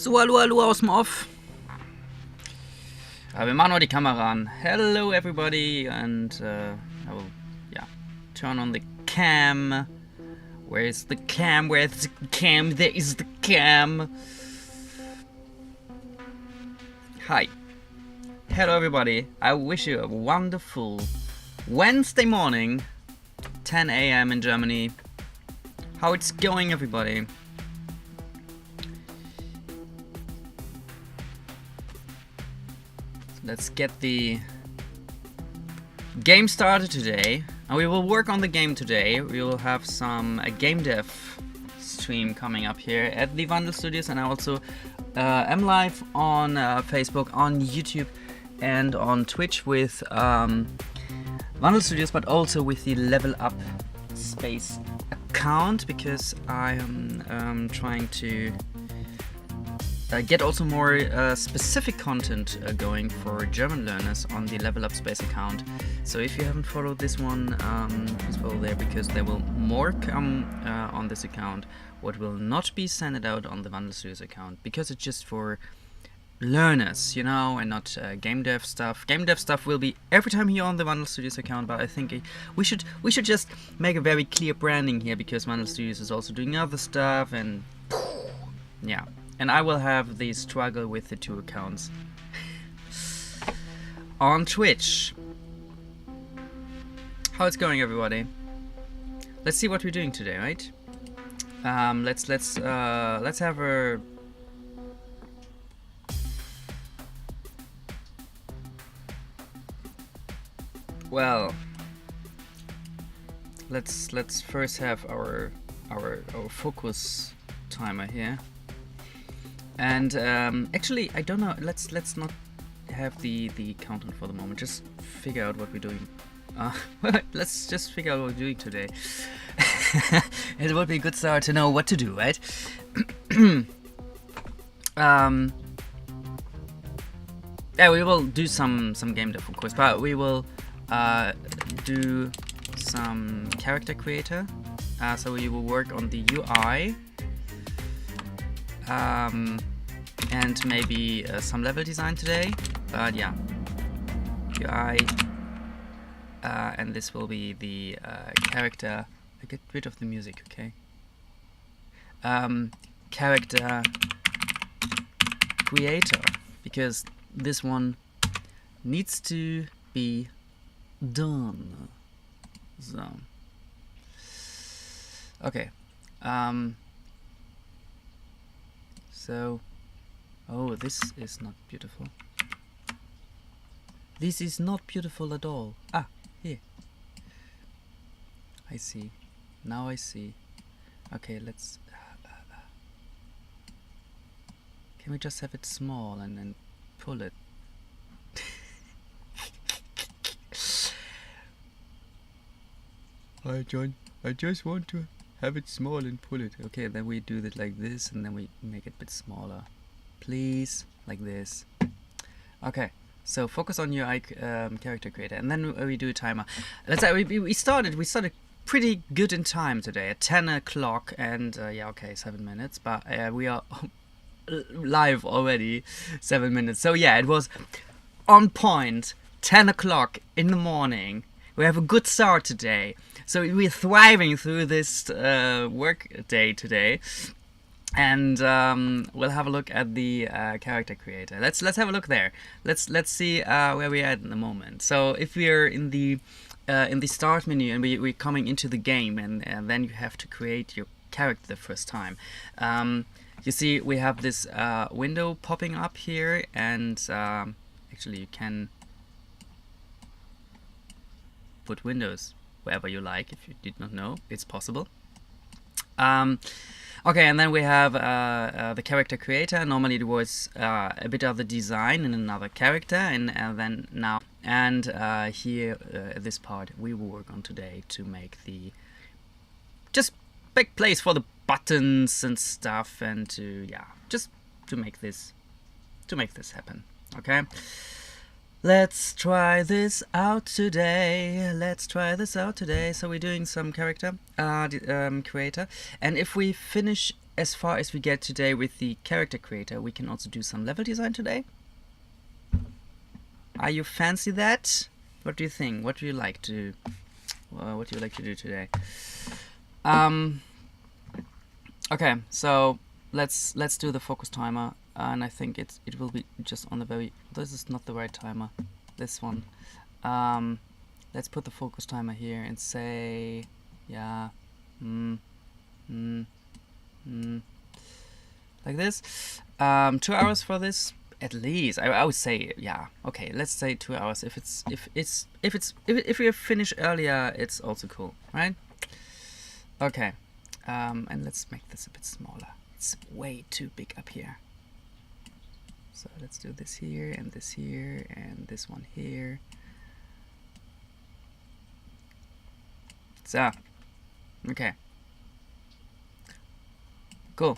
So, hallo aus dem Off. Wir machen noch die Kamera an. Hello everybody, and I will, turn on the cam. Where is the cam? Where's the cam? There is the cam. Hi. Hello everybody. I wish you a wonderful Wednesday morning, 10 a.m. in Germany. How it's going, everybody? Let's get the game started today. And we will work on the game today. We will have some game dev stream coming up here at the Vandal Studios, and I also am live on Facebook, on YouTube, and on Twitch with Vandal Studios, but also with the Level Up Space account, because I am trying to get also more specific content going for German learners on the Level Up Space account. So if you haven't followed this one, please follow there, because there will more come on this account. What will not be sent out on the Vandal Studios account, because it's just for learners, you know, and not game dev stuff. Game dev stuff will be every time here on the Vandal Studios account, but I think we should just make a very clear branding here, because Vandal Studios is also doing other stuff, and yeah. And I will have the struggle with the two accounts on Twitch. How it's going, everybody? Let's see what we're doing today, right? Let's have a well. Let's first have our focus timer here. And actually, I don't know. Let's not have the countdown for the moment. Just figure out what we're doing. Let's just figure out what we're doing today. It would be a good start to know what to do, right? Yeah, we will do some game dev, of course, but we will do some character creator. So we will work on the UI. And maybe some level design today, but yeah, UI, and this will be the character. I get rid of the music, okay? Character creator, because this one needs to be done. So, okay. So, oh, this is not beautiful. This is not beautiful at all. Ah, here. I see. Now I see. Okay, let's... can we just have it small and then pull it? Hi, John. I just want to have it small and pull it. Okay, then we do it like this, and then we make it a bit smaller. Please, like this. Okay, so focus on your character creator, and then we do a timer. Let's say we started pretty good in time today at 10 o'clock, and yeah, okay, 7 minutes, but we are live already 7 minutes. So yeah, it was on point. 10 o'clock in the morning. We have a good start today. So we're thriving through this work day today, and we'll have a look at the character creator. Let's have a look there. Let's see where we're at in the moment. So if we're in the start menu and we're coming into the game, and then you have to create your character the first time. You see we have this window popping up here, and actually you can put windows wherever you like. If you did not know, it's possible. Okay, and then we have the character creator. Normally it was a bit of the design in another character, and then now, and here this part we will work on today to make the just big place for the buttons and stuff, and to just to make this happen. Okay. Let's try this out today. So we're doing some character creator, and if we finish as far as we get today with the character creator. We can also do some level design today. Are you fancy that? What do you think? What do you like to what do you like to do today? Okay, so let's do the focus timer, and I think it will be just on the very. This is not the right timer. This one. Let's put the focus timer here and say, yeah, like this. 2 hours for this at least. I would say, yeah. Okay, let's say 2 hours. If we finish earlier, it's also cool, right? Okay. And let's make this a bit smaller. It's way too big up here. So let's do this here and this here and this one here. So, okay. Cool.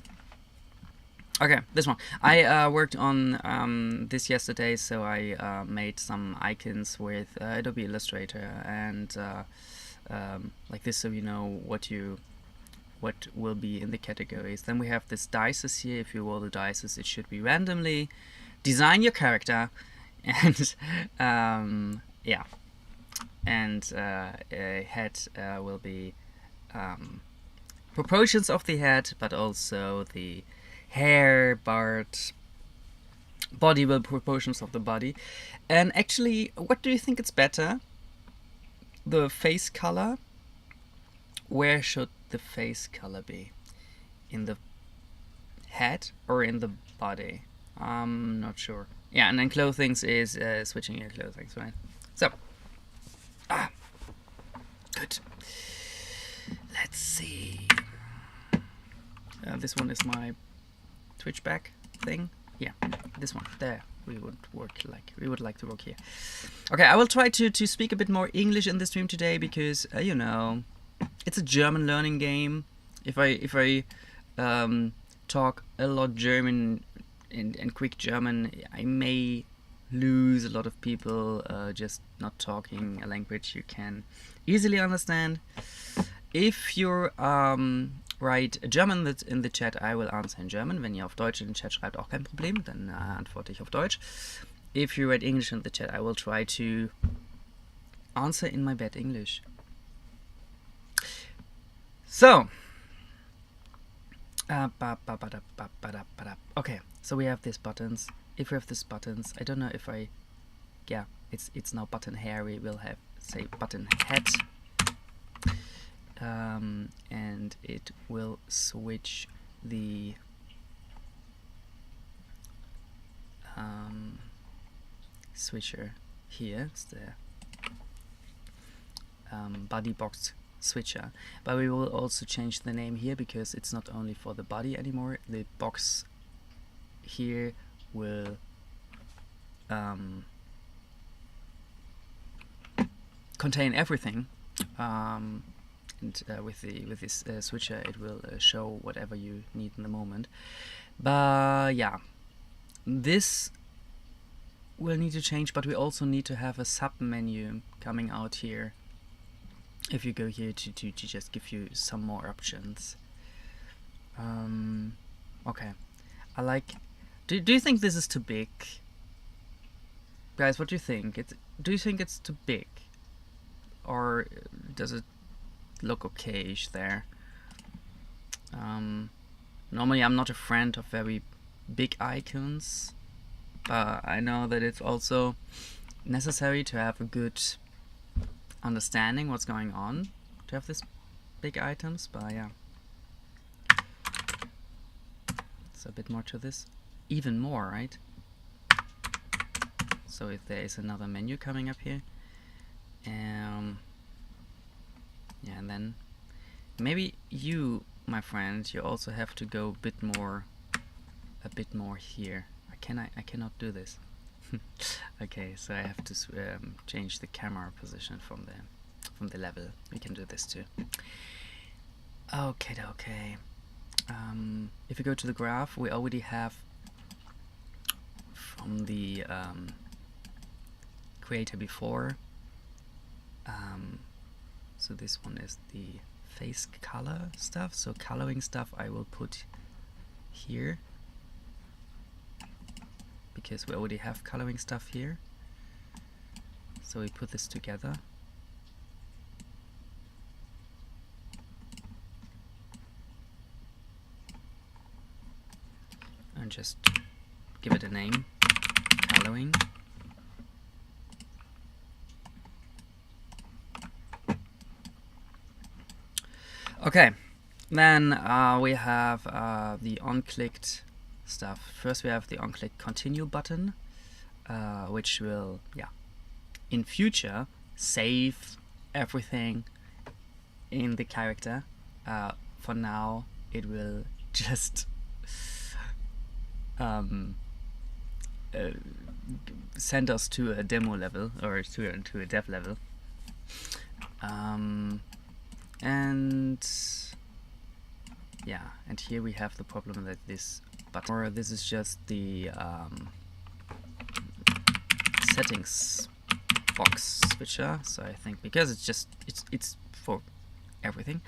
Okay, this one. I worked on this yesterday, so I made some icons with Adobe Illustrator and like this, so you know what will be in the categories. Then we have this dices here. If you roll the dices, it should be randomly. Design your character, and yeah, and a head will be proportions of the head, but also the hair, beard, body will proportions of the body. And actually, what do you think it's better? The face color? Where should the face color be? In the head or in the body? I'm not sure. Yeah, and then clothing is switching your clothing, right? So, good. Let's see. This one is my Twitch back thing. Yeah, this one. There. We would like to work here. Okay, I will try to speak a bit more English in the stream today because you know, it's a German learning game. If I talk a lot German and quick German, I may lose a lot of people just not talking a language you can easily understand. If you're write German in the chat, I will answer in German. Wenn ihr auf Deutsch in den Chat schreibt, auch kein Problem, dann antworte ich auf Deutsch. If you write English in the chat, I will try to answer in my bad English. So, okay, so we have these buttons. If we have these buttons, I don't know if yeah, it's now button hair. We will have, say, button head. And it will switch the switcher here. It's the body box switcher, but we will also change the name here because it's not only for the body anymore. The box here will contain everything. And with this switcher, it will show whatever you need in the moment. But yeah, this will need to change. But we also need to have a sub menu coming out here. If you go here to just give you some more options. Okay, I like. Do you think this is too big, guys? What do you think? Do you think it's too big, or does it look okay-ish there? Normally I'm not a friend of very big icons, but I know that it's also necessary to have a good understanding what's going on to have these big items. But yeah, so a bit more to this, even more, right? So if there is another menu coming up here, yeah, and then maybe you, my friend, you also have to go a bit more here. I cannot do this. Okay, so I have to change the camera position from the level. We can do this too. Okay. If you go to the graph, we already have from the creator before. So this one is the face color stuff. So coloring stuff I will put here, because we already have coloring stuff here. So we put this together. And just give it a name, coloring. Okay, then we have the on-clicked stuff. First we have the on-click continue button, which will, in future save everything in the character. For now it will just send us to a demo level, or to a dev level. And here we have the problem that this button, or this is just the settings box switcher. So I think because it's for everything,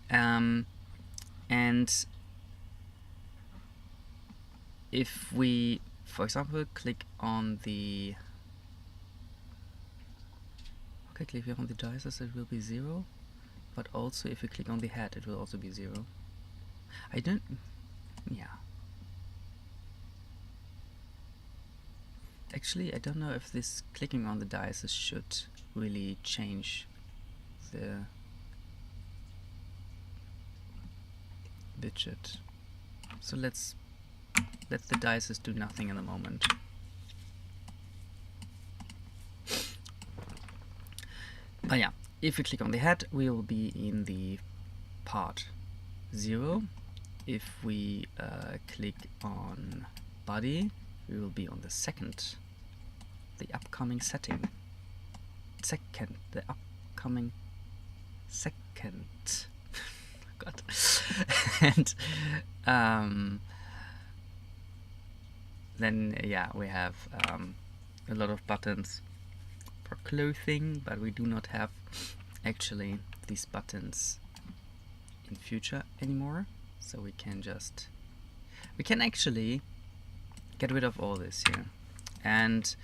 and if we, for example, click on the click here on the dices, it will be 0. But also if you click on the head, it will also be 0. Actually, I don't know if this clicking on the dice should really change the widget. So let's let the dice do nothing in the moment. But yeah, if we click on the head, we will be in the part 0. If we click on body, we will be on the upcoming setting. The upcoming second. God. And then we have a lot of buttons for clothing, but we do not have actually these buttons in future anymore. So we can actually get rid of all this here, and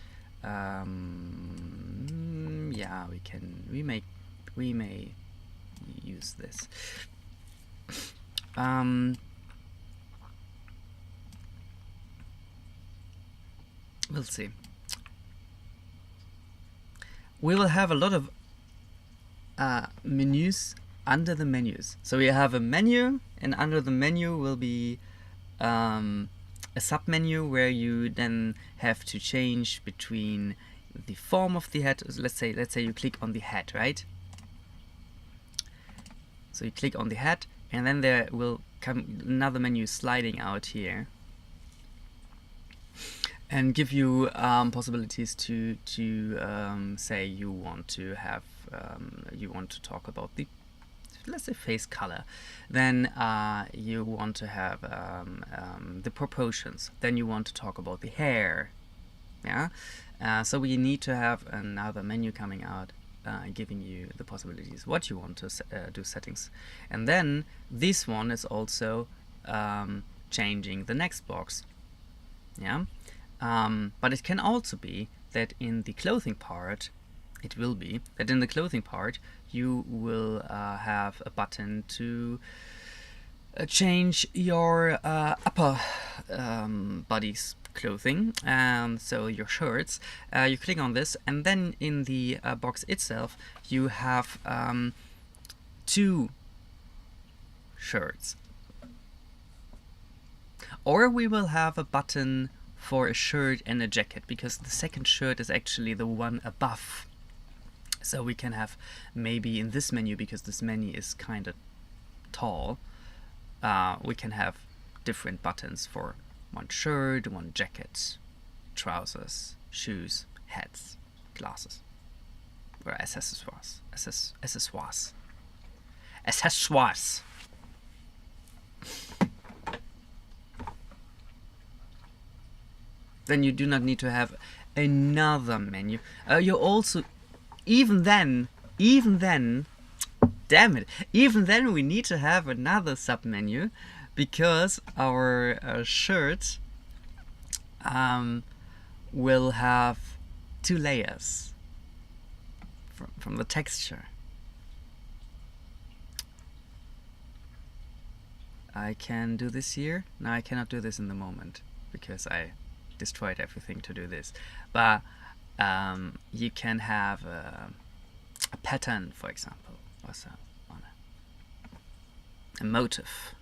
we may use this. We'll see. We will have a lot of menus under the menus. So we have a menu, and under the menu will be a sub-menu where you then have to change between the form of the head. Let's say you click on the head, right? So you click on the head, and then there will come another menu sliding out here, and give you possibilities to say you want to have talk about the, let's say, face color. Then you want to have the proportions. Then you want to talk about the hair. So we need to have another menu coming out, giving you the possibilities what you want to do settings. And then this one is also changing the next box. But it can also be that in the clothing part, you will have a button to change your upper body's clothing, so your shirts. You click on this, and then in the box itself you have 2 shirts. Or we will have a button for a shirt and a jacket, because the second shirt is actually the one above. So we can have, maybe in this menu, because this menu is kind of tall, we can have different buttons for one shirt, one jacket, trousers, shoes, hats, glasses, or accessoires. Then you do not need to have another menu. You also, even then, damn it, even then we need to have another sub-menu because our shirt will have 2 layers from the texture. I can do this here. Now I cannot do this in the moment because I destroyed everything to do this. But you can have a pattern, for example, also on a motif.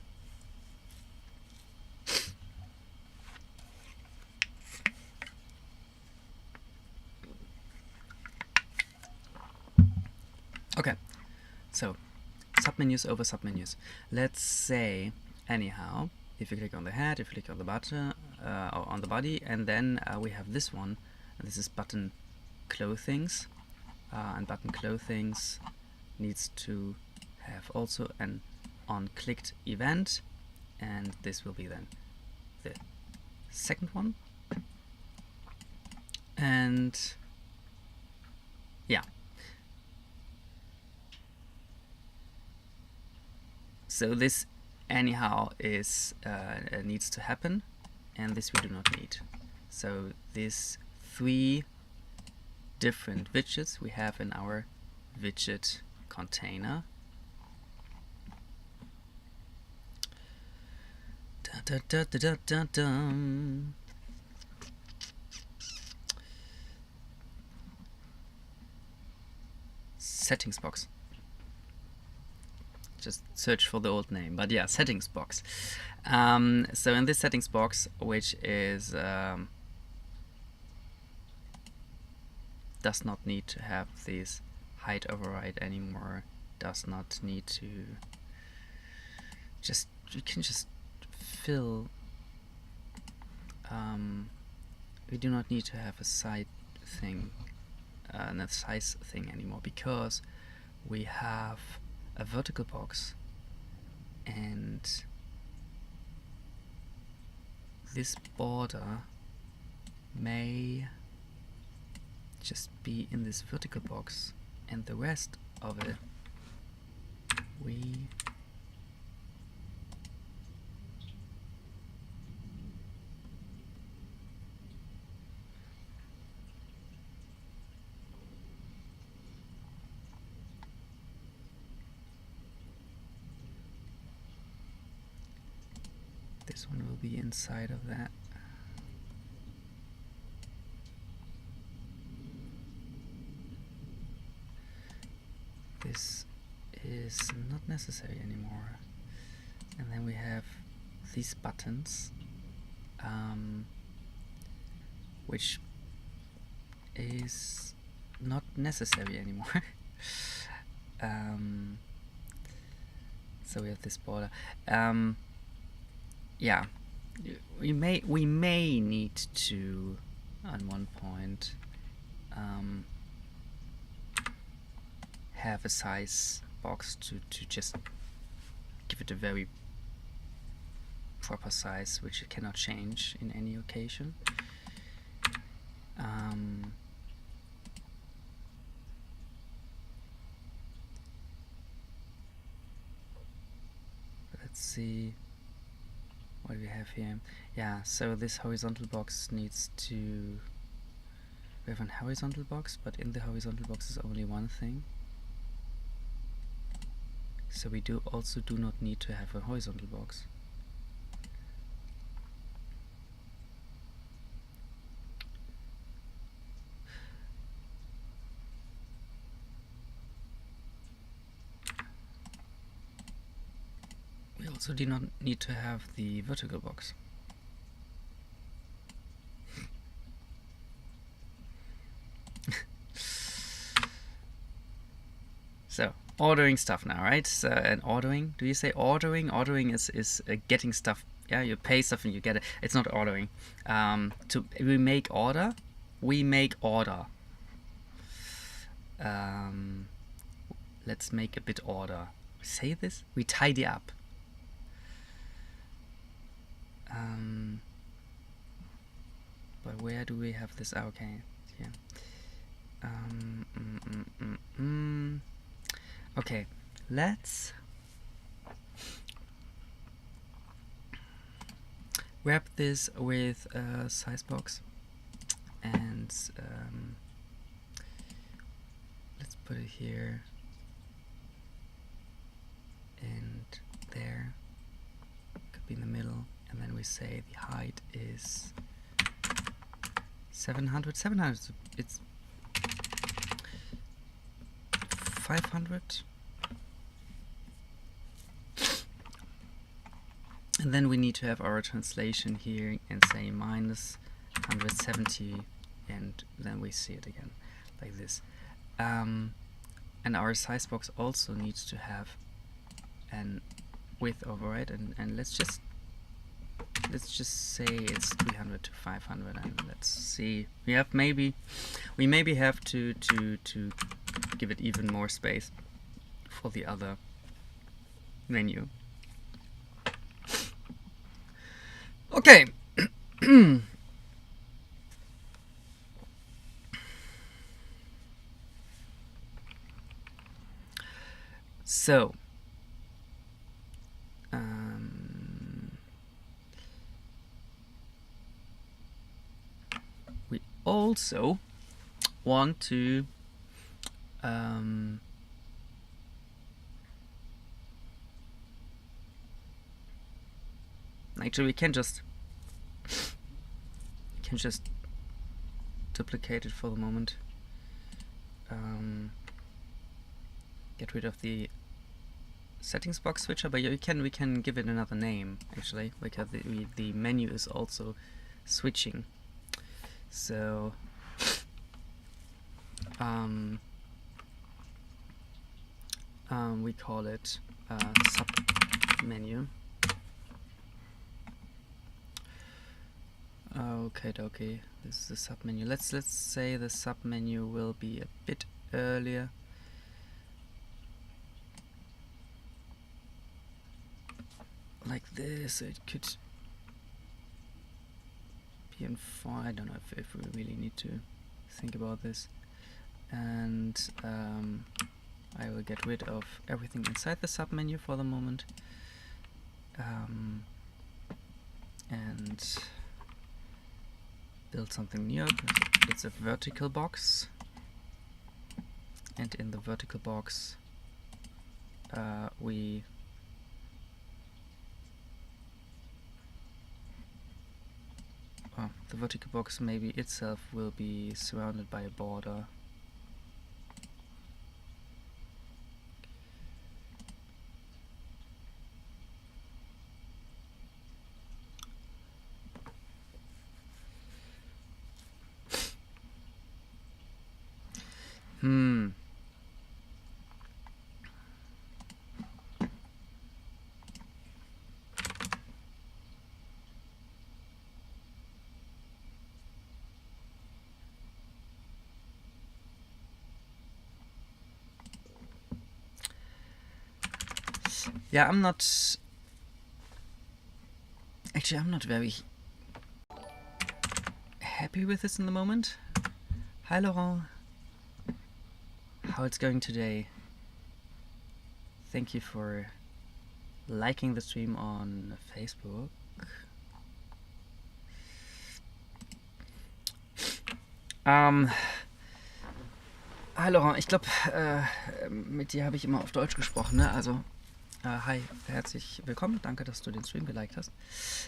Okay, so submenus over submenus. Let's say, anyhow, if you click on the head, if you click on the button, or on the body, and then we have this one, and this is button clothings, and button clothings needs to have also an on-clicked event, and this will be then the second one. And yeah. So this anyhow is needs to happen, and this we do not need. So these 3 different widgets we have in our widget container. Dun, dun, dun, dun, dun, dun. Settings box. Just search for the old name, but yeah, settings box. So in this settings box, which is does not need to have this height override anymore, does not need to you can just fill. We do not need to have a side thing, a size thing anymore, because we have a vertical box, and this border may just be in this vertical box, and the rest of it this one will be inside of that. This is not necessary anymore. And then we have these buttons, which is not necessary anymore. So we have this border. Yeah, we may need to, at one point, have a size box to just give it a very proper size, which it cannot change in any occasion. Let's see what we have here. Yeah, so this horizontal box needs to... We have a horizontal box, but in the horizontal box is only one thing. So we also do not need to have a horizontal box. We also do not need to have the vertical box. So, ordering stuff now, right? So, and ordering, do you say ordering? Ordering is getting stuff. Yeah, you pay stuff and you get it. It's not ordering. We make order. Let's make a bit order. Say this? We tidy up. But where do we have this? Okay, here. Okay, let's wrap this with a size box, and let's put it here and there, could be in the middle, and then we say the height is 700. It's 500. And then we need to have our translation here and say minus 170, and then we see it again like this. And our size box also needs to have an width override, and let's just say it's 300 to 500, and let's see. We maybe have to give it even more space for the other menu. Okay. So we also want to actually we can just duplicate it for the moment. Get rid of the settings box switcher, but we can give it another name actually, because the menu is also switching. So we call it sub menu. Okay, this is the sub menu. Let's say the sub menu will be a bit earlier. Like this, it could be in 4. I don't know if we really need to think about this. And I will get rid of everything inside the sub menu for the moment. And build something new. It's a vertical box, and in the vertical box the vertical box maybe itself will be surrounded by a border. Yeah, I'm not very happy with this in the moment. Hi Laurent, how it's going today? Thank you for liking the stream on Facebook. Hi Laurent, ich glaube, mit dir habe ich immer auf Deutsch gesprochen, ne? Also hi, herzlich willkommen. Danke, dass du den Stream geliked hast.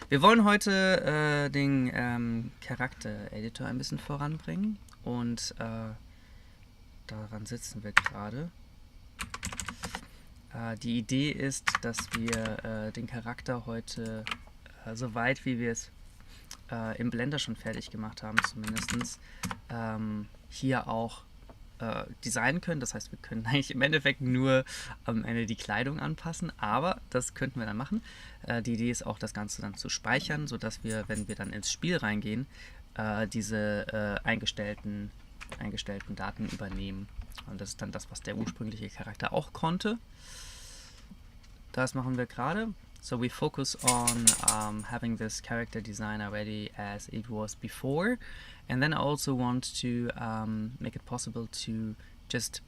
Wir wollen heute den Charakter-Editor ein bisschen voranbringen, und daran sitzen wir gerade. Die Idee ist, dass wir den Charakter heute, so weit wie wir es im Blender schon fertig gemacht haben, zumindest hier auch designen können. Das heißt, wir können eigentlich im Endeffekt nur am Ende die Kleidung anpassen, aber das könnten wir dann machen. Die Idee ist auch, das Ganze dann zu speichern, sodass wir, wenn wir dann ins Spiel reingehen, diese eingestellten Daten übernehmen. Und das ist dann das, was der ursprüngliche Charakter auch konnte. Das machen wir gerade. So we focus on having this character designer ready as it was before, and then I also want to make it possible to just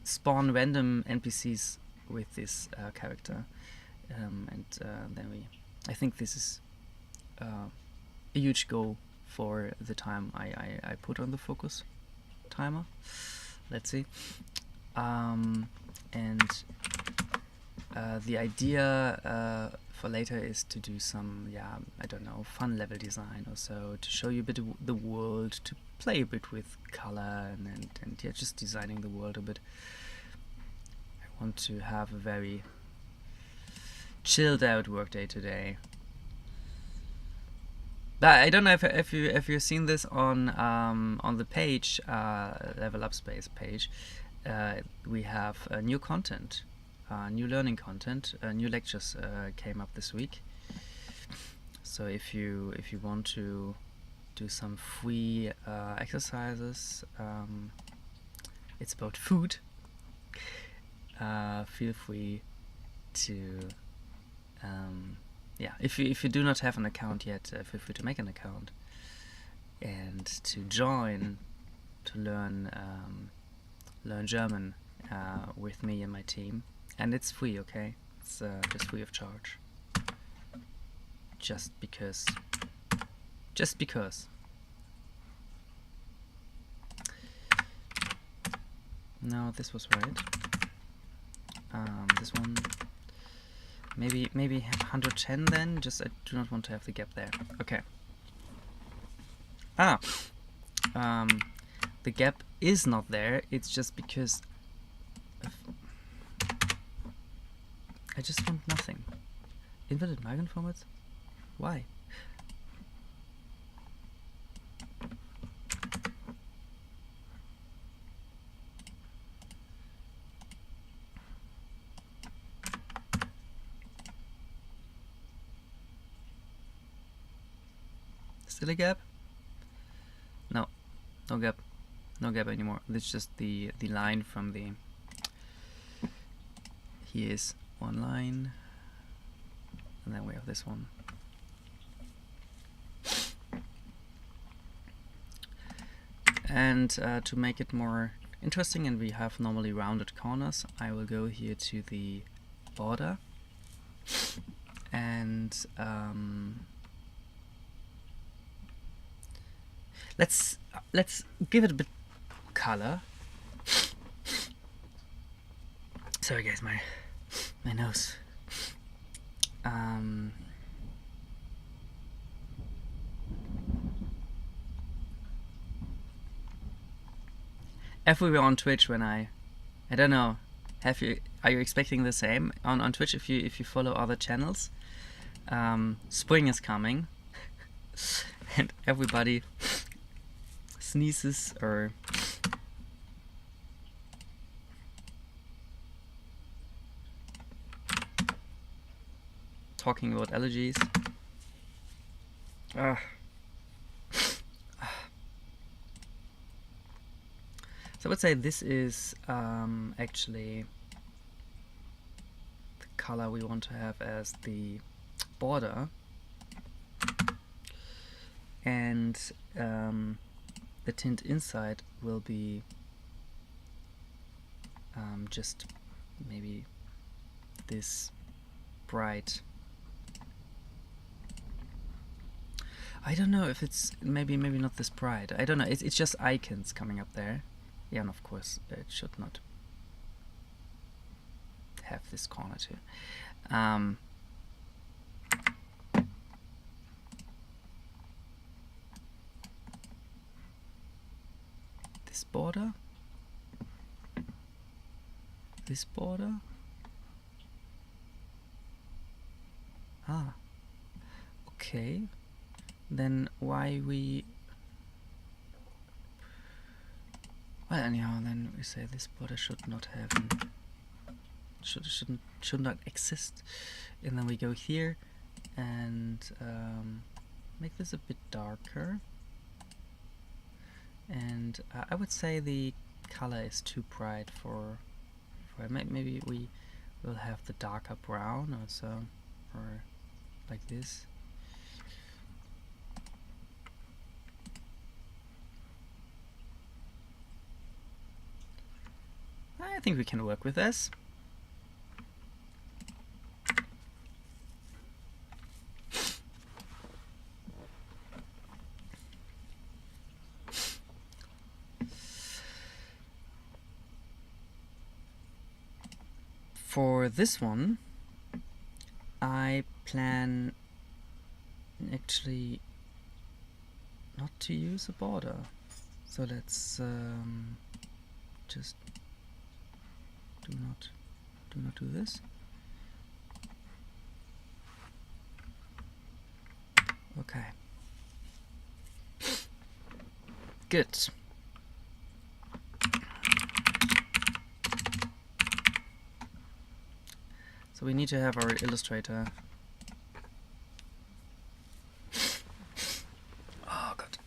spawn random NPCs with this character, and then we I think this is a huge goal for the time I put on the focus timer. Let's see. And the idea for later is to do some, I don't know, fun level design or so, to show you a bit of the world, to play a bit with color and just designing the world a bit. I want to have a very chilled out workday today. But I don't know if you've seen this on the page, Level Up Space page. We have new content, new learning content, new lectures came up this week. So if you want to do some free exercises, it's about food. Feel free to if you do not have an account yet, feel free to make an account and to join to learn German with me and my team. And it's free, okay? It's just free of charge. Just because. No, this was right. This one, maybe 110 then. Just I do not want to have the gap there. Okay. The gap is not there. It's just because I just want nothing. Inverted Magenformats? Why? Still a gap? No gap. No gap anymore. It's just the line from the. Here's one line, and then we have this one. And to make it more interesting, and we have normally rounded corners, I will go here to the border, and let's give it a bit color. Sorry guys, my nose. If we were on Twitch when I don't know, are you expecting the same on Twitch if you follow other channels? Spring is coming and everybody sneezes or talking about allergies. So I would say this is actually the color we want to have as the border, and the tint inside will be just maybe this bright. I don't know if it's maybe not this bright. I don't know. It's just icons coming up there. Yeah, and of course it should not have this corner too. This border. This border. Okay. Then why we? Well, anyhow, then we say this border should not have, should not exist, and then we go here and make this a bit darker. And I would say the color is too bright for maybe we will have the darker brown also, or like this. I think we can work with this. for this one, I plan actually not to use a border. So let's just do not do this. Okay. Good. So we need to have our illustrator. Oh god.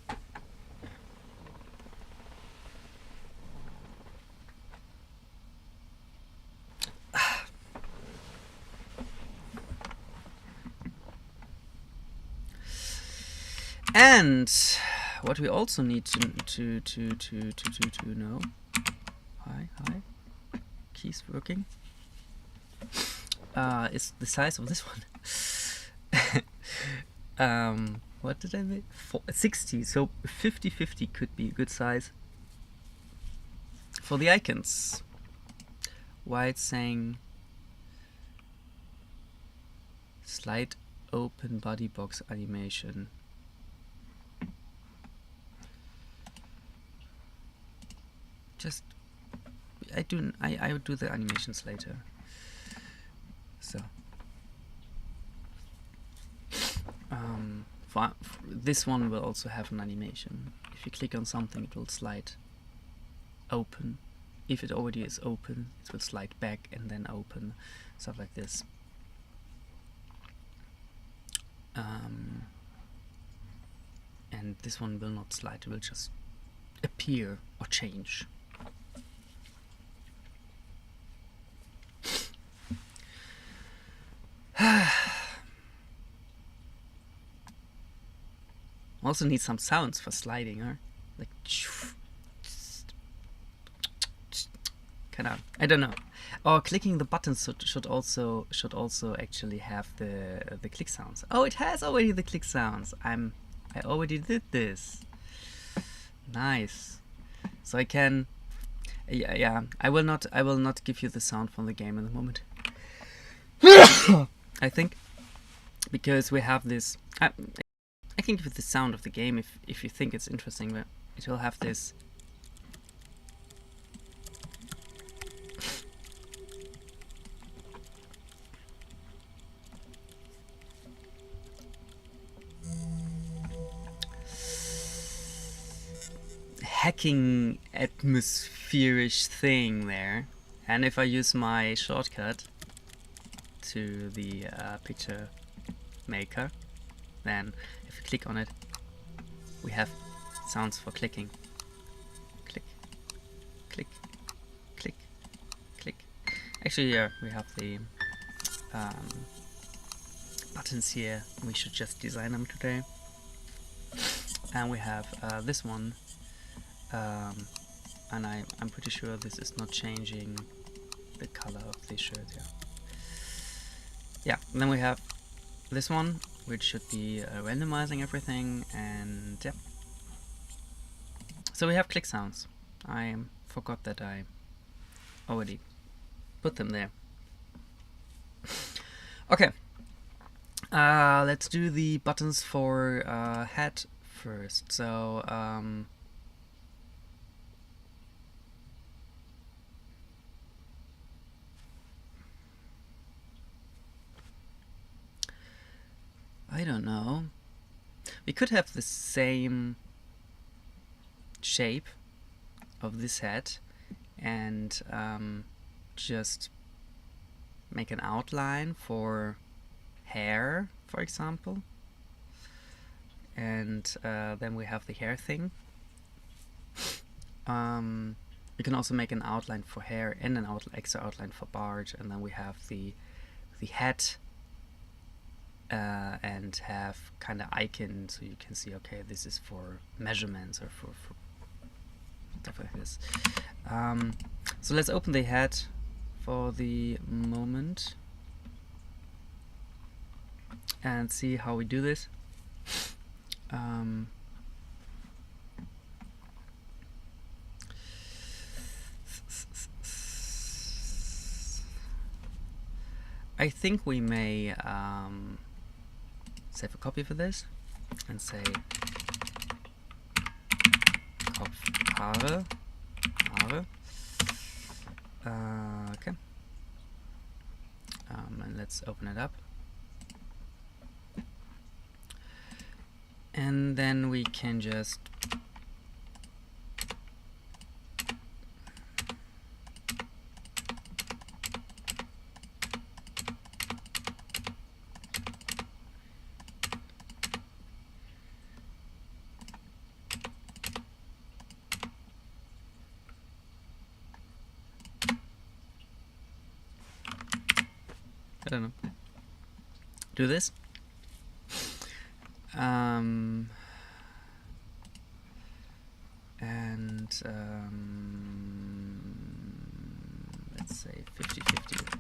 And what we also need to know. Hi. Keys working. Is the size of this one. What did I make? 60, so 50-50 could be a good size for the icons. Why it's saying slide open body box animation. Just I would do the animations later. So for this one will also have an animation. If you click on something, it will slide open. If it already is open, it will slide back and then open, stuff like this. And this one will not slide, it will just appear or change. Also need some sounds for sliding, huh? Like kind of, I don't know. Or clicking the buttons should also actually have the click sounds. Oh, it has already the click sounds. I already did this. Nice. So I can, yeah. I will not give you the sound from the game in the moment. I think because we have this. I can give you the sound of the game if you think it's interesting, but it will have this. Hacking atmospherish thing there, and if I use my shortcut to the picture maker, then if you click on it, we have sounds for clicking. Click, click, click, click. Actually, yeah, we have the buttons here. We should just design them today. And we have this one. And I'm pretty sure this is not changing the color of the shirt here. Yeah, and then we have this one, which should be randomizing everything, and yeah. So we have click sounds. I forgot that I already put them there. Okay, let's do the buttons for head first. So I don't know. We could have the same shape of this head and just make an outline for hair, for example. And then we have the hair thing. We can also make an outline for hair and an extra outline for Bart, and then we have the head. And have kind of icon, so you can see, okay, this is for measurements or for stuff like this. So let's open the head for the moment and see how we do this. I think we may save a copy for this and say Kopfhaare. Okay. And let's open it up. And then we can just I don't know, do this. And let's say 50-50.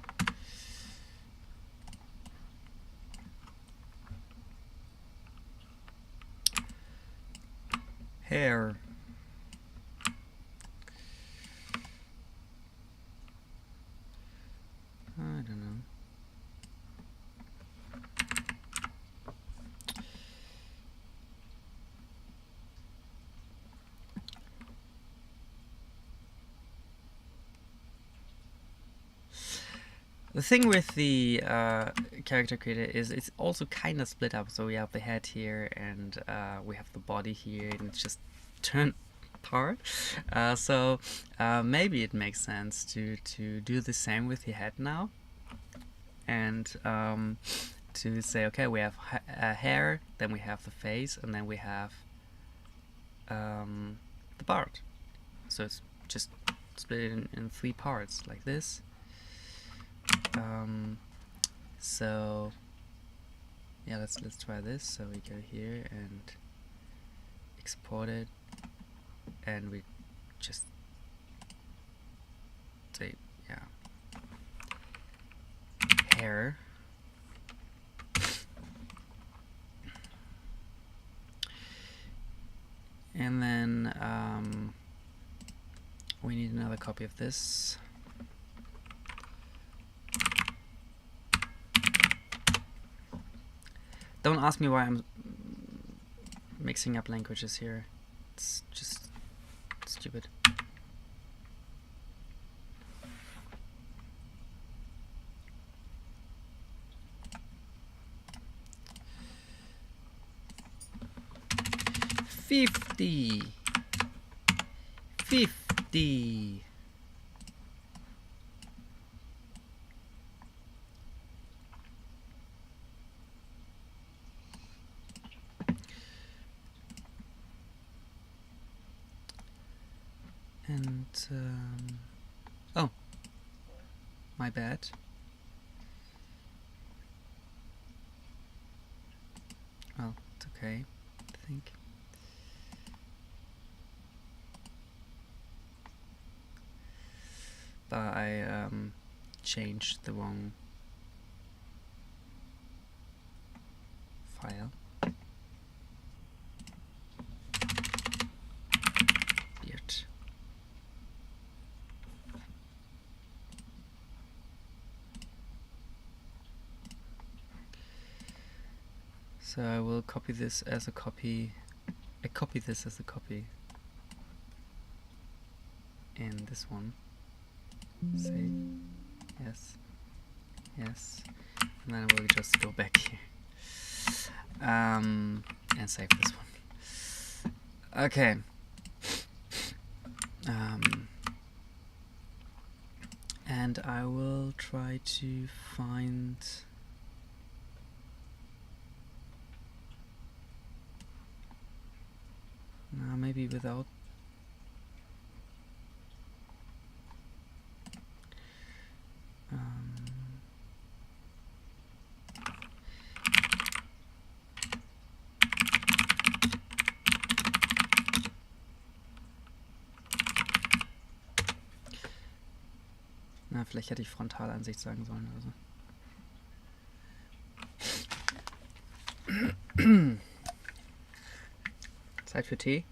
Hair. I don't know. The thing with the character creator is it's also kind of split up. So we have the head here, and we have the body here, and it's just turned apart. So maybe it makes sense to do the same with the head now, and to say, okay, we have hair, then we have the face, and then we have the beard. So it's just split in 3 parts like this. So yeah, let's try this. So we go here and export it, and we just say, yeah, hair. And then we need another copy of this. Don't ask me why I'm mixing up languages here. It's just stupid. $50. And oh, my bad. Well, it's okay, I think. But I changed the wrong file. Weird. So I will copy this as a copy. I copy this as a copy in this one. Say yes, yes, and then I will just go back here and save this one. Okay. And I will try to find maybe without na, vielleicht hätte ich Frontalansicht sagen sollen oder so. Zeit für Tee.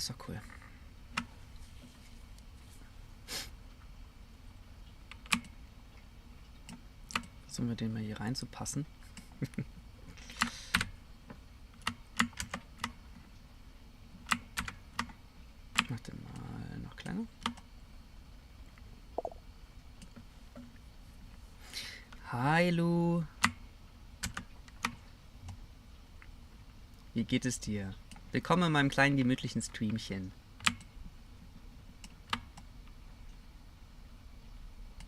Das ist doch cool. Versuchen wir den mal hier reinzupassen. Ich mach den mal noch kleiner. Hi Lu. Wie geht es dir? Willkommen in meinem kleinen gemütlichen Streamchen.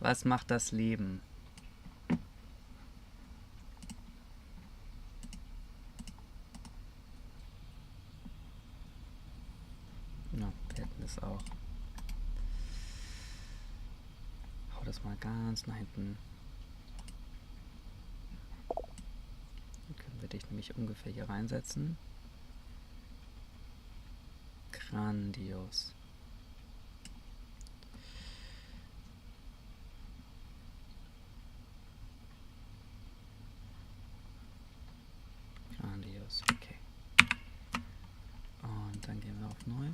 Was macht das Leben? Na, wir hätten das auch. Hau das mal ganz nach hinten. Dann können wir dich nämlich ungefähr hier reinsetzen. Grandios. Grandios, okay. Und dann gehen wir auf Neu.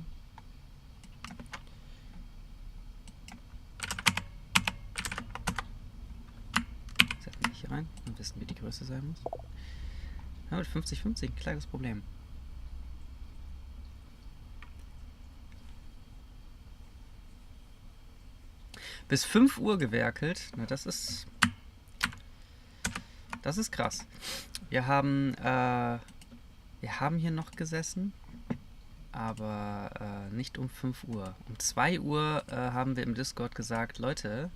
Setzen wir hier rein und wissen, wie die Größe sein muss. Ja, mit 50-50, kleines Problem. Bis 5 Uhr gewerkelt. Na, das ist krass. Wir haben hier noch gesessen, aber nicht um 5 Uhr. Um 2 Uhr haben wir im Discord gesagt, Leute,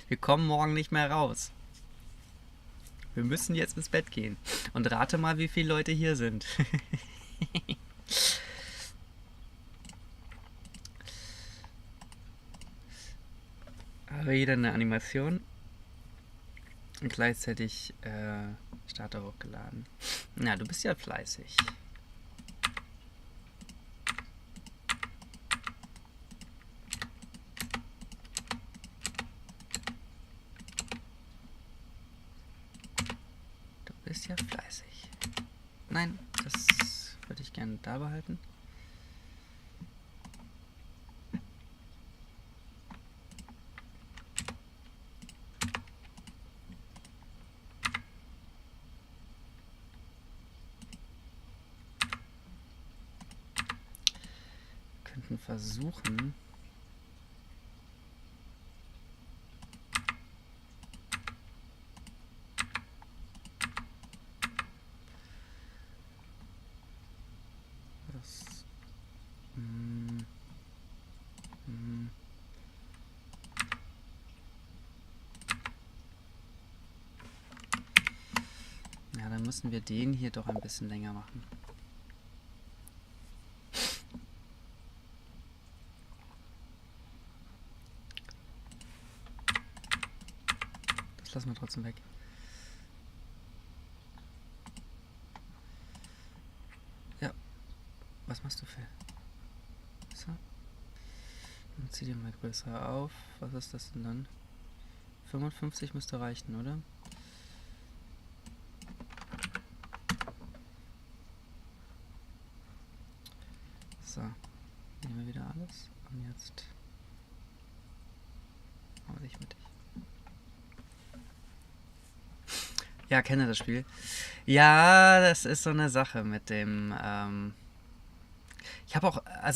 wir kommen morgen nicht mehr raus. Wir müssen jetzt ins Bett gehen. Und rate mal, wie viele Leute hier sind. Wieder eine Animation. Und gleichzeitig Starter hochgeladen. Na, du bist ja fleißig. Du bist ja fleißig. Nein, das würde ich gerne da behalten. Versuchen. Das, ja, dann müssen wir den hier doch ein bisschen länger machen. Lassen wir trotzdem weg. Ja. Was machst du für? So. Und zieh dir mal größer auf. Was ist das denn dann? 55 müsste reichen, oder? So. Nehmen wir wieder alles. Und jetzt hau dich mit dich. Ja, kenne das Spiel. Ja, das ist so eine Sache mit dem.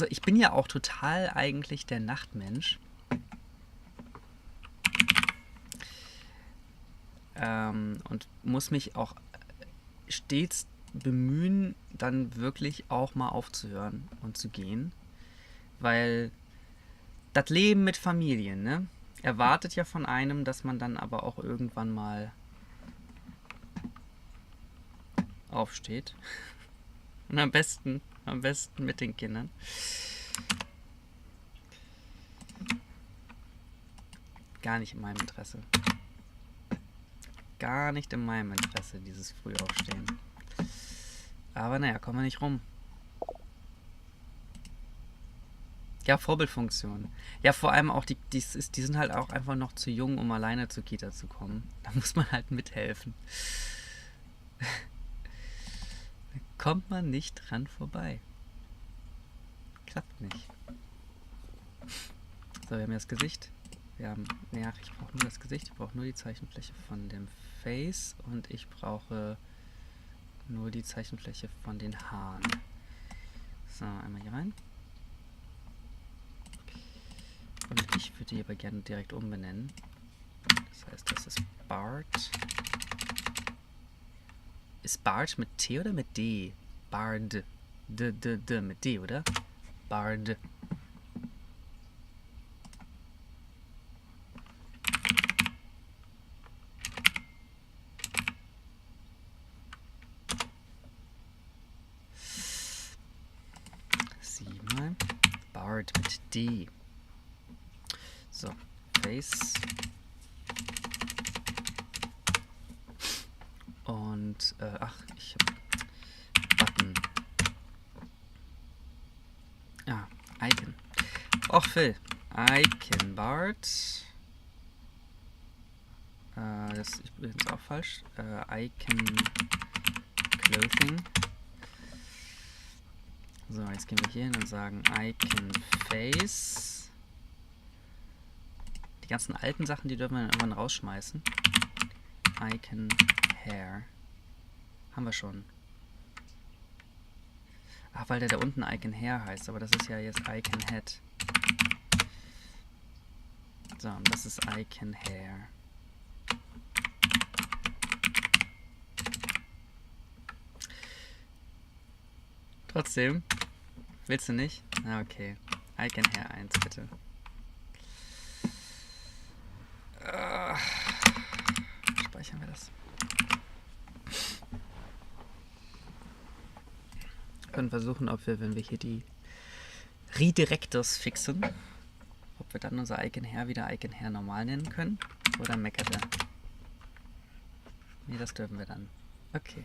Ich bin ja auch total eigentlich der Nachtmensch. Und muss mich auch stets bemühen, dann wirklich auch mal aufzuhören und zu gehen. Weil das Leben mit Familien, ne, erwartet ja von einem, dass man dann aber auch irgendwann mal aufsteht. Und am besten mit den Kindern. Gar nicht in meinem Interesse. Gar nicht in meinem Interesse, dieses Frühaufstehen. Aber naja, kommen wir nicht rum. Ja, Vorbildfunktion. Ja, vor allem auch, die sind halt auch einfach noch zu jung, um alleine zur Kita zu kommen. Da muss man halt mithelfen. Da kommt man nicht dran vorbei. klappt nicht. So, wir haben das Gesicht. Wir haben... Ja, ich brauche nur das Gesicht. Ich brauche nur die Zeichenfläche von dem Face. Und ich brauche nur die Zeichenfläche von den Haaren. So, einmal hier rein. Und ich würde die aber gerne direkt umbenennen. Das heißt, das ist Bart. Ist Bart mit T oder mit D? Bard. D mit D, oder? Bard. Sieh mal. Bard mit D. So, Face. Und, ach, ich hab Button. Ah, Icon. Och, Phil. Icon Bart. Das ist übrigens auch falsch. Icon Clothing. So, jetzt gehen wir hier hin und sagen Icon Face. Die ganzen alten Sachen, die dürfen wir dann irgendwann rausschmeißen. Icon Hair. Haben wir schon. Ach, weil der da unten Icon Hair heißt, aber das ist ja jetzt Icon Head. So, und das ist Icon Hair. Trotzdem. Willst du nicht? Na, okay. Icon Hair 1, bitte. Speichern wir das. Können versuchen, ob wir, wenn wir hier die Redirectors fixen, ob wir dann unser Icon Hair wieder Icon Hair normal nennen können. Oder meckert er? Nee, das dürfen wir dann. Okay.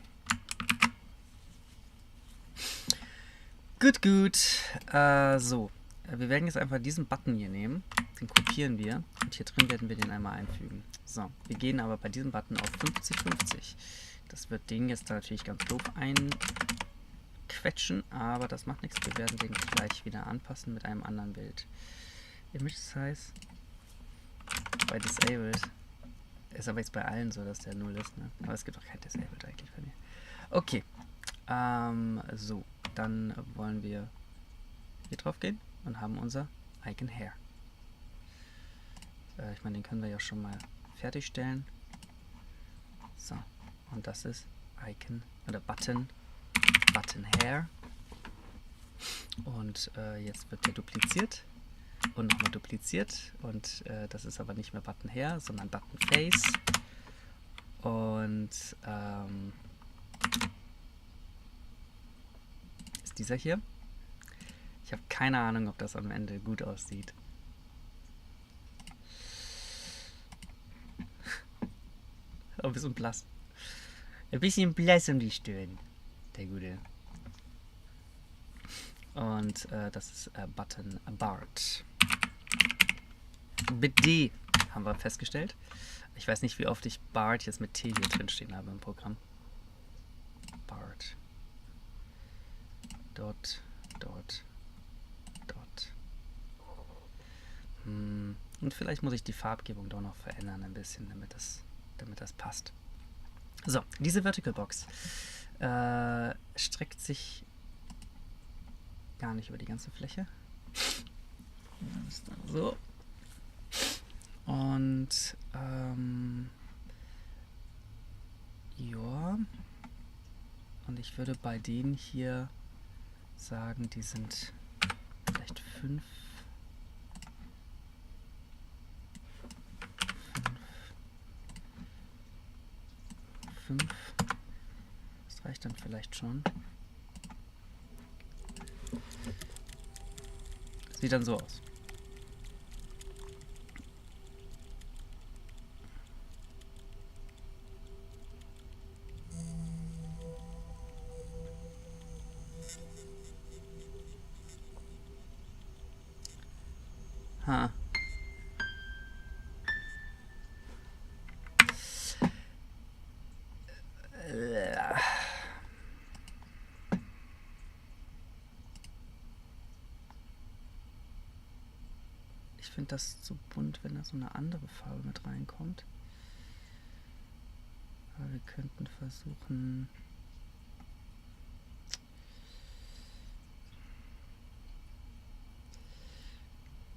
Gut. So. Wir werden jetzt einfach diesen Button hier nehmen. Den kopieren wir. Und hier drin werden wir den einmal einfügen. So. Wir gehen aber bei diesem Button auf 50-50. Das wird den jetzt natürlich ganz doof einquetschen. Aber das macht nichts. Wir werden den gleich wieder anpassen mit einem anderen Bild. Image Size. Bei Disabled. Ist aber jetzt bei allen so, dass der 0 ist. Ne? Aber es gibt auch kein Disabled eigentlich bei mir. Okay. So. Dann wollen wir hier drauf gehen und haben unser Icon Hair. Ich meine, den können wir ja schon mal fertigstellen. So, und das ist Icon oder Button Hair. Und jetzt wird der dupliziert und nochmal dupliziert. Und das ist aber nicht mehr Button Hair, sondern Button Face. Und dieser hier. Ich habe keine Ahnung, ob das am Ende gut aussieht. Ein bisschen blass. Ein bisschen blass um die Stirn. Der Gute. Und das ist Button Bart. Mit D haben wir festgestellt. Ich weiß nicht, wie oft ich Bart jetzt mit T hier drin stehen habe im Programm. Bart. Dot. Und vielleicht muss ich die Farbgebung doch noch verändern ein bisschen, damit das passt. So, diese Vertical Box streckt sich gar nicht über die ganze Fläche. So. Und ja. Und ich würde bei denen hier sagen, die sind vielleicht 5. Das reicht dann vielleicht schon. Sieht dann so aus. Ha. das so bunt, wenn da so eine andere Farbe mit reinkommt. Aber wir könnten versuchen...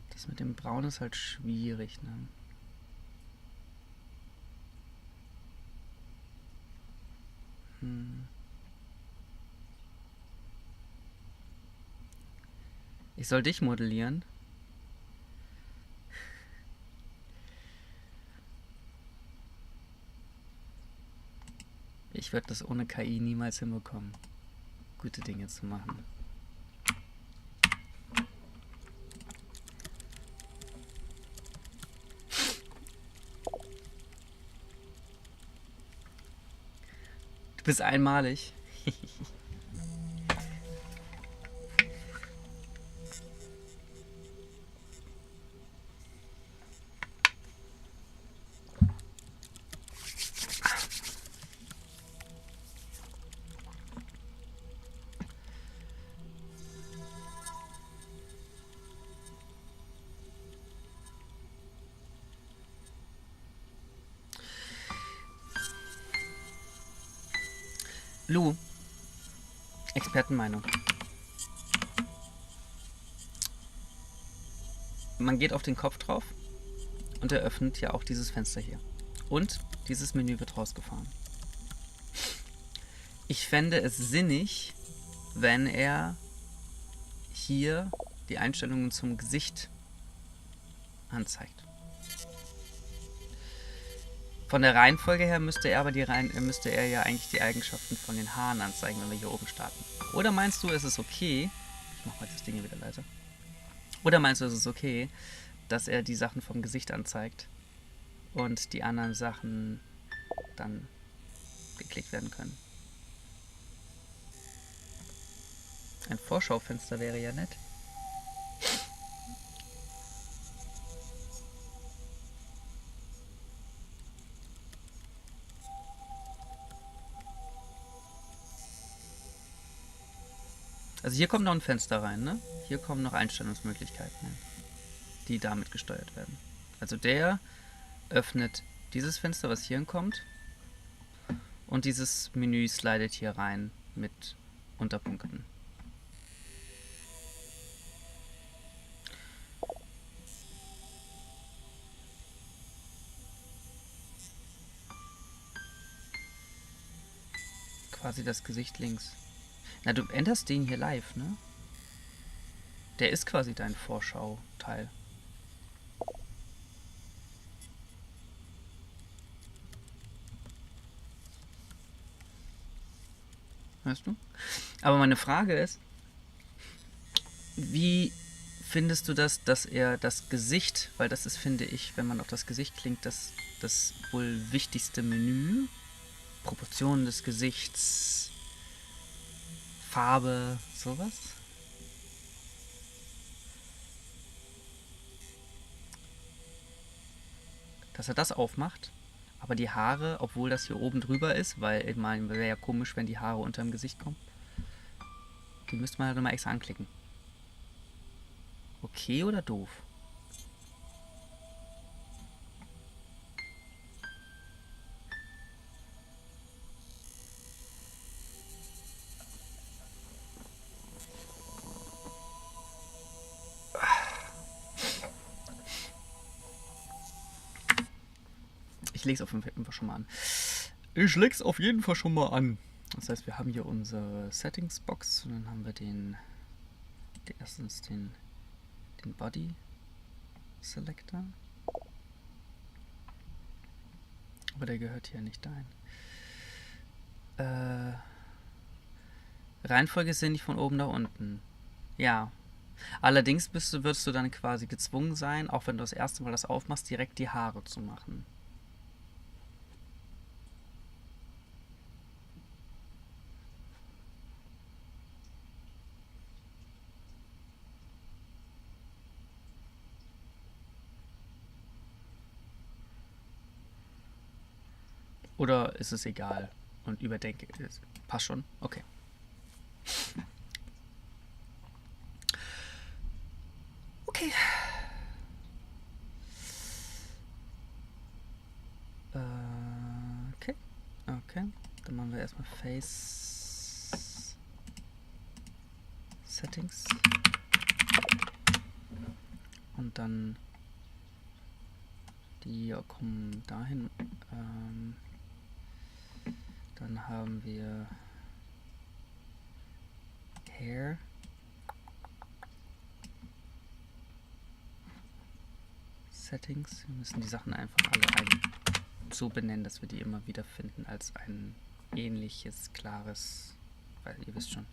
Das mit dem Braun ist halt schwierig, ne? Ich soll dich modellieren. Ich werde das ohne KI niemals hinbekommen, gute Dinge zu machen. Du bist einmalig. Lu, Expertenmeinung. Man geht auf den Kopf drauf und er öffnet ja auch dieses Fenster hier. Und dieses Menü wird rausgefahren. Ich fände es sinnig, wenn er hier die Einstellungen zum Gesicht anzeigt. Von der Reihenfolge her müsste er aber müsste er ja eigentlich die Eigenschaften von den Haaren anzeigen, wenn wir hier oben starten. Oder meinst du, es ist okay, ich mache mal das Ding hier wieder leiser. Oder meinst du, es ist okay, dass er die Sachen vom Gesicht anzeigt und die anderen Sachen dann geklickt werden können? Ein Vorschaufenster wäre ja nett. Also hier kommt noch ein Fenster rein, ne? Hier kommen noch Einstellungsmöglichkeiten hin, die damit gesteuert werden. Also der öffnet dieses Fenster, was hierhin kommt, und dieses Menü slidet hier rein mit Unterpunkten. Quasi das Gesicht links. Na, du änderst den hier live, ne? Der ist quasi dein Vorschau-Teil. Weißt du? Aber meine Frage ist, wie findest du das, dass er das Gesicht, weil das ist, finde ich, wenn man auf das Gesicht klingt, das wohl wichtigste Menü, Proportionen des Gesichts, Farbe, sowas? Dass er das aufmacht, aber die Haare, obwohl das hier oben drüber ist, weil ich meine, wäre ja komisch, wenn die Haare unter dem Gesicht kommen, die müsste man halt nochmal extra anklicken. Okay oder doof? Ich lege es auf jeden Fall schon mal an. Ich leg's auf jeden Fall schon mal an. Das heißt, wir haben hier unsere Settings-Box und dann haben wir erstens den Body Selector. Aber der gehört hier nicht dahin. Reihenfolge ist ja nicht von oben nach unten. Ja. Allerdings wirst du dann quasi gezwungen sein, auch wenn du das erste Mal das aufmachst, direkt die Haare zu machen. Oder ist es egal? Und überdenke, passt schon? Okay. Okay. Okay, dann machen wir erstmal Face Settings und dann die kommen dahin. Dann haben wir Hair. Settings. Wir müssen die Sachen einfach alle so benennen, dass wir die immer wieder finden als ein ähnliches, klares, weil ihr wisst schon.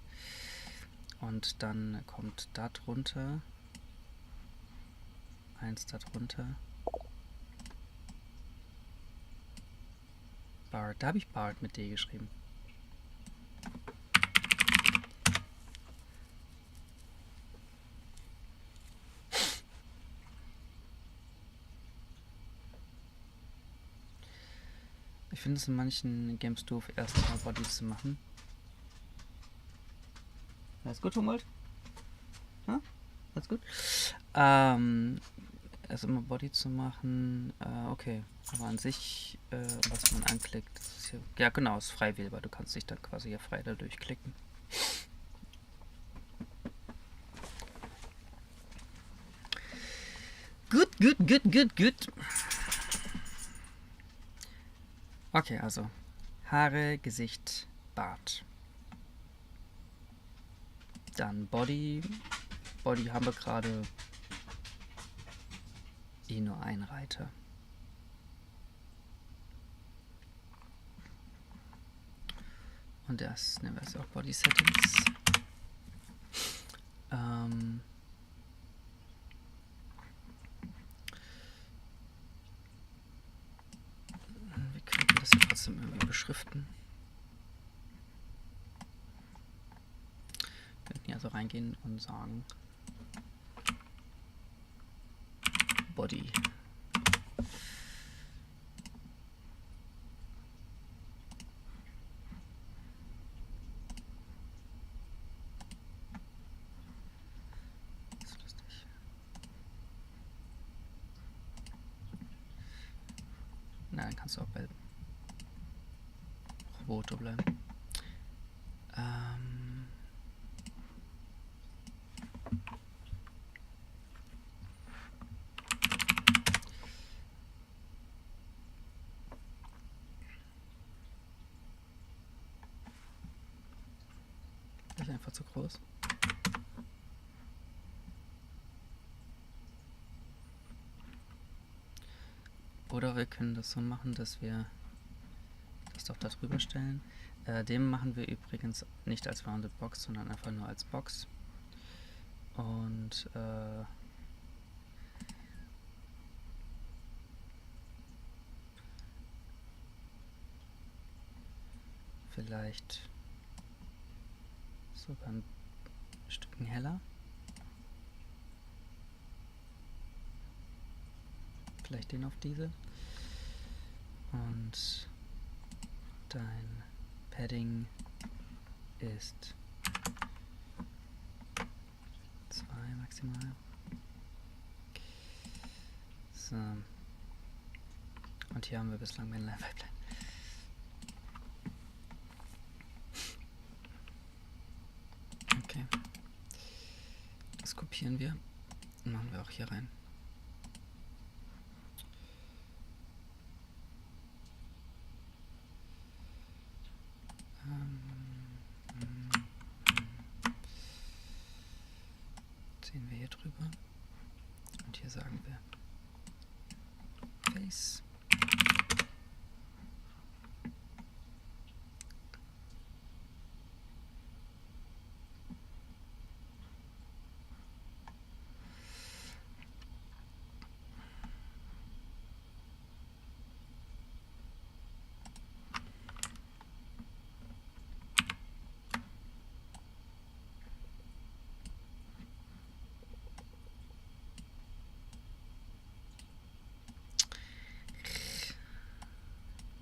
Und dann kommt da drunter eins darunter. Bart. Da habe ich Bart mit D geschrieben. Ich finde es in manchen Games doof, erstmal Body zu machen. Alles gut, Humboldt? Ja? Alles gut? Erst immer Body zu machen, okay. Aber an sich, was man anklickt, das ist hier, ja genau, ist frei wählbar. Du kannst dich dann quasi hier frei dadurch klicken. Gut. Okay, also Haare, Gesicht, Bart. Dann Body. Body haben wir gerade nur einen Reiter. Und das nennen wir es auch Body Settings. Wir könnten das hier trotzdem irgendwie beschriften. Wir könnten hier also reingehen und sagen Body. Na, dann kannst du auch bei Roboto bleiben. Das ist einfach zu groß. Oder wir können das so machen, dass wir das doch da drüber stellen. Dem machen wir übrigens nicht als Rounded Box, sondern einfach nur als Box. Und vielleicht sogar ein Stückchen heller. Vielleicht den auf diese. Und dein Padding ist 2 maximal. So. Und hier haben wir bislang Männlein, Weiblein. Okay. Das kopieren wir und machen wir auch hier rein. Ziehen wir hier drüber und hier sagen wir Face.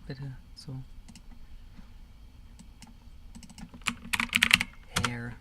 Bitte so. Hair.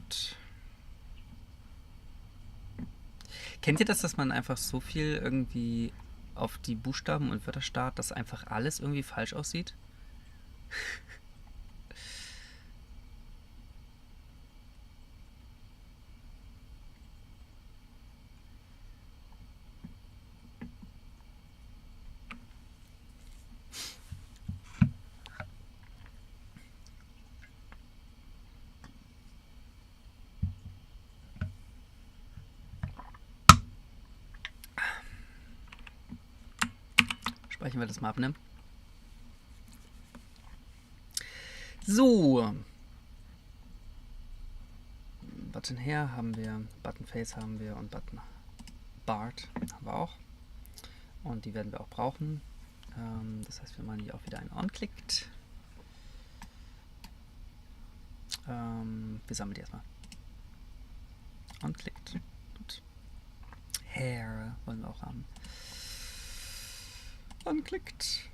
Start. Kennt ihr das, dass man einfach so viel irgendwie auf die Buchstaben und Wörter starrt, dass einfach alles irgendwie falsch aussieht? Speichern wir das mal ab, ne? So. Button Hair haben wir, Button Face haben wir und Button Bart haben wir auch. Und die werden wir auch brauchen. Das heißt, wenn man hier auch wieder einen On-klickt. Wir sammeln die erstmal. On-klickt. Und Hair wollen wir auch haben. Anklickt.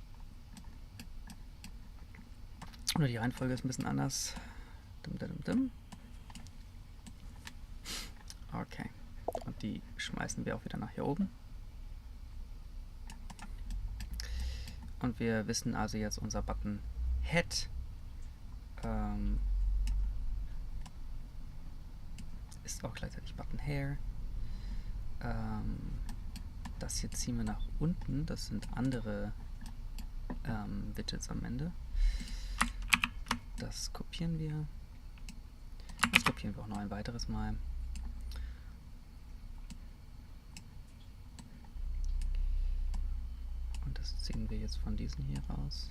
Oder die Reihenfolge ist ein bisschen anders. Okay. Und die schmeißen wir auch wieder nach hier oben. Und wir wissen also jetzt, unser Button Head ist auch gleichzeitig Button Hair. Das hier ziehen wir nach unten. Das sind andere Widgets am Ende. Das kopieren wir. Das kopieren wir auch noch ein weiteres Mal. Und das ziehen wir jetzt von diesen hier raus.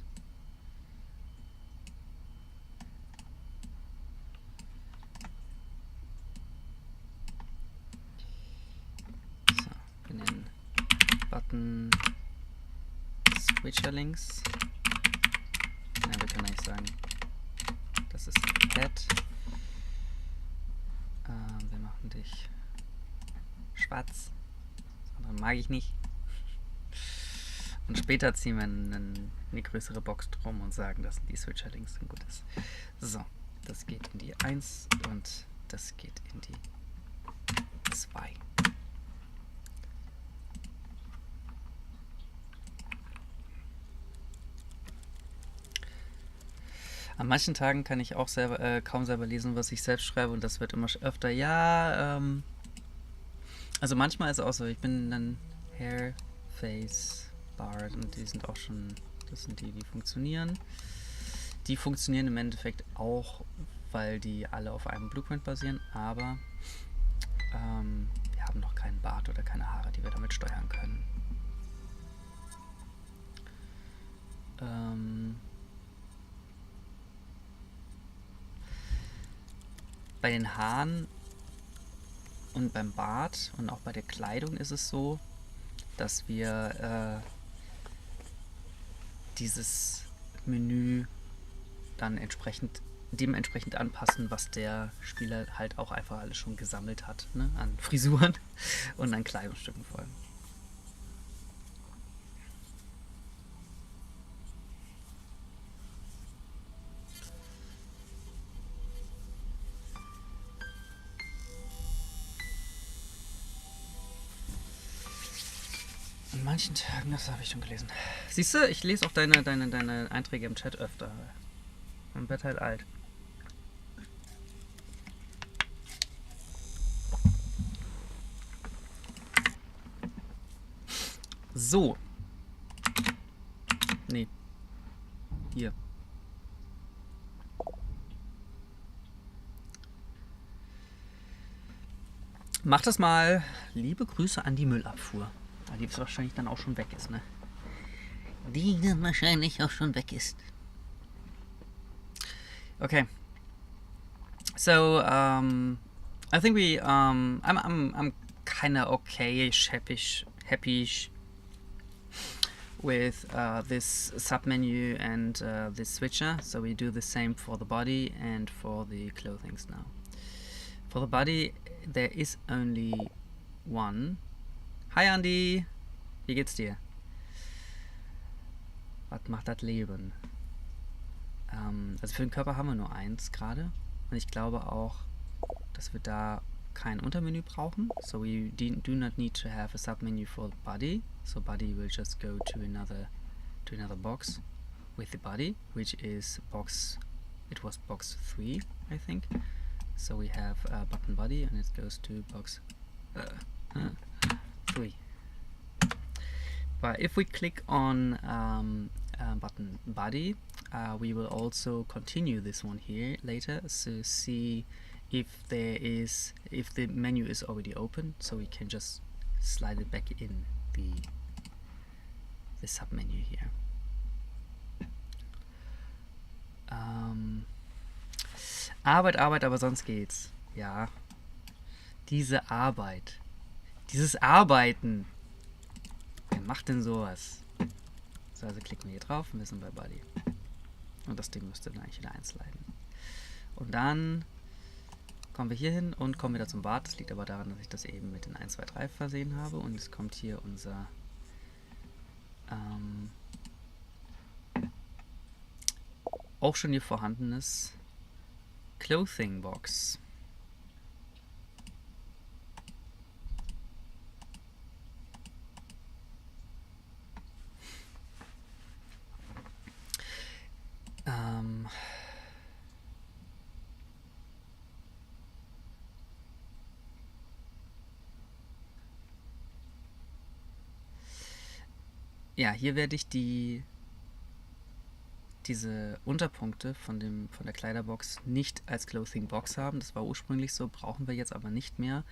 So, wir nennen Button Switcher links. Ja, wir können eigentlich sagen, das ist Head. Wir machen dich schwarz. Das andere mag ich nicht. Und später ziehen wir eine größere Box drum und sagen, dass die Switcher links ein gutes. So, das geht in die 1 und das geht in die 2. An manchen Tagen kann ich auch selber, kaum selber lesen, was ich selbst schreibe, und das wird immer öfter. Ja, also manchmal ist es auch so, ich bin dann Hair, Face, Bart und die sind auch schon, das sind die funktionieren. Die funktionieren im Endeffekt auch, weil die alle auf einem Blueprint basieren, aber wir haben noch keinen Bart oder keine Haare, die wir damit steuern können. Bei den Haaren und beim Bart und auch bei der Kleidung ist es so, dass wir dieses Menü dann dementsprechend anpassen, was der Spieler halt auch einfach alles schon gesammelt hat, ne? An Frisuren und an Kleidungsstücken vor allem. An manchen Tagen, das habe ich schon gelesen. Siehst du, ich lese auch deine Einträge im Chat öfter. Man wird halt alt. So. Nee. Hier. Mach das mal. Liebe Grüße an die Müllabfuhr. Die wahrscheinlich dann auch schon weg ist, ne? Die dann wahrscheinlich auch schon weg ist. Okay. So, I think I'm kind of okay-ish, happy-ish with this submenu and this switcher. So we do the same for the body and for the clothings now. For the body, there is only one. Hi Andy, wie geht's dir? Was macht das Leben? Also für den Körper haben wir nur eins gerade. Und ich glaube auch, dass wir da kein Untermenü brauchen. So we do not need to have a submenu for body. So body will just go to another box with the body, which is box. It was box 3, I think. So we have a button body, and it goes to box 3. But if we click on button body, we will also continue this one here later, so see if the menu is already open, so we can just slide it back in the submenu here. Arbeit, aber sonst geht's. Ja. Diese Arbeit. Dieses Arbeiten. Wer macht denn sowas? So, also klicken wir hier drauf und wir sind bei Body. Und das Ding müsste dann eigentlich wieder einsliden. Und dann kommen wir hier hin und kommen wieder zum Bart. Das liegt aber daran, dass ich das eben mit den 1, 2, 3 versehen habe. Und es kommt hier unser auch schon hier vorhandenes Clothing Box. Ja, hier werde ich diese Unterpunkte von der Kleiderbox nicht als Clothing Box haben. Das war ursprünglich so, brauchen wir jetzt aber nicht mehr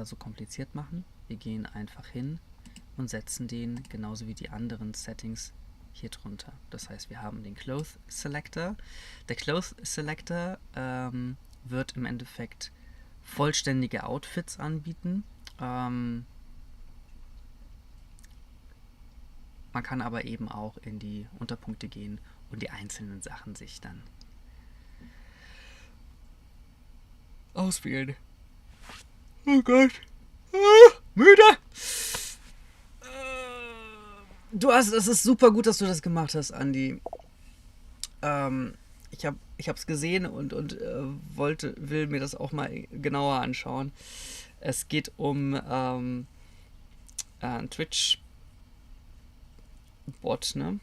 so kompliziert machen. Wir gehen einfach hin und setzen den genauso wie die anderen Settings hier drunter. Das heißt, wir haben den Cloth Selector. Der Cloth Selector wird im Endeffekt vollständige Outfits anbieten. Man kann aber eben auch in die Unterpunkte gehen und die einzelnen Sachen sich dann auswählen. Oh Gott. Müde! Es ist super gut, dass du das gemacht hast, Andi. Ich hab's gesehen und will mir das auch mal genauer anschauen. Es geht um Twitch Bot, ne?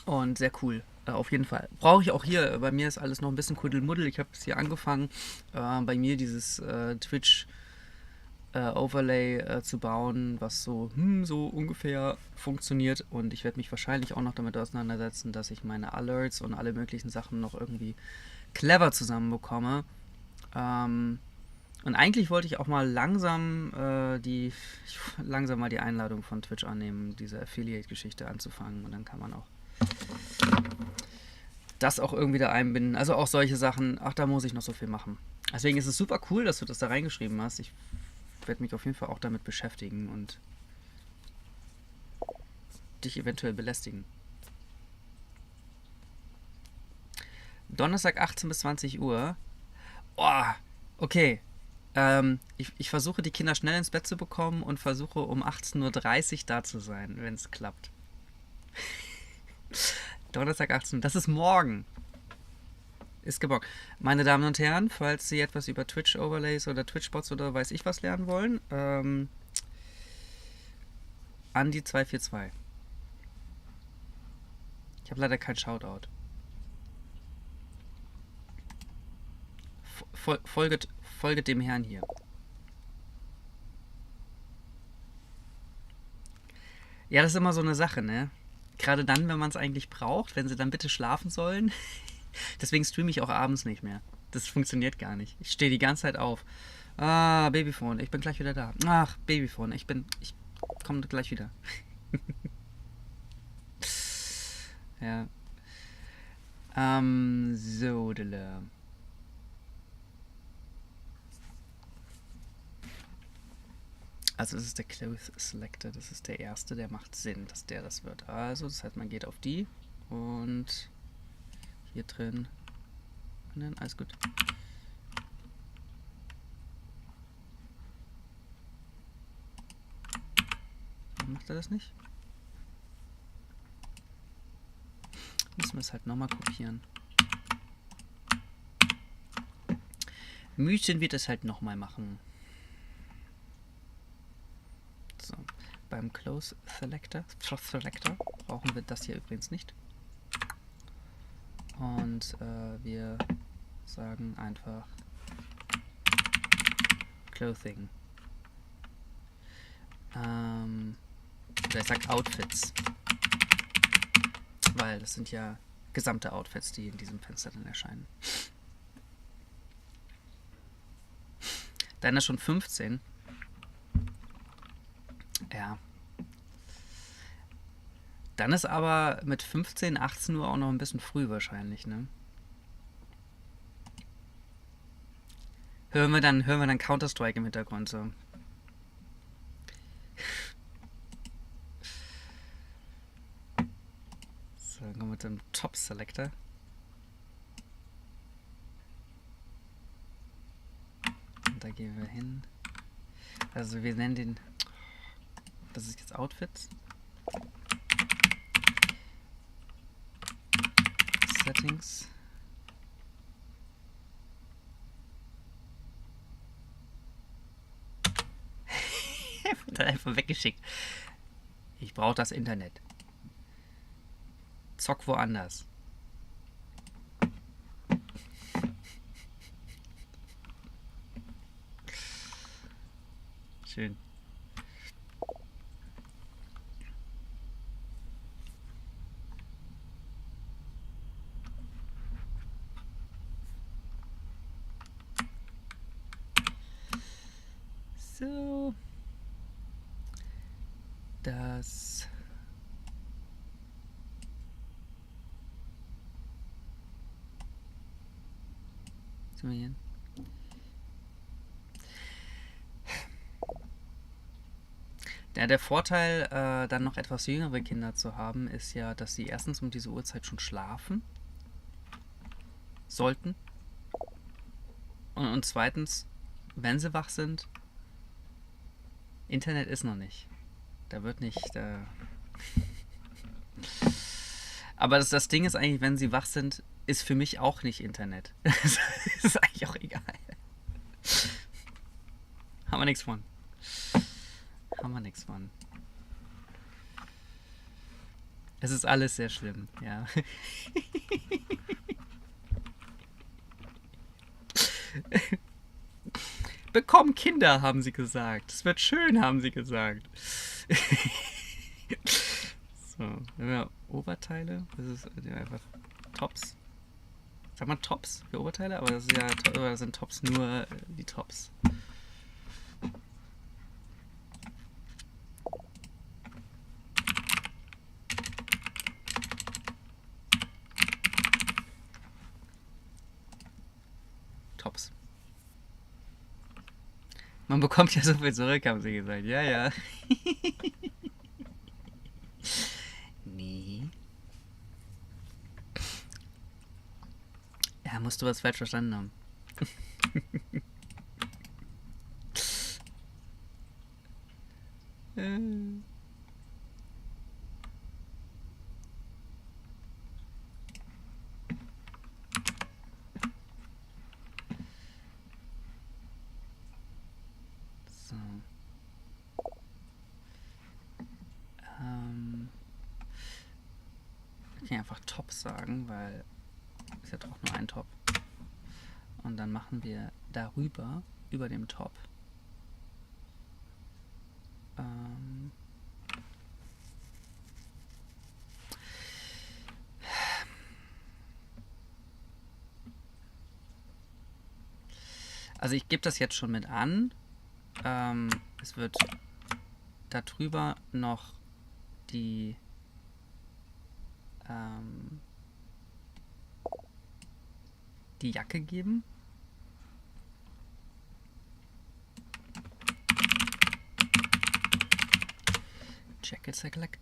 Und sehr cool. Auf jeden Fall. Brauche ich auch hier. Bei mir ist alles noch ein bisschen Kuddelmuddel. Ich habe es hier angefangen, bei mir dieses Twitch Overlay zu bauen, was so ungefähr funktioniert. Und ich werde mich wahrscheinlich auch noch damit auseinandersetzen, dass ich meine Alerts und alle möglichen Sachen noch irgendwie clever zusammenbekomme. Und eigentlich wollte ich auch mal langsam mal die Einladung von Twitch annehmen, diese Affiliate-Geschichte anzufangen. Und dann kann man auch das auch irgendwie da einbinden. Also auch solche Sachen. Ach, da muss ich noch so viel machen. Deswegen ist es super cool, dass du das da reingeschrieben hast. Ich werde mich auf jeden Fall auch damit beschäftigen und dich eventuell belästigen. Donnerstag 18 bis 20 Uhr. Oh, okay. Ich versuche, die Kinder schnell ins Bett zu bekommen und versuche, um 18:30 Uhr da zu sein, wenn es klappt. Donnerstag 18 Uhr, das ist morgen. Ist gebockt. Meine Damen und Herren, falls Sie etwas über Twitch-Overlays oder Twitch-Bots oder weiß ich was lernen wollen, Andi242. Ich habe leider kein Shoutout. Folget dem Herrn hier. Ja, das ist immer so eine Sache, ne? Gerade dann, wenn man es eigentlich braucht, wenn sie dann bitte schlafen sollen. Deswegen streame ich auch abends nicht mehr. Das funktioniert gar nicht. Ich stehe die ganze Zeit auf. Ah, Babyphone, ich bin gleich wieder da. Ach, Babyphone, ich komme gleich wieder. Ja. So, also das ist der Cloth Selector, das ist der erste, der macht Sinn, dass der das wird. Also das heißt, man geht auf die und hier drin und dann alles gut. Warum macht er das nicht? Müssen wir es halt nochmal kopieren. müssen wir das halt nochmal machen. So, beim Close Selector brauchen wir das hier übrigens nicht. Und wir sagen einfach Clothing. Oder ich sag Outfits. Weil das sind ja gesamte Outfits, die in diesem Fenster dann erscheinen. Dann ist schon 15. Ja. Dann ist aber mit 15, 18 Uhr auch noch ein bisschen früh wahrscheinlich, ne? Hören wir dann Counter-Strike im Hintergrund so. So, dann kommen wir zum Top-Selector. Und da gehen wir hin. Also wir nennen den... Das ist jetzt Outfits. Settings. Wird einfach weggeschickt. Ich brauche das Internet. Zock woanders. Schön. So. Das. Sind wir hier? Ja, der Vorteil, dann noch etwas jüngere Kinder zu haben, ist ja, dass sie erstens um diese Uhrzeit schon schlafen sollten. Und zweitens, wenn sie wach sind, Internet ist noch nicht. Da wird nicht... Aber das Ding ist eigentlich, wenn sie wach sind, ist für mich auch nicht Internet. Das ist eigentlich auch egal. Haben wir nichts von. Haben wir nichts von. Es ist alles sehr schlimm, ja. Bekommen Kinder, haben sie gesagt. Es wird schön, haben sie gesagt. So, wenn wir Oberteile, das ist einfach Tops. Sagt man Tops für Oberteile? Aber das ist ja, das sind Tops nur die Tops. Tops. Man bekommt ja so viel zurück, haben sie gesagt. Ja, ja. Nee. Ja, musst du was falsch verstanden haben. So. Ich kann einfach Top sagen, weil ist ja doch nur ein Top. Und dann machen wir darüber, über dem Top, also ich gebe das jetzt schon mit an. Es wird darüber noch die Jacke geben. Jacket Selector.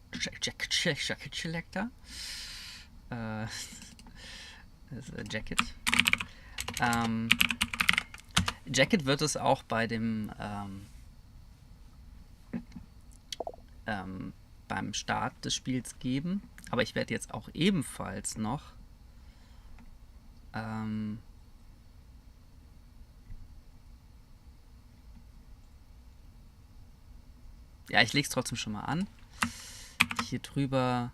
Das ist Jacket. Jacket wird es auch bei dem beim Start des Spiels geben, aber ich werde jetzt auch ebenfalls noch Ja, ich lege es trotzdem schon mal an. Hier drüber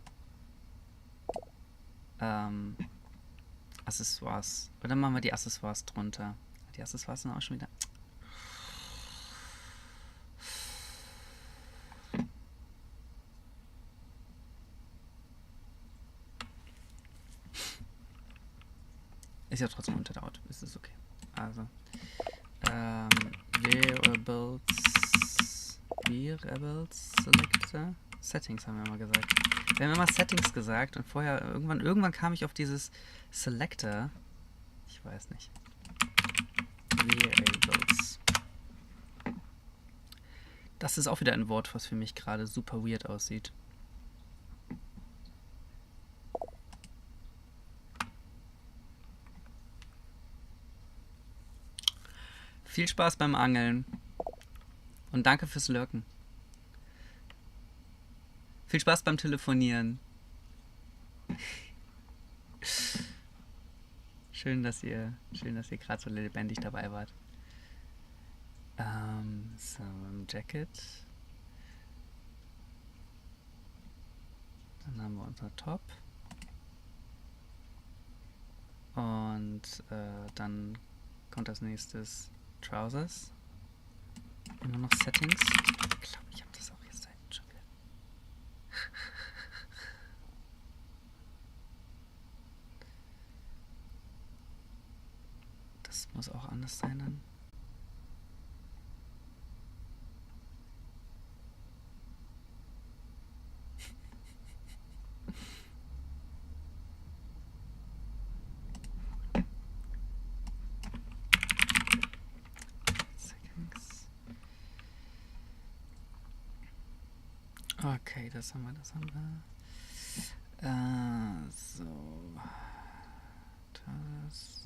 Accessoires. Oder machen wir die Accessoires drunter? Die Accessoires sind auch schon wieder... Ist ja trotzdem unter der Auto. Ist es okay. Also, Variables Selector. Settings haben wir mal gesagt. Wir haben immer Settings gesagt und vorher, irgendwann kam ich auf dieses Selector. Ich weiß nicht. Variables. Das ist auch wieder ein Wort, was für mich gerade super weird aussieht. Viel Spaß beim Angeln. Und danke fürs Lurken. Viel Spaß beim Telefonieren. Schön, dass ihr gerade so lebendig dabei wart. So, im Jacket. Dann haben wir unser Top. Und dann kommt als nächstes Trousers. Immer noch Settings. Ich glaube, ich habe das auch jetzt da hinten schon wieder. Das muss auch anders sein dann. Okay, das haben wir. So. Das.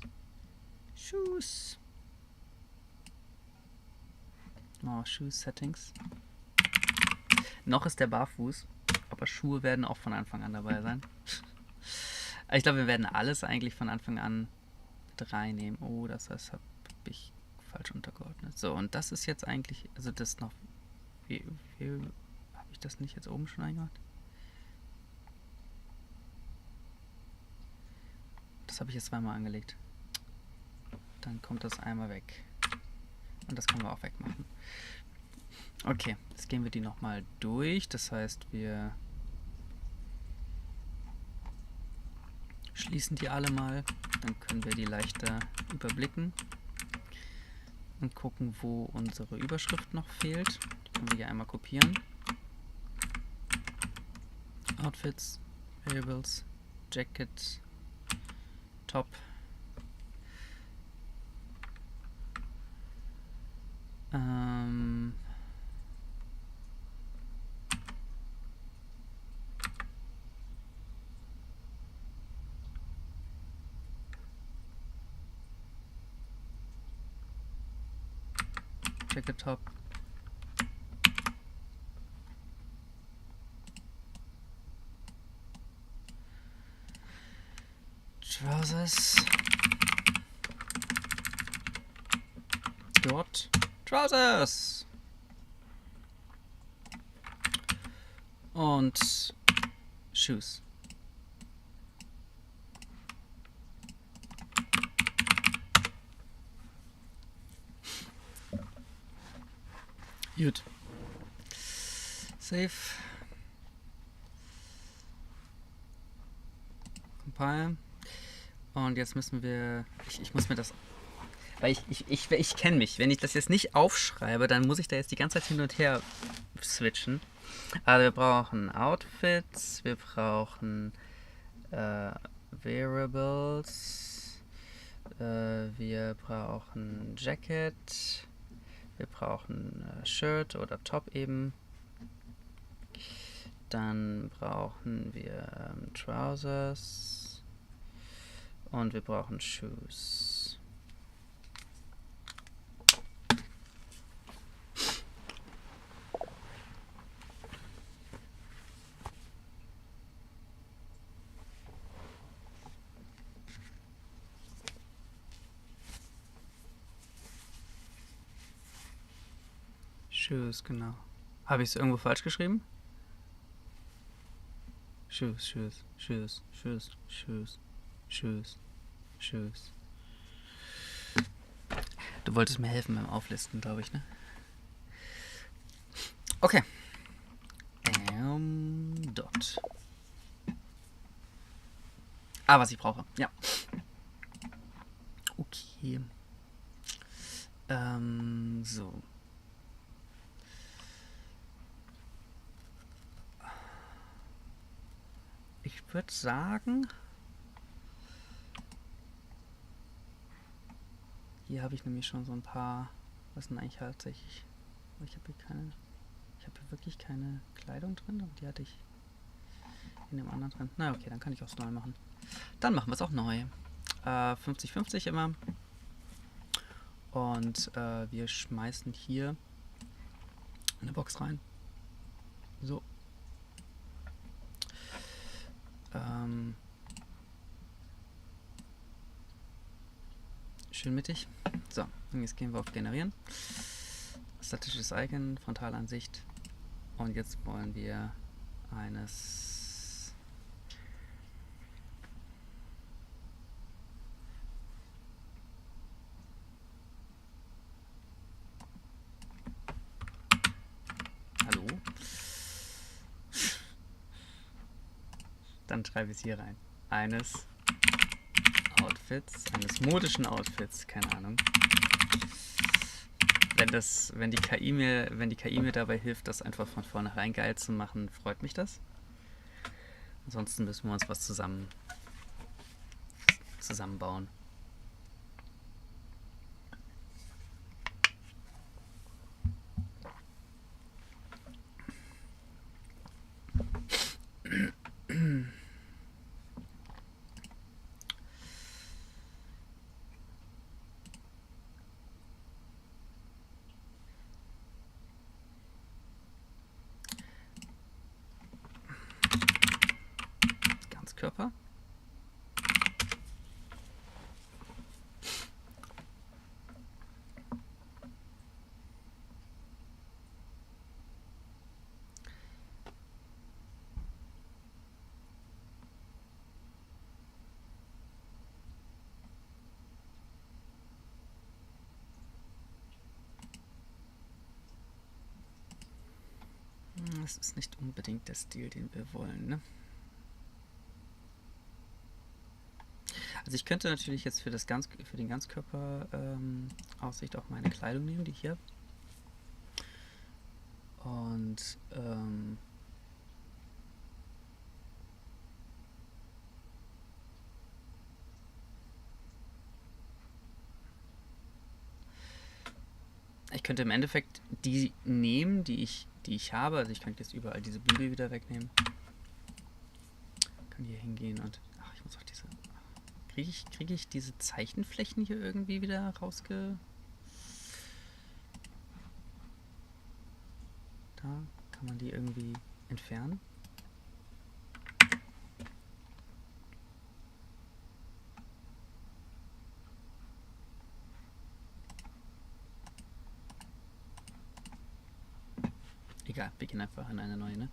Shoes. Oh, Shoes Settings. Noch ist der barfuß, aber Schuhe werden auch von Anfang an dabei sein. Ich glaube, wir werden alles eigentlich von Anfang an mit reinnehmen. Oh, das habe ich falsch untergeordnet. So, und das ist jetzt eigentlich, also das noch, wie habe ich das nicht jetzt oben schon eingemacht? Das habe ich jetzt zweimal angelegt. Dann kommt das einmal weg. Und das können wir auch wegmachen. Okay, jetzt gehen wir die nochmal durch. Das heißt, wir schließen die alle mal. Dann können wir die leichter überblicken. Und gucken, wo unsere Überschrift noch fehlt. Die können wir hier einmal kopieren. Outfits, Variables, Jacket, Top. Jacket Top. Trousers. Dort. Trousers. Und Shoes. Gut. Save. Compile. Und jetzt müssen wir... Ich muss mir das... Weil ich kenne mich. Wenn ich das jetzt nicht aufschreibe, dann muss ich da jetzt die ganze Zeit hin und her switchen. Also wir brauchen Outfits, wir brauchen Variables, wir brauchen Jacket, wir brauchen Shirt oder Top eben. Dann brauchen wir Trousers und wir brauchen Shoes. Shoes, genau. Habe ich es irgendwo falsch geschrieben? Shoes, shoes, shoes, shoes, shoes, shoes, shoes. Du wolltest mir helfen beim Auflisten, glaube ich, ne? Okay. Dot. Ah, was ich brauche. Ja. Okay. So. Ich würde sagen, hier habe ich nämlich schon so ein paar. Was sind eigentlich hauptsächlich? Ich habe hier wirklich keine Kleidung drin, aber die hatte ich in dem anderen drin. Na okay, dann kann ich auch neu machen. Dann machen wir es auch neu. 50-50 immer. Und wir schmeißen hier eine Box rein. So. Schön mittig. So, und jetzt gehen wir auf Generieren. Statisches Icon, Frontalansicht. Und jetzt wollen wir eines... Hallo? Dann schreibe ich es hier rein. Eines Outfits, eines modischen Outfits, keine Ahnung. Wenn die KI mir dabei hilft, das einfach von vornherein geil zu machen, freut mich das. Ansonsten müssen wir uns was zusammenbauen. Ganzkörper. Das ist nicht unbedingt der Stil, den wir wollen, ne? Also ich könnte natürlich jetzt für den Ganzkörper Aussicht auch meine Kleidung nehmen, die hier. Und ich könnte im Endeffekt die nehmen, die ich habe. Also ich könnte jetzt überall diese Bügel wieder wegnehmen. Kann hier hingehen und... Ach, ich muss auch diese... Kriege ich diese Zeichenflächen hier irgendwie wieder rausge... Da kann man die irgendwie entfernen. Egal, wir gehen einfach in eine neue, ne?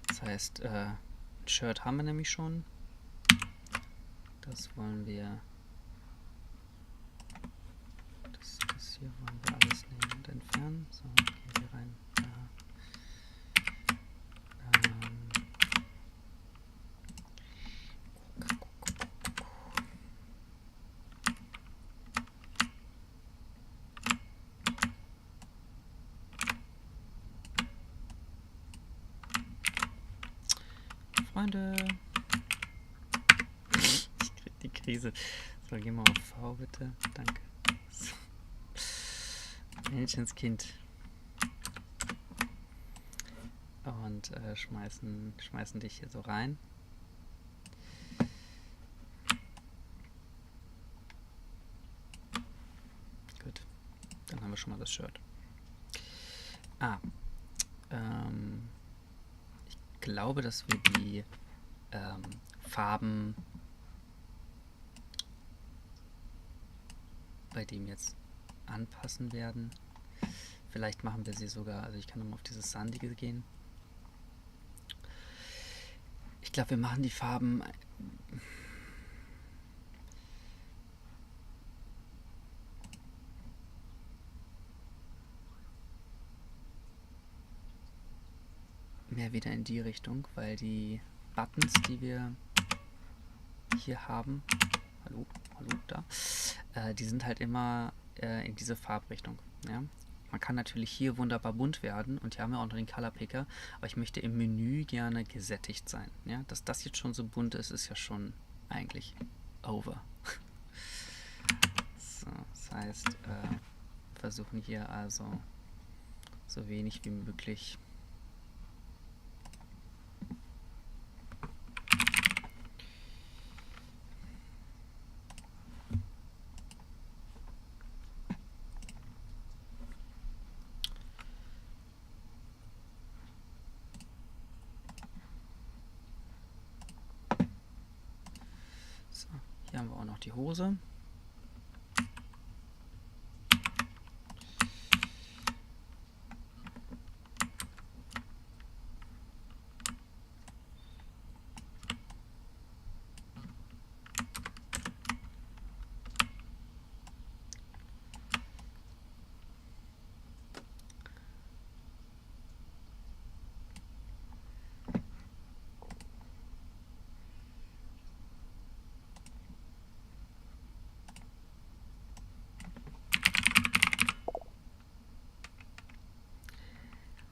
Das heißt, ein Shirt haben wir nämlich schon. Das wollen wir... Das hier wollen wir alles nehmen und entfernen. So, gehen wir rein. Freunde! Ich krieg die Krise. So, gehen wir auf V bitte. Danke. So. Mädchenskind. Und schmeißen dich hier so rein. Gut. Dann haben wir schon mal das Shirt. Ich glaube, dass wir die Farben bei dem jetzt anpassen werden. Vielleicht machen wir sie sogar, also ich kann nochmal auf dieses Sandige gehen. Ich glaube, wir machen die Farben mehr wieder in die Richtung, weil die Buttons, die wir hier haben, hallo, da, die sind halt immer in diese Farbrichtung. Ja? Man kann natürlich hier wunderbar bunt werden und hier haben wir auch noch den Color Picker, aber ich möchte im Menü gerne gesättigt sein. Ja? Dass das jetzt schon so bunt ist, ist ja schon eigentlich over. So, das heißt, versuchen hier also so wenig wie möglich so, hier haben wir auch noch die Hose.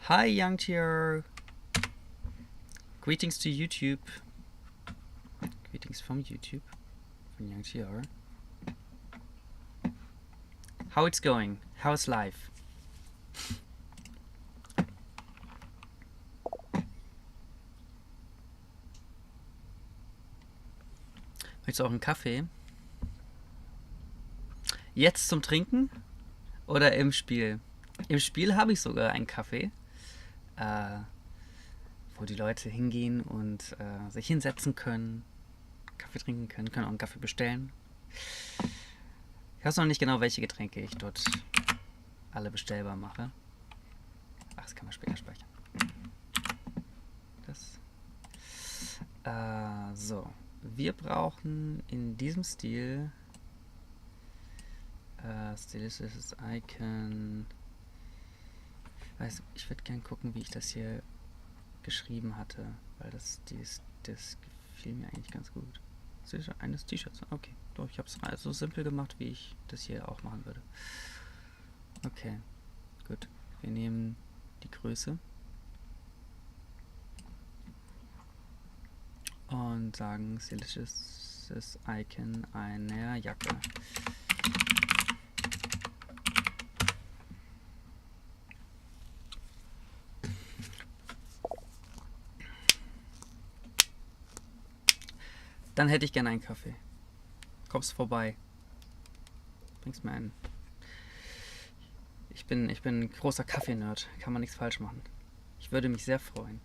Hi, Young Tier. Greetings to YouTube. Greetings from YouTube, from Young Tier. How it's going? How's life? Möchtest du auch einen Kaffee? Jetzt zum Trinken oder im Spiel? Im Spiel habe ich sogar einen Kaffee, wo die Leute hingehen und sich hinsetzen können, Kaffee trinken können auch einen Kaffee bestellen. Ich weiß noch nicht genau, welche Getränke ich dort alle bestellbar mache. Ach, das kann man später speichern. Das. So. Wir brauchen in diesem Stil stilistisches Icon. Ich würde gerne gucken, wie ich das hier geschrieben hatte, weil das gefiel mir eigentlich ganz gut. Eines T-Shirts. Okay, doch, ich habe es so simpel gemacht, wie ich das hier auch machen würde. Okay, gut. Wir nehmen die Größe und sagen stilistisches Icon einer Jacke. Dann hätte ich gerne einen Kaffee. Kommst vorbei. Bringst mir einen. Ich bin ein großer Kaffee-Nerd. Kann man nichts falsch machen. Ich würde mich sehr freuen.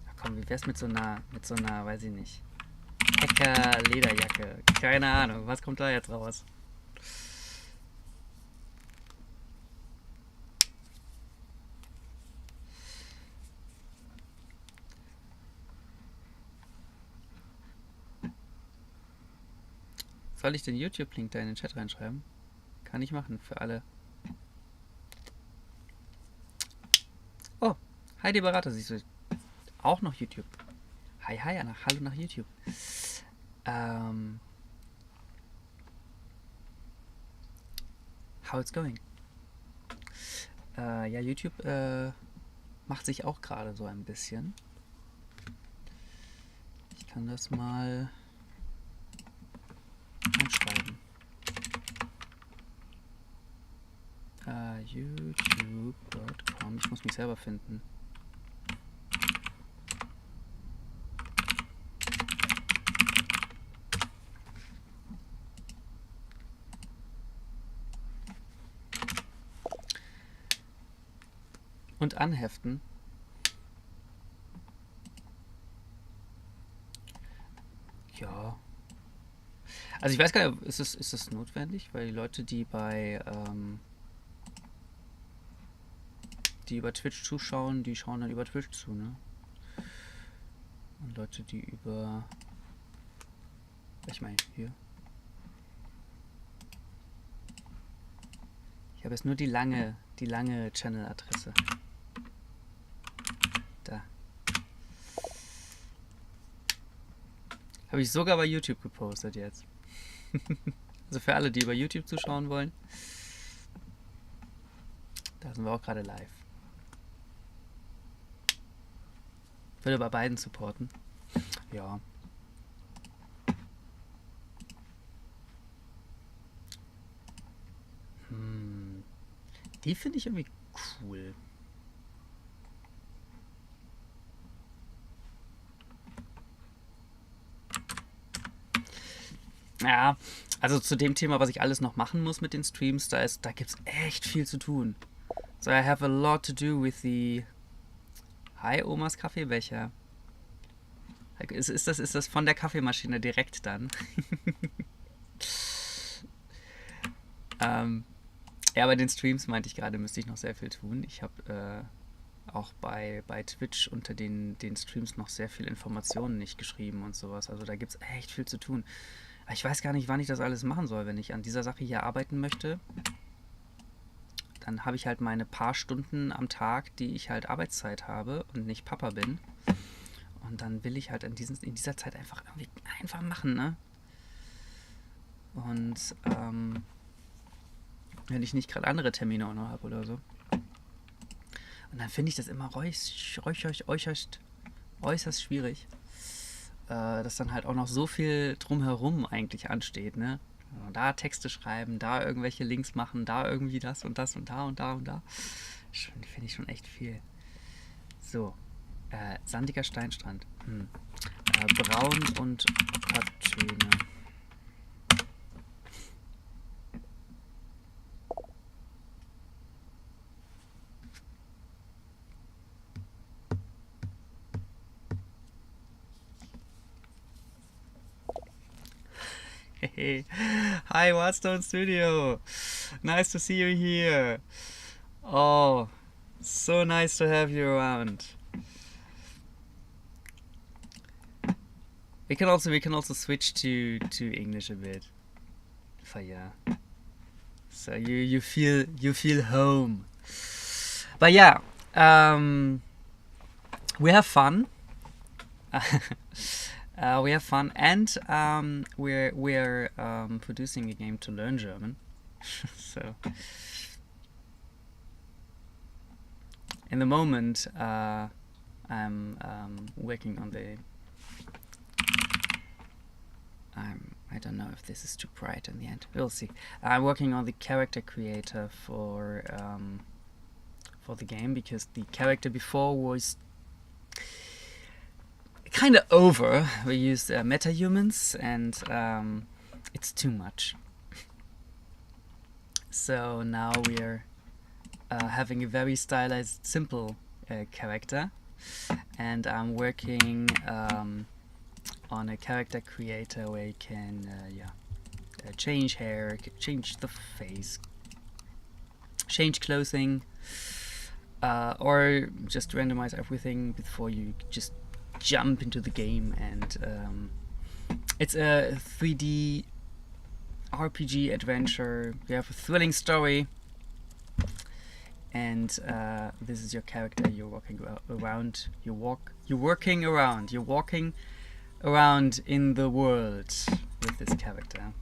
Na komm, wie wär's mit so einer, weiß ich nicht, Hacker-Lederjacke? Keine Ahnung, was kommt da jetzt raus? Soll ich den YouTube-Link da in den Chat reinschreiben? Kann ich machen, für alle. Oh, hi, die Berater, siehst du. Auch noch YouTube. Hi, hallo nach YouTube. How it's going? Ja, YouTube macht sich auch gerade so ein bisschen. Ich kann das mal einschreiben. YouTube.com. Ich muss mich selber finden. Und anheften. Ja. Also ich weiß gar nicht, ist das notwendig? Weil die Leute, die über Twitch zuschauen, die schauen dann über Twitch zu, ne? Und Leute, die über... Ich meine, hier. Ich habe jetzt nur die lange Channel-Adresse. Da. Habe ich sogar bei YouTube gepostet jetzt. Also für alle, die über YouTube zuschauen wollen. Da sind wir auch gerade live. Würde bei beiden supporten. Ja. Die finde ich irgendwie cool. Ja, also zu dem Thema, was ich alles noch machen muss mit den Streams, da gibt es echt viel zu tun. So I have a lot to do with the... Hi, Omas Kaffeebecher. Ist das von der Kaffeemaschine direkt dann? Ja, bei den Streams meinte ich gerade, müsste ich noch sehr viel tun. Ich habe auch bei Twitch unter den Streams noch sehr viel Informationen nicht geschrieben und sowas. Also da gibt es echt viel zu tun. Aber ich weiß gar nicht, wann ich das alles machen soll. Wenn ich an dieser Sache hier arbeiten möchte, dann habe ich halt meine paar Stunden am Tag, die ich halt Arbeitszeit habe und nicht Papa bin. Und dann will ich halt in dieser Zeit einfach machen, ne? Und wenn ich nicht gerade andere Termine auch noch habe oder so. Und dann finde ich das immer äußerst schwierig, dass dann halt auch noch so viel drumherum eigentlich ansteht, ne? Da Texte schreiben, da irgendwelche Links machen, da irgendwie das und das und da und da und da. Finde ich schon echt viel. So, sandiger Steinstrand. Braun und Oppertöne. Hey, hi Wildstone Studio, nice to see you here. Oh, so nice to have you around. We can also switch to English a bit. Yeah. So you feel home. But yeah, we have fun. We have fun, and we're producing a game to learn German. So in the moment, I'm working on the. I don't know if this is too bright in the end. We'll see. I'm working on the character creator for the game, because the character before was kind of over. We used meta-humans, and it's too much. So now we're having a very stylized, simple character, and I'm working on a character creator where you can change hair, change the face, change clothing, or just randomize everything before you just jump into the game. And it's a 3D RPG adventure. You have a thrilling story, and this is your character. You're walking around. You're walking around in the world with this character.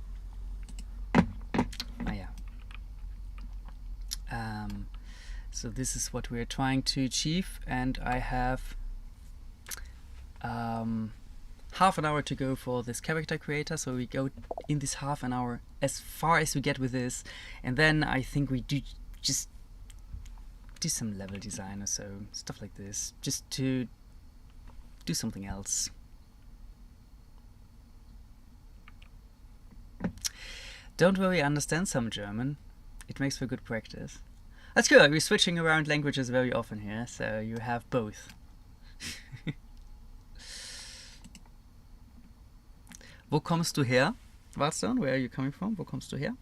So this is what we're trying to achieve, and I have half an hour to go for this character creator. So we go in this half an hour as far as we get with this, and then I think we just do some level design or so, stuff like this, just to do something else. Don't worry, I understand some German. It makes for good practice. That's good. We're switching around languages very often here, so you have both. Wo kommst du her? Wildstone, where are you coming from? Wo kommst du her?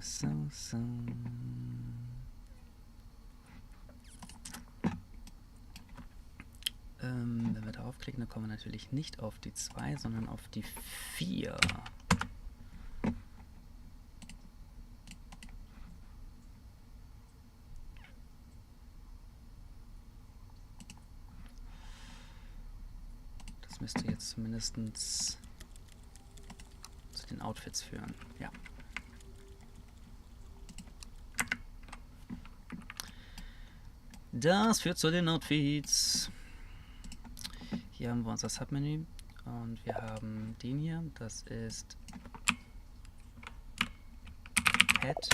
So. Wenn wir darauf klicken, dann kommen wir natürlich nicht auf die 2, sondern auf die 4. Das müsste jetzt zumindest zu den Outfits führen. Ja. Das führt zu den Outfits. Hier haben wir unser Submenü und wir haben den hier, das ist Pet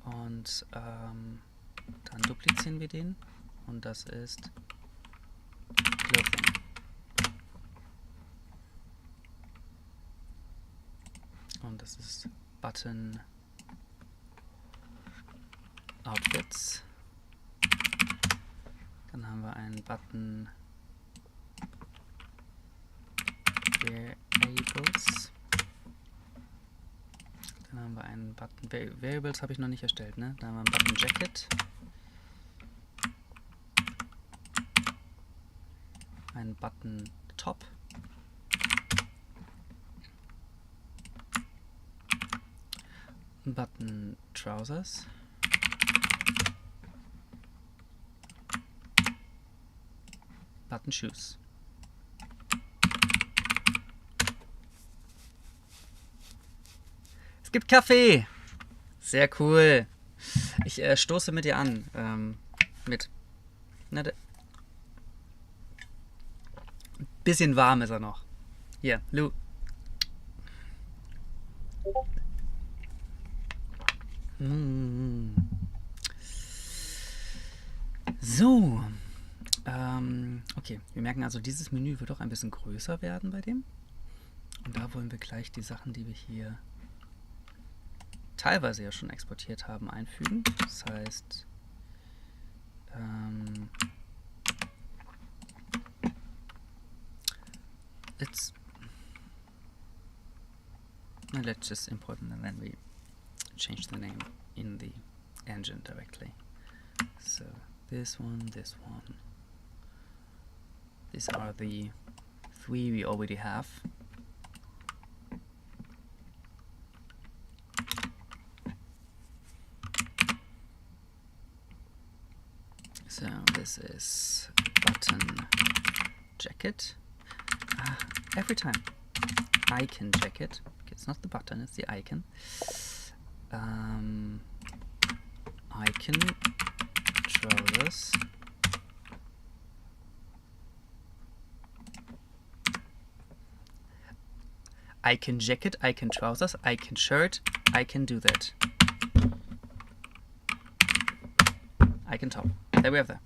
und dann duplizieren wir den und das ist Clothing. Und das ist Button Outfits. Dann haben wir einen Button Variables. Dann haben wir einen Button Variables habe ich noch nicht erstellt, ne? Dann haben wir einen Button Jacket. Einen Button Top. Einen Button Trousers. Button Shoes. Es gibt Kaffee! Sehr cool. Ich stoße mit dir an. Mit. Na, ein bisschen warm ist er noch. Hier, Lou. So. Okay, wir merken also, dieses Menü wird auch ein bisschen größer werden bei dem. Und da wollen wir gleich die Sachen, die wir hier teilweise ja schon exportiert haben, einfügen. Das heißt, let's just import them and then we change the name in the engine directly. So this one. These are the 3 we already have. So this is button jacket. Every time. Icon jacket. Okay, it's not the button, it's the icon. Icon trousers. Icon jacket, icon trousers, icon shirt, I can do that. Icon top. There we have that.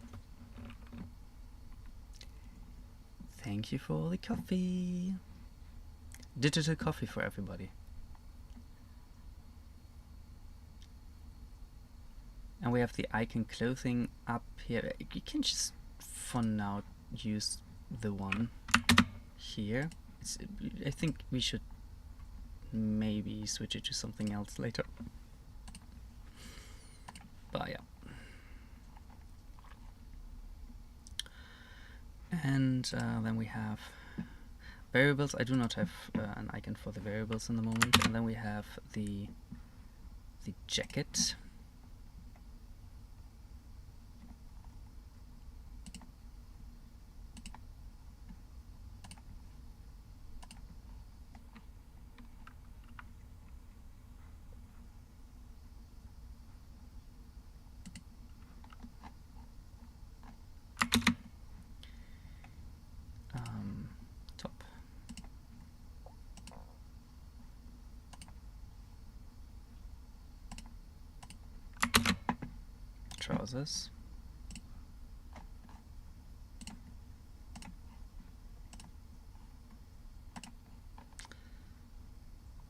Thank you for the coffee. Digital coffee for everybody. And we have the icon clothing up here. You can just for now use the one here. I think we should maybe switch it to something else later. But yeah. And then we have variables. I do not have an icon for the variables in the moment. And then we have the jacket. Top. Trousers.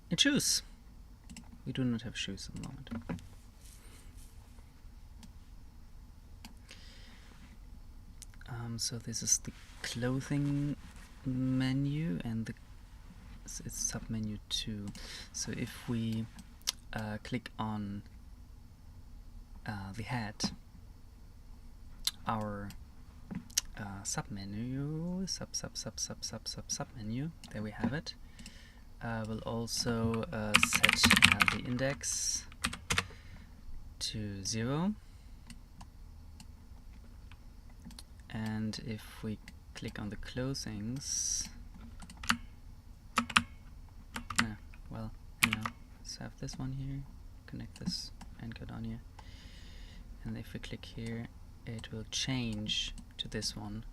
And shoes. We do not have shoes at the moment. So this is the clothing menu, and it's sub-menu 2. So if we click on the head, our sub-menu, sub-menu, there we have it. We'll also set the index to 0. And if we click on the closings, well, let's have this one here, connect this and go down here. And if we click here, it will change to this one.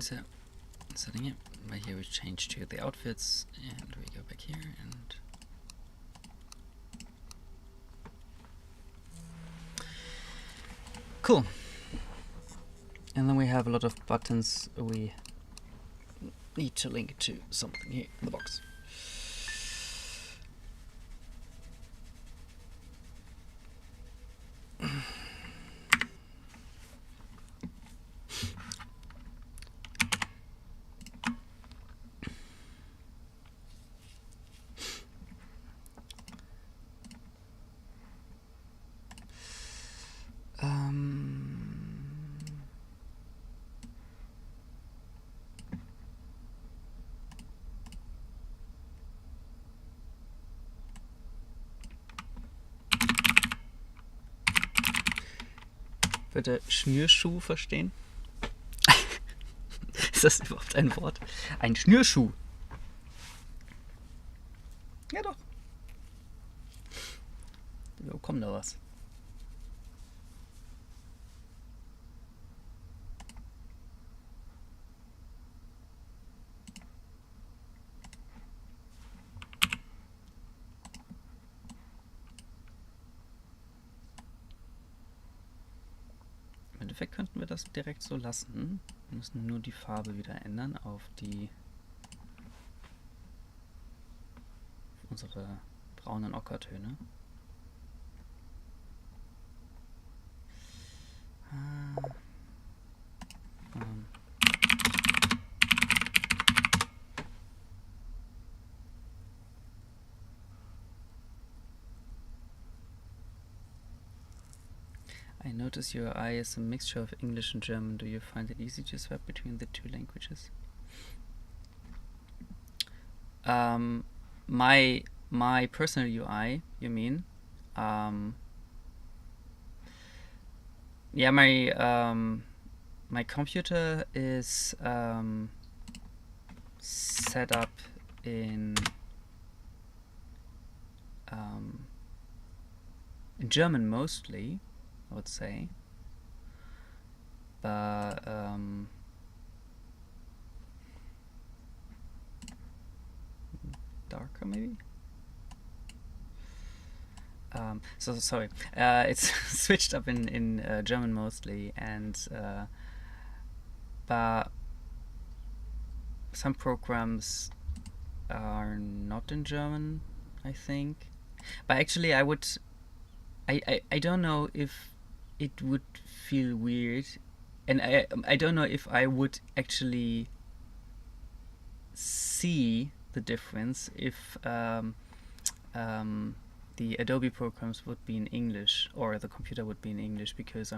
So, setting it, right here we change to the outfits, and we go back here and cool. And then we have a lot of buttons we need to link to something here in the box. Würde Schnürschuh verstehen? Ist das überhaupt ein Wort? Ein Schnürschuh. Ja doch. Wo kommt da was? Im Endeffekt könnten wir das direkt so lassen. Wir müssen nur die Farbe wieder ändern auf unsere braunen Ockertöne. I notice your eye is a mixture of English and German. Do you find it easy to swap between the two languages? My personal UI, you mean? Yeah, my computer is set up in German mostly, I would say, but darker maybe. So sorry, it's switched up in German mostly, and but some programs are not in German, I think. But actually, I don't know if it would feel weird, and I don't know if I would actually see the difference if the Adobe programs would be in English, or the computer would be in English, because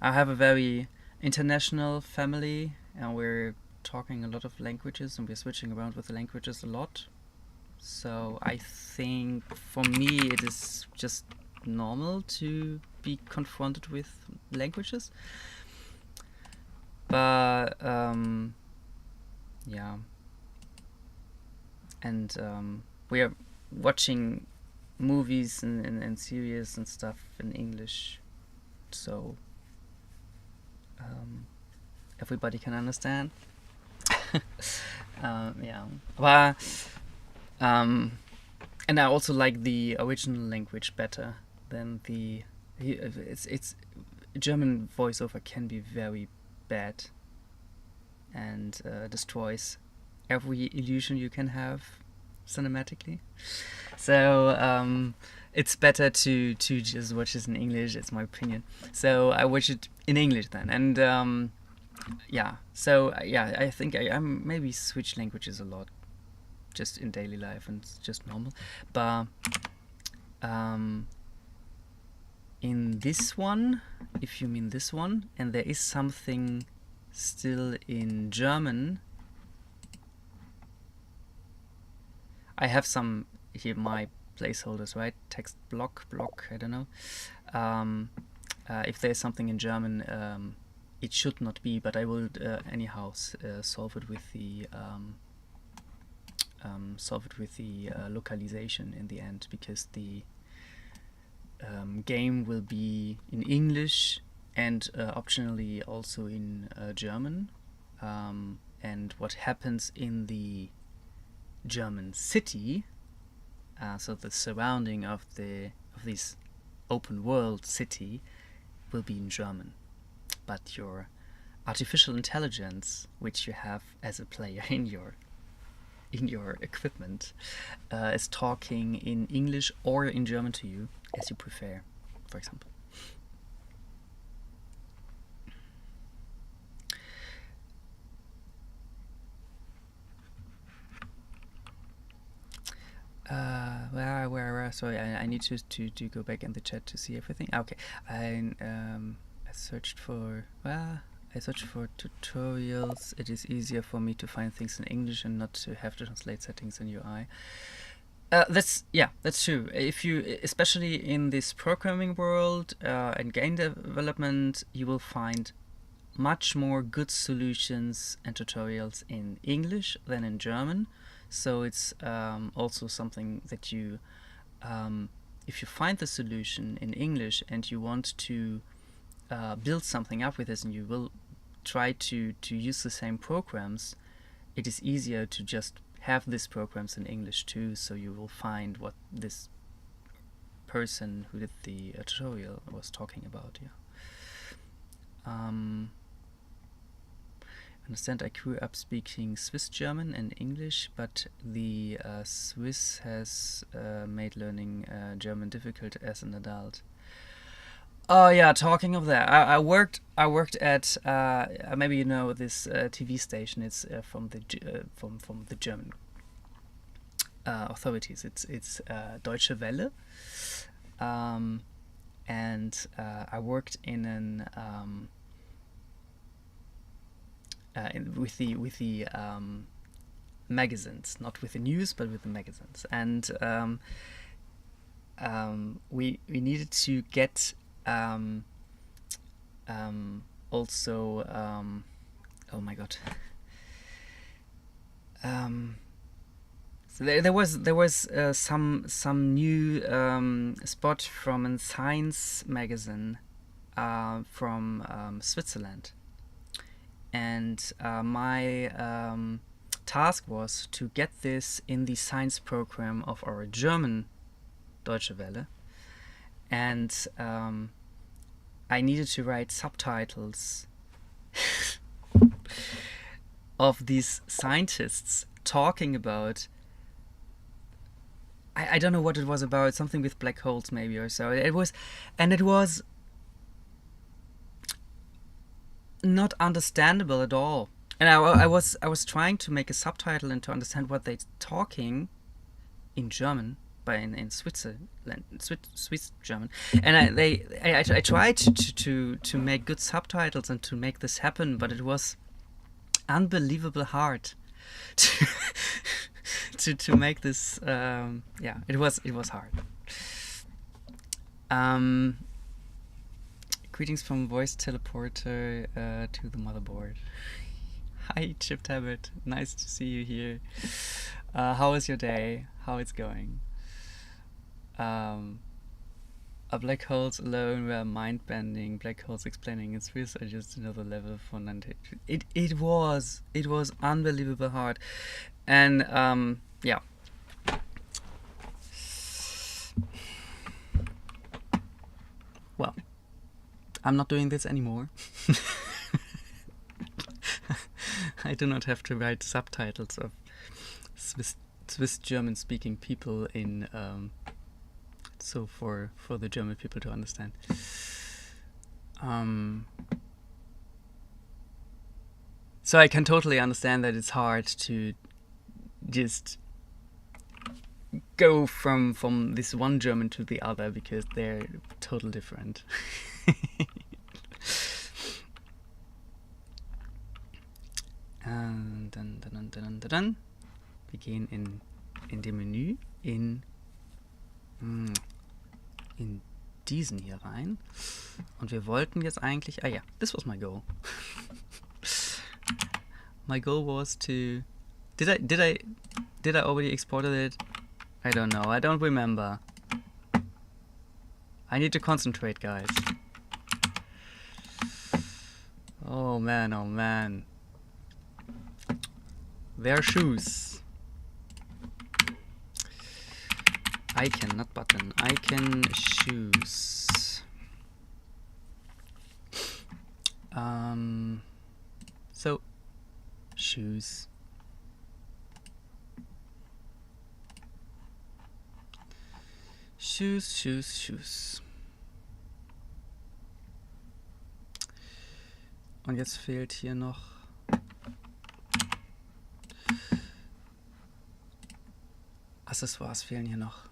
I have a very international family, and we're talking a lot of languages, and we're switching around with the languages a lot. So I think for me it is just normal to be confronted with languages. But yeah, and we are watching movies and series and stuff in English, so everybody can understand. Yeah, but and I also like the original language better than it's German voiceover can be very bad and destroys every illusion you can have cinematically. So it's better to just watch it in English. It's my opinion. So I watch it in English then, and yeah. So yeah, I think I'm maybe switch languages a lot, just in daily life, and it's just normal. But in this one, if you mean this one, and there is something still in German. I have some here, my placeholders, right? Text block, I don't know. If there's something in German, it should not be, but I will anyhow solve it with the localization in the end, because the game will be in English and optionally also in German. And what happens in the German city, so the surrounding of this open world city, will be in German, but your artificial intelligence, which you have as a player in your equipment, is talking in English or in German to you, as you prefer, for example. Where? Sorry, I need to go back in the chat to see everything. Okay, I searched for tutorials. It is easier for me to find things in English and not to have to translate settings in UI. That's true. If you, especially in this programming world and game development, you will find much more good solutions and tutorials in English than in German. So it's also something that you, if you find the solution in English and you want to build something up with this, and you will try to use the same programs, it is easier to just have these programs in English too, so you will find what this person who did the tutorial was talking about. Understand I grew up speaking Swiss German and English, but the Swiss has made learning German difficult as an adult. Oh yeah, talking of that, I worked at maybe you know this TV station. It's from the German authorities. It's Deutsche Welle, and I worked in an with the magazines, not with the news, but with the magazines, and we needed to get also oh my god, so there was some new spot from a science magazine from Switzerland. And my task was to get this in the science program of our German Deutsche Welle, and I needed to write subtitles of these scientists talking about, I don't know what it was about, something with black holes maybe or so. It was not understandable at all, and I was trying to make a subtitle and to understand what they're talking in German, but in Switzerland, Swiss German, and I tried to make good subtitles and to make this happen, but it was unbelievable hard to make this. It was hard. Greetings from Voice Teleporter to the motherboard. Hi, Chipped Habit. Nice to see you here. How is your day? How it's going? A black holes alone were mind-bending. Black holes explaining in Swiss are just another level for non. It was unbelievable hard, and yeah. Well, I'm not doing this anymore. I do not have to write subtitles of Swiss German-speaking people in so for the German people to understand. So I can totally understand that it's hard to just go from this one German to the other because they're totally different. Dann. Wir gehen in dem Menü in diesen hier rein. Und wir wollten jetzt eigentlich... Ah ja, this was my goal. My goal was to... Did I already exported it? I don't know. I don't remember. I need to concentrate, guys. Oh man, oh man. Their shoes. Icon, not button. Icon shoes. So shoes. Shoes. Und jetzt fehlt hier noch Accessoires fehlen hier noch.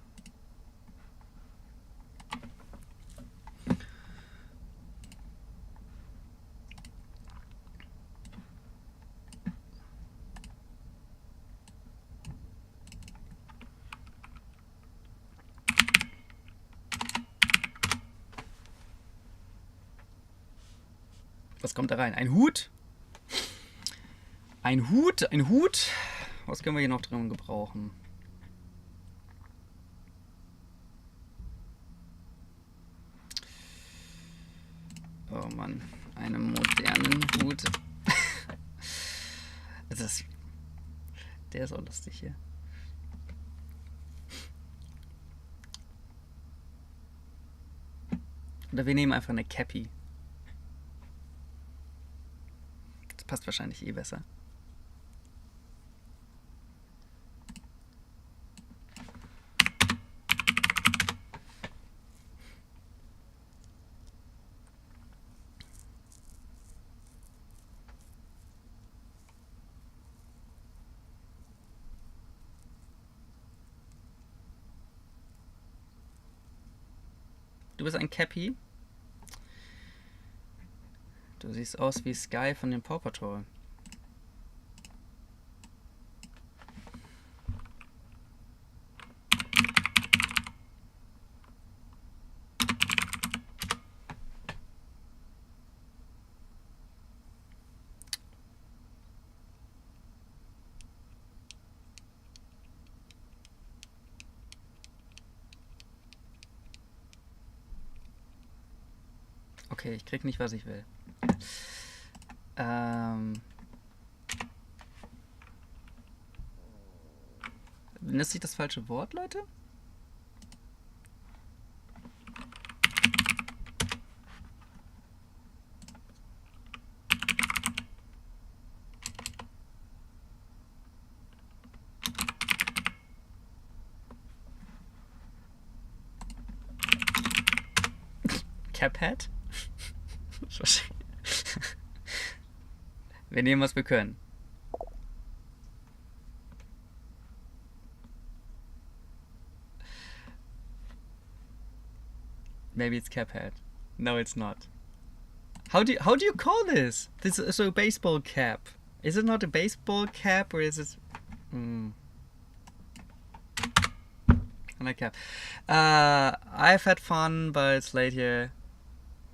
Was kommt da rein? Ein Hut? Ein Hut? Was können wir hier noch drin gebrauchen? Oh Mann, einen modernen Hut. Der ist auch lustig hier. Oder wir nehmen einfach eine Cappy. Das passt wahrscheinlich eh besser. Du bist ein Cappy. Du siehst aus wie Sky von dem Paw Patrol. Okay, ich krieg nicht, was ich will. Benutze ich das falsche Wort, Leute? Caphead? Wir nehmen, was wir können. Maybe it's Caphead. No, it's not. How do you call this? This is a baseball cap. Is it not a baseball cap or is it? A cap. I've had fun, but it's late here.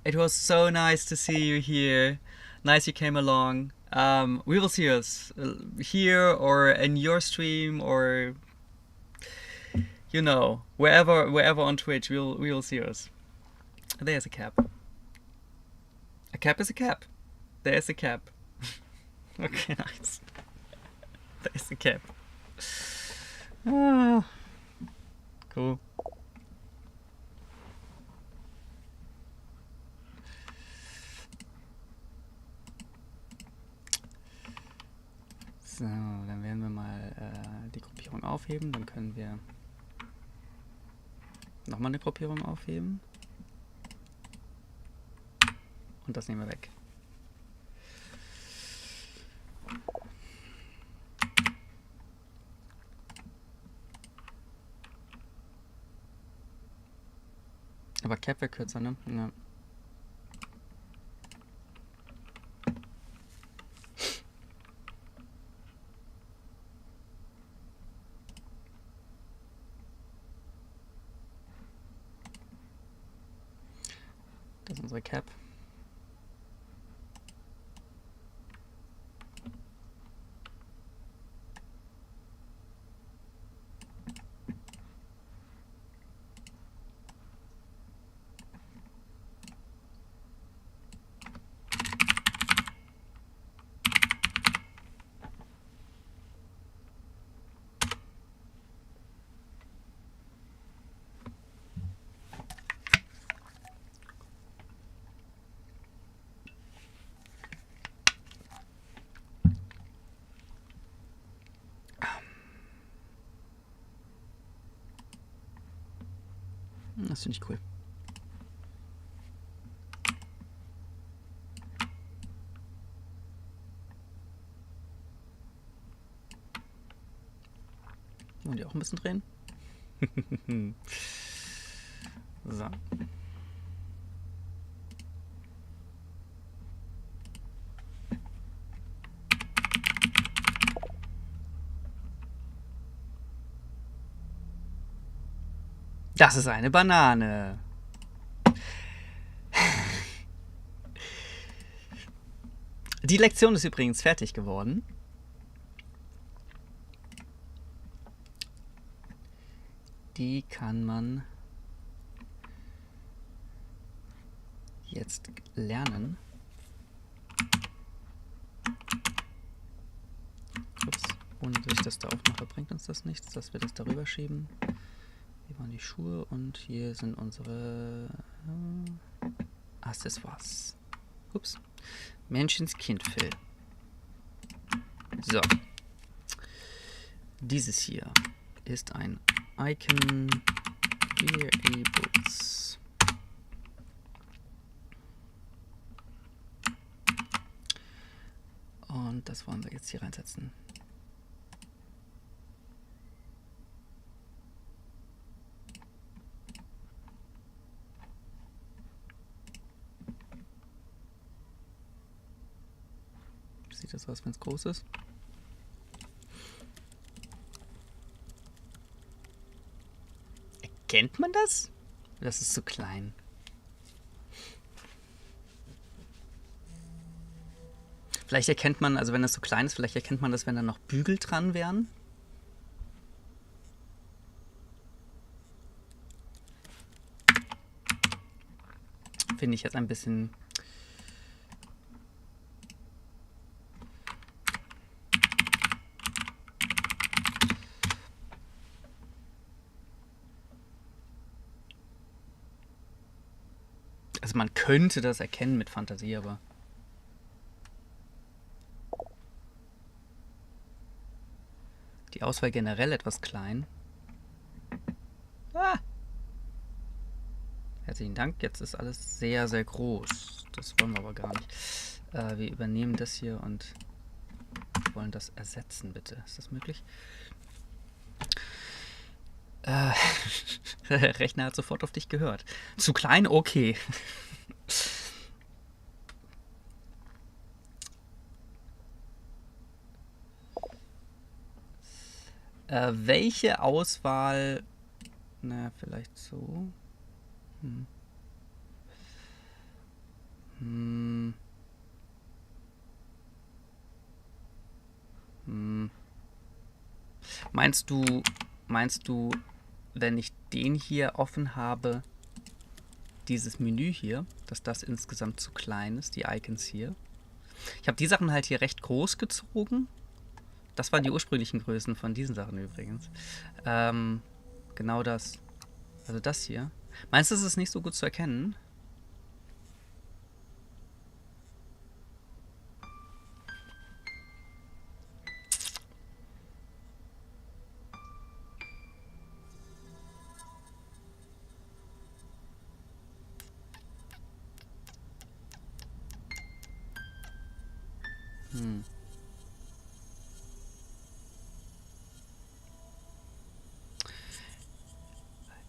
It was so nice to see you here. Nice you came along. We will see us here or in your stream or you know wherever on Twitch. We will see us. There's a cap. A cap is a cap. There's a cap. Okay, nice. There's a cap. Ah, cool. So, dann werden wir mal die Gruppierung aufheben, dann können wir nochmal eine Gruppierung aufheben. Und das nehmen wir weg. Aber Cap wäre kürzer, ne? Ja. Das ist unsere Cap. Das finde ich cool. Wollen die auch ein bisschen drehen? So. Das ist eine Banane. Die Lektion ist übrigens fertig geworden. Die kann man jetzt lernen. Ups, ohne dass ich das da aufmache, bringt uns das nichts, dass wir das darüber schieben. Hier waren die Schuhe und hier sind unsere Accessoires. Ups. Menschenskindfell. So. Dieses hier ist ein Icon Variables. Und das wollen wir jetzt hier reinsetzen. Sieht das aus, wenn es groß ist? Erkennt man das? Das ist zu klein. Vielleicht erkennt man, also wenn das so klein ist, vielleicht erkennt man das, wenn da noch Bügel dran wären. Finde ich jetzt ein bisschen... Also man könnte das erkennen mit Fantasie, aber... Die Auswahl generell etwas klein. Ah! Herzlichen Dank, jetzt ist alles sehr, sehr groß. Das wollen wir aber gar nicht. Wir übernehmen das hier und wollen das ersetzen, bitte. Ist das möglich? Der Rechner hat sofort auf dich gehört. Zu klein? Okay. Welche Auswahl... Na, vielleicht so. Meinst du, wenn ich den hier offen habe, dieses Menü hier, dass das insgesamt zu klein ist, die Icons hier? Ich habe die Sachen halt hier recht groß gezogen. Das waren die ursprünglichen Größen von diesen Sachen übrigens. Genau das. Also das hier. Meinst du, es ist nicht so gut zu erkennen?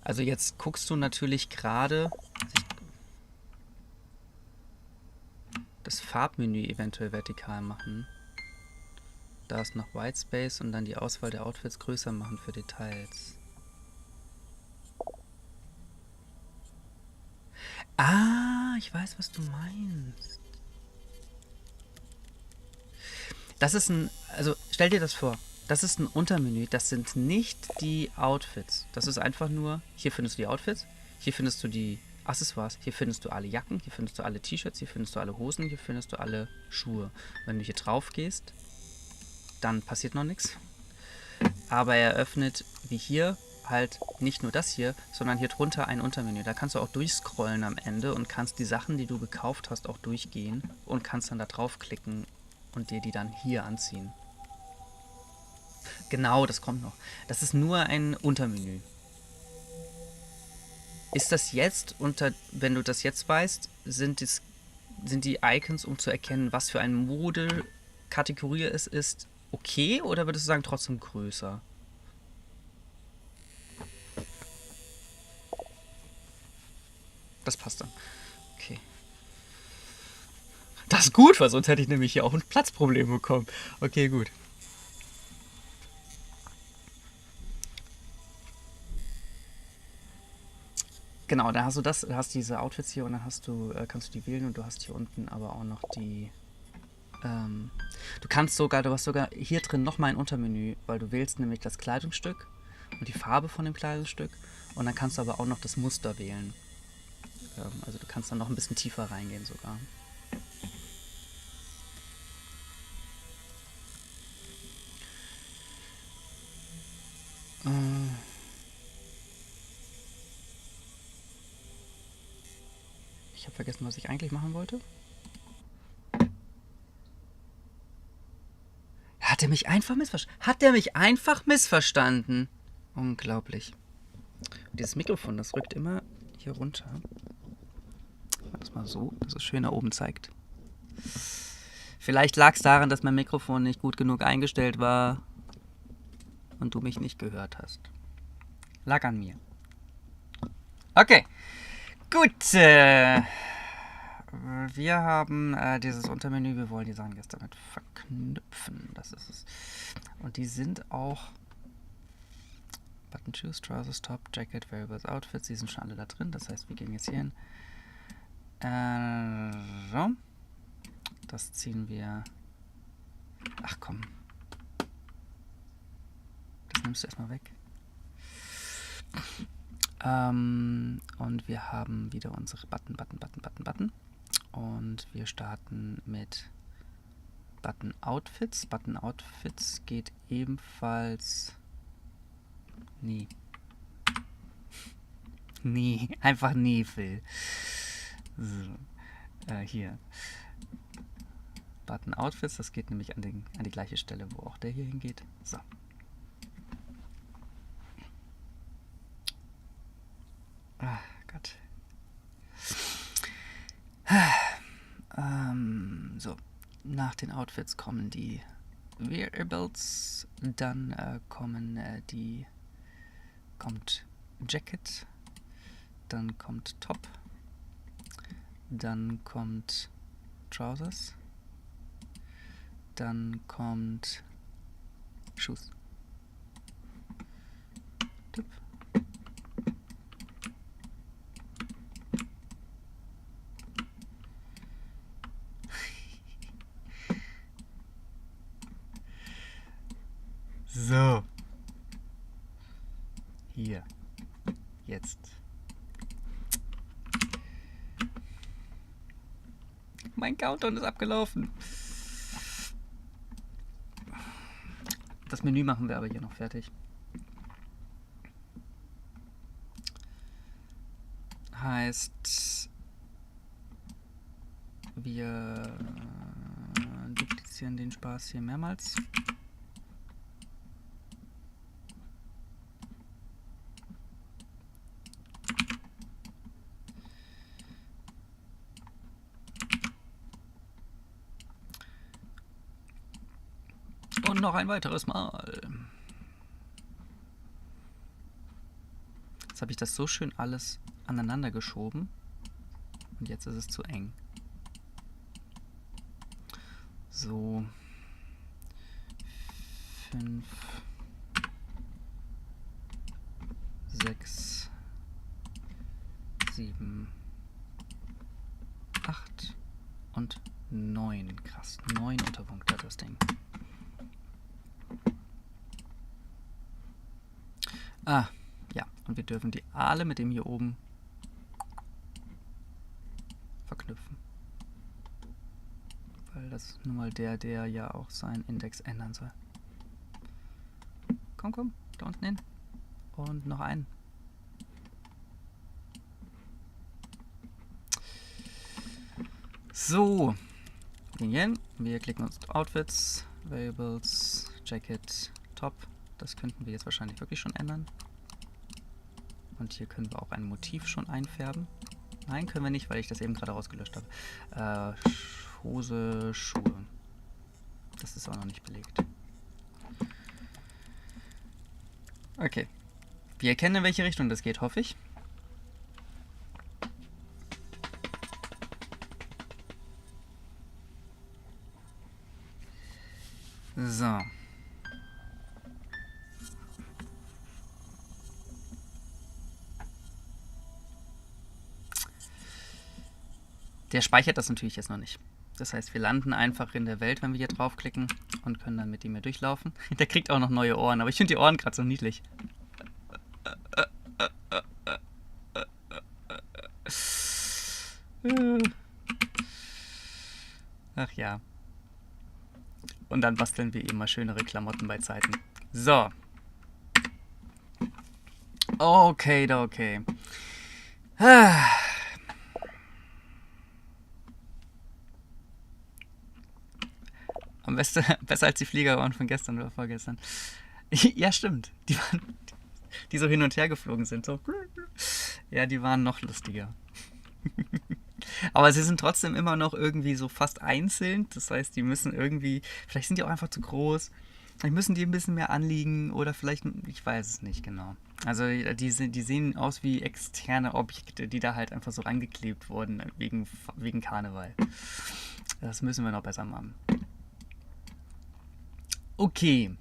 Also jetzt guckst du natürlich gerade das Farbmenü eventuell vertikal machen. Da ist noch Whitespace und dann die Auswahl der Outfits größer machen für Details. Ah, ich weiß, was du meinst. Das ist ein, also stell dir das vor, das ist ein Untermenü, das sind nicht die Outfits. Das ist einfach nur, hier findest du die Outfits, hier findest du die Accessoires, hier findest du alle Jacken, hier findest du alle T-Shirts, hier findest du alle Hosen, hier findest du alle Schuhe. Wenn du hier drauf gehst, dann passiert noch nichts. Aber er öffnet wie hier halt nicht nur das hier, sondern hier drunter ein Untermenü. Da kannst du auch durchscrollen am Ende und kannst die Sachen, die du gekauft hast, auch durchgehen und kannst dann da draufklicken und dir die dann hier anziehen. Genau, das kommt noch. Das ist nur ein Untermenü. Ist das jetzt wenn du das jetzt weißt, sind die Icons, um zu erkennen, was für eine Modekategorie es ist, okay? Oder würdest du sagen, trotzdem größer? Das passt dann. Okay. Das ist gut, weil sonst hätte ich nämlich hier auch ein Platzproblem bekommen. Okay, gut. Genau, da hast du das, hast diese Outfits hier und dann kannst du die wählen und du hast hier unten aber auch noch die. Du hast sogar hier drin nochmal ein Untermenü, weil du wählst nämlich das Kleidungsstück und die Farbe von dem Kleidungsstück und dann kannst du aber auch noch das Muster wählen. Also du kannst dann noch ein bisschen tiefer reingehen sogar. Ich habe vergessen, was ich eigentlich machen wollte. Hat er mich einfach missverstanden? Unglaublich. Dieses Mikrofon, das rückt immer hier runter. Mach das mal so, dass es schön nach oben zeigt. Vielleicht lag es daran, dass mein Mikrofon nicht gut genug eingestellt war und du mich nicht gehört hast. Lag an mir. Okay, gut. Wir haben dieses Untermenü, wir wollen die Sachen jetzt damit verknüpfen. Das ist es. Und die sind auch Button Choose, Trousers, Top, Jacket, Variables, Outfits. Die sind schon alle da drin. Das heißt, wir gehen jetzt hier hin. So. Das ziehen wir. Ach komm. Das nimmst du erstmal weg. Und wir haben wieder unsere Button. Und wir starten mit Button Outfits. Button Outfits geht ebenfalls. Nie. Nie. Einfach nie, Phil. So. Hier. Button Outfits, das geht nämlich an die gleiche Stelle, wo auch der hier hingeht. So. Ah, Gott. So. Nach den Outfits kommen die Variables, dann kommt Jacket, dann kommt Top, dann kommt Trousers, dann kommt Shoes. Tipp. So. Hier. Jetzt. Mein Countdown ist abgelaufen. Das Menü machen wir aber hier noch fertig. Heißt, wir duplizieren den Spaß hier mehrmals. Und noch ein weiteres Mal. Jetzt habe ich das so schön alles aneinander geschoben. Und jetzt ist es zu eng. So. 5, 6, 7, 8 und 9. Krass, 9 Unterpunkte hat das Ding. Ah, ja. Und wir dürfen die alle mit dem hier oben verknüpfen. Weil das ist nun mal der ja auch seinen Index ändern soll. Komm, komm, da unten hin. Und noch einen. So. Wir klicken uns Outfits, Variables, Jacket, Top. Das könnten wir jetzt wahrscheinlich wirklich schon ändern. Und hier können wir auch ein Motiv schon einfärben. Nein, können wir nicht, weil ich das eben gerade rausgelöscht habe. Hose, Schuhe. Das ist auch noch nicht belegt. Okay. Wir erkennen, in welche Richtung das geht, hoffe ich. So. Der speichert das natürlich jetzt noch nicht. Das heißt, wir landen einfach in der Welt, wenn wir hier draufklicken und können dann mit ihm hier durchlaufen. Der kriegt auch noch neue Ohren, aber ich finde die Ohren gerade so niedlich. Ach ja. Und dann basteln wir eben mal schönere Klamotten bei Zeiten. So. Okay, okay. Am besten, besser als die Fliegerohren von gestern oder vorgestern. Ja, stimmt. Die so hin und her geflogen sind. So. Ja, die waren noch lustiger. Aber sie sind trotzdem immer noch irgendwie so fast einzeln. Das heißt, die müssen irgendwie, vielleicht sind die auch einfach zu groß. Vielleicht müssen die ein bisschen mehr anliegen oder vielleicht, ich weiß es nicht genau. Also die sehen aus wie externe Objekte, die da halt einfach so rangeklebt wurden wegen Karneval. Das müssen wir noch besser machen. Okay.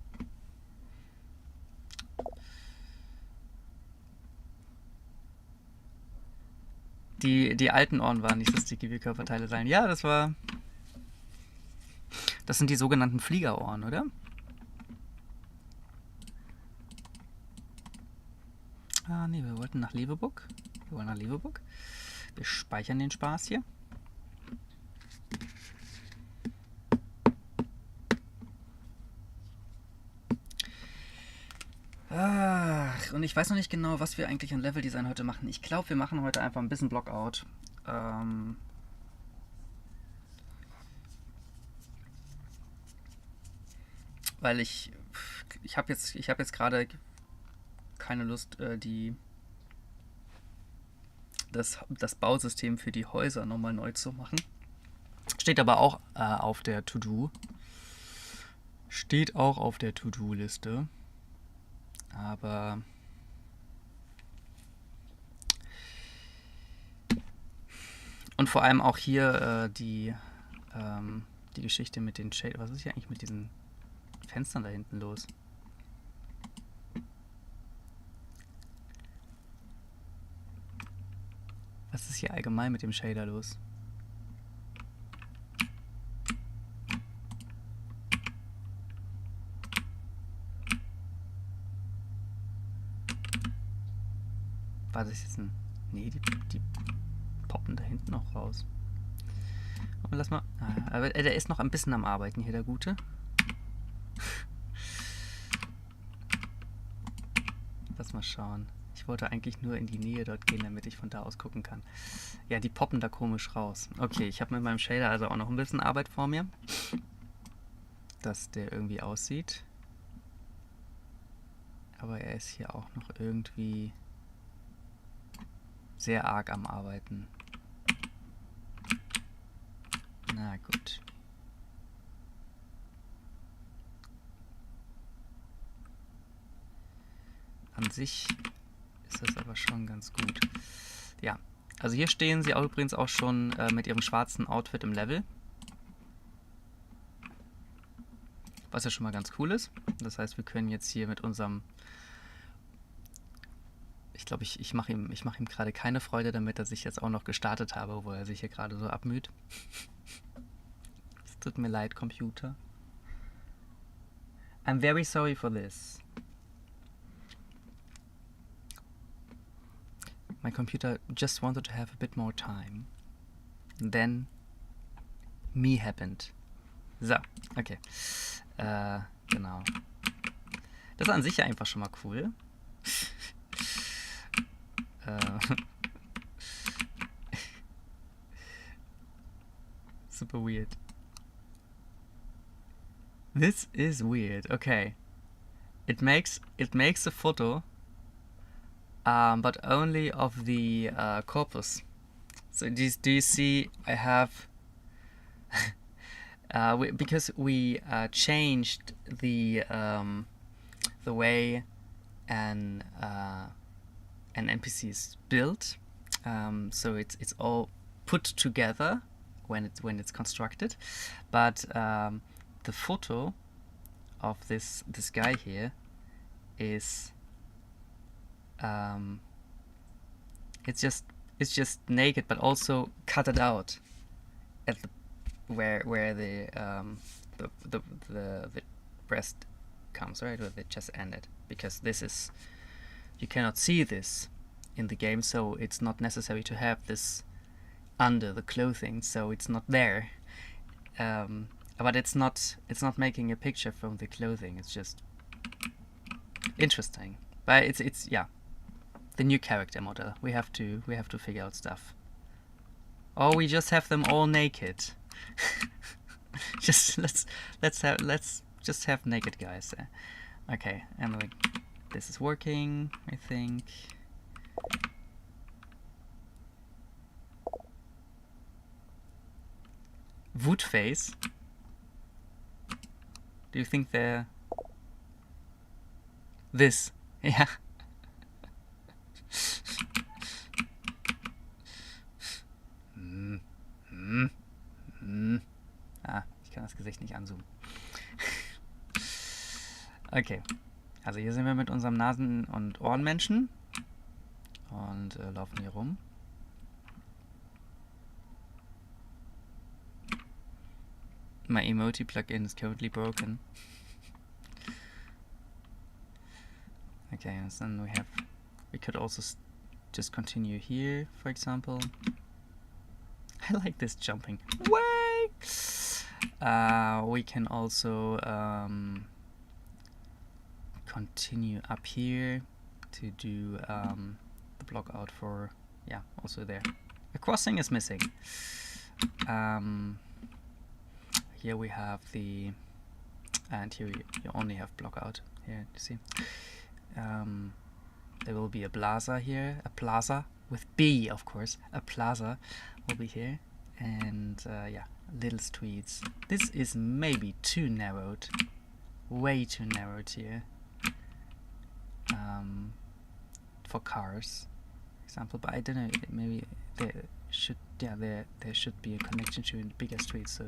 Die alten Ohren waren nicht so sticky wie Körperteile sein. Ja, das sind die sogenannten Fliegerohren, oder? Ah, nee, wir wollten nach Leveburg. Wir wollen nach Leveburg. Wir speichern den Spaß hier. Ach, und ich weiß noch nicht genau, was wir eigentlich an Leveldesign heute machen. Ich glaube, wir machen heute einfach ein bisschen Blockout. Weil ich habe jetzt gerade keine Lust, das Bausystem für die Häuser nochmal neu zu machen. Steht aber auch auf der To-Do. Steht auch auf der To-Do-Liste. Aber und vor allem auch hier die Geschichte mit den Shade. Was ist hier eigentlich mit diesen Fenstern da hinten los? Was ist hier allgemein mit dem Shader los? War das jetzt ein... Nee, die poppen da hinten noch raus. Und lass mal... aber der ist noch ein bisschen am Arbeiten hier, der Gute. Lass mal schauen. Ich wollte eigentlich nur in die Nähe dort gehen, damit ich von da aus gucken kann. Ja, die poppen da komisch raus. Okay, ich habe mit meinem Shader also auch noch ein bisschen Arbeit vor mir. Dass der irgendwie aussieht. Aber er ist hier auch noch irgendwie sehr arg am Arbeiten. Na gut. An sich ist das aber schon ganz gut. Ja, also hier stehen sie auch übrigens auch schon mit ihrem schwarzen Outfit im Level. Was ja schon mal ganz cool ist. Das heißt, wir können jetzt hier mit unserem... Ich glaube, ich mache ihm gerade keine Freude damit, dass ich jetzt auch noch gestartet habe, wo er sich hier gerade so abmüht. Es tut mir leid, Computer. I'm very sorry for this. My computer just wanted to have a bit more time. And then me happened. So, okay. Genau. Das ist an sich ja einfach schon mal cool. Super weird. This is weird. Okay. It makes a photo, but only of the corpus. So do you see? I have because we changed the way an NPC is built. So it's all put together when it's constructed, but the photo of this guy here is it's just naked, but also cut it out at the where the breast comes, right, where the chest ended, because this is, you cannot see this in the game, so it's not necessary to have this under the clothing, so it's not there. But it's not making a picture from the clothing. It's just interesting. But it's yeah, the new character model. We have to figure out stuff. Or we just have them all naked. Just let's just have naked guys there. Okay, and this is working, I think. Wood face. Do you think they're this? Yeah. Ah, ich kann das Gesicht nicht anzoomen. Okay, also hier sind wir mit unserem Nasen- und Ohrenmenschen und laufen hier rum. My emoji plugin is currently broken. Okay, and then we could also just continue here, for example. I like this jumping. Way! We can also continue up here to do the block out for, yeah, also there. A crossing is missing. Here we have the, and here you only have block out here, you see. There will be a plaza here, a plaza with B, of course. A plaza will be here, and yeah, little streets. This is maybe too narrowed, way too narrowed here. For cars, for example, but I don't know. Maybe there should, yeah, there should be a connection to a bigger street. So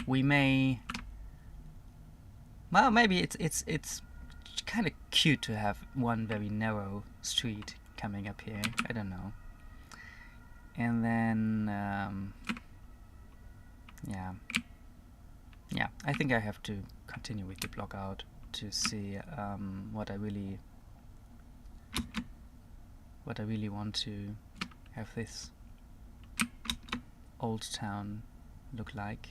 we may, well, maybe it's kind of cute to have one very narrow street coming up here. I don't know. And then yeah, I think I have to continue with the block out to see what I really want to have this old town look like.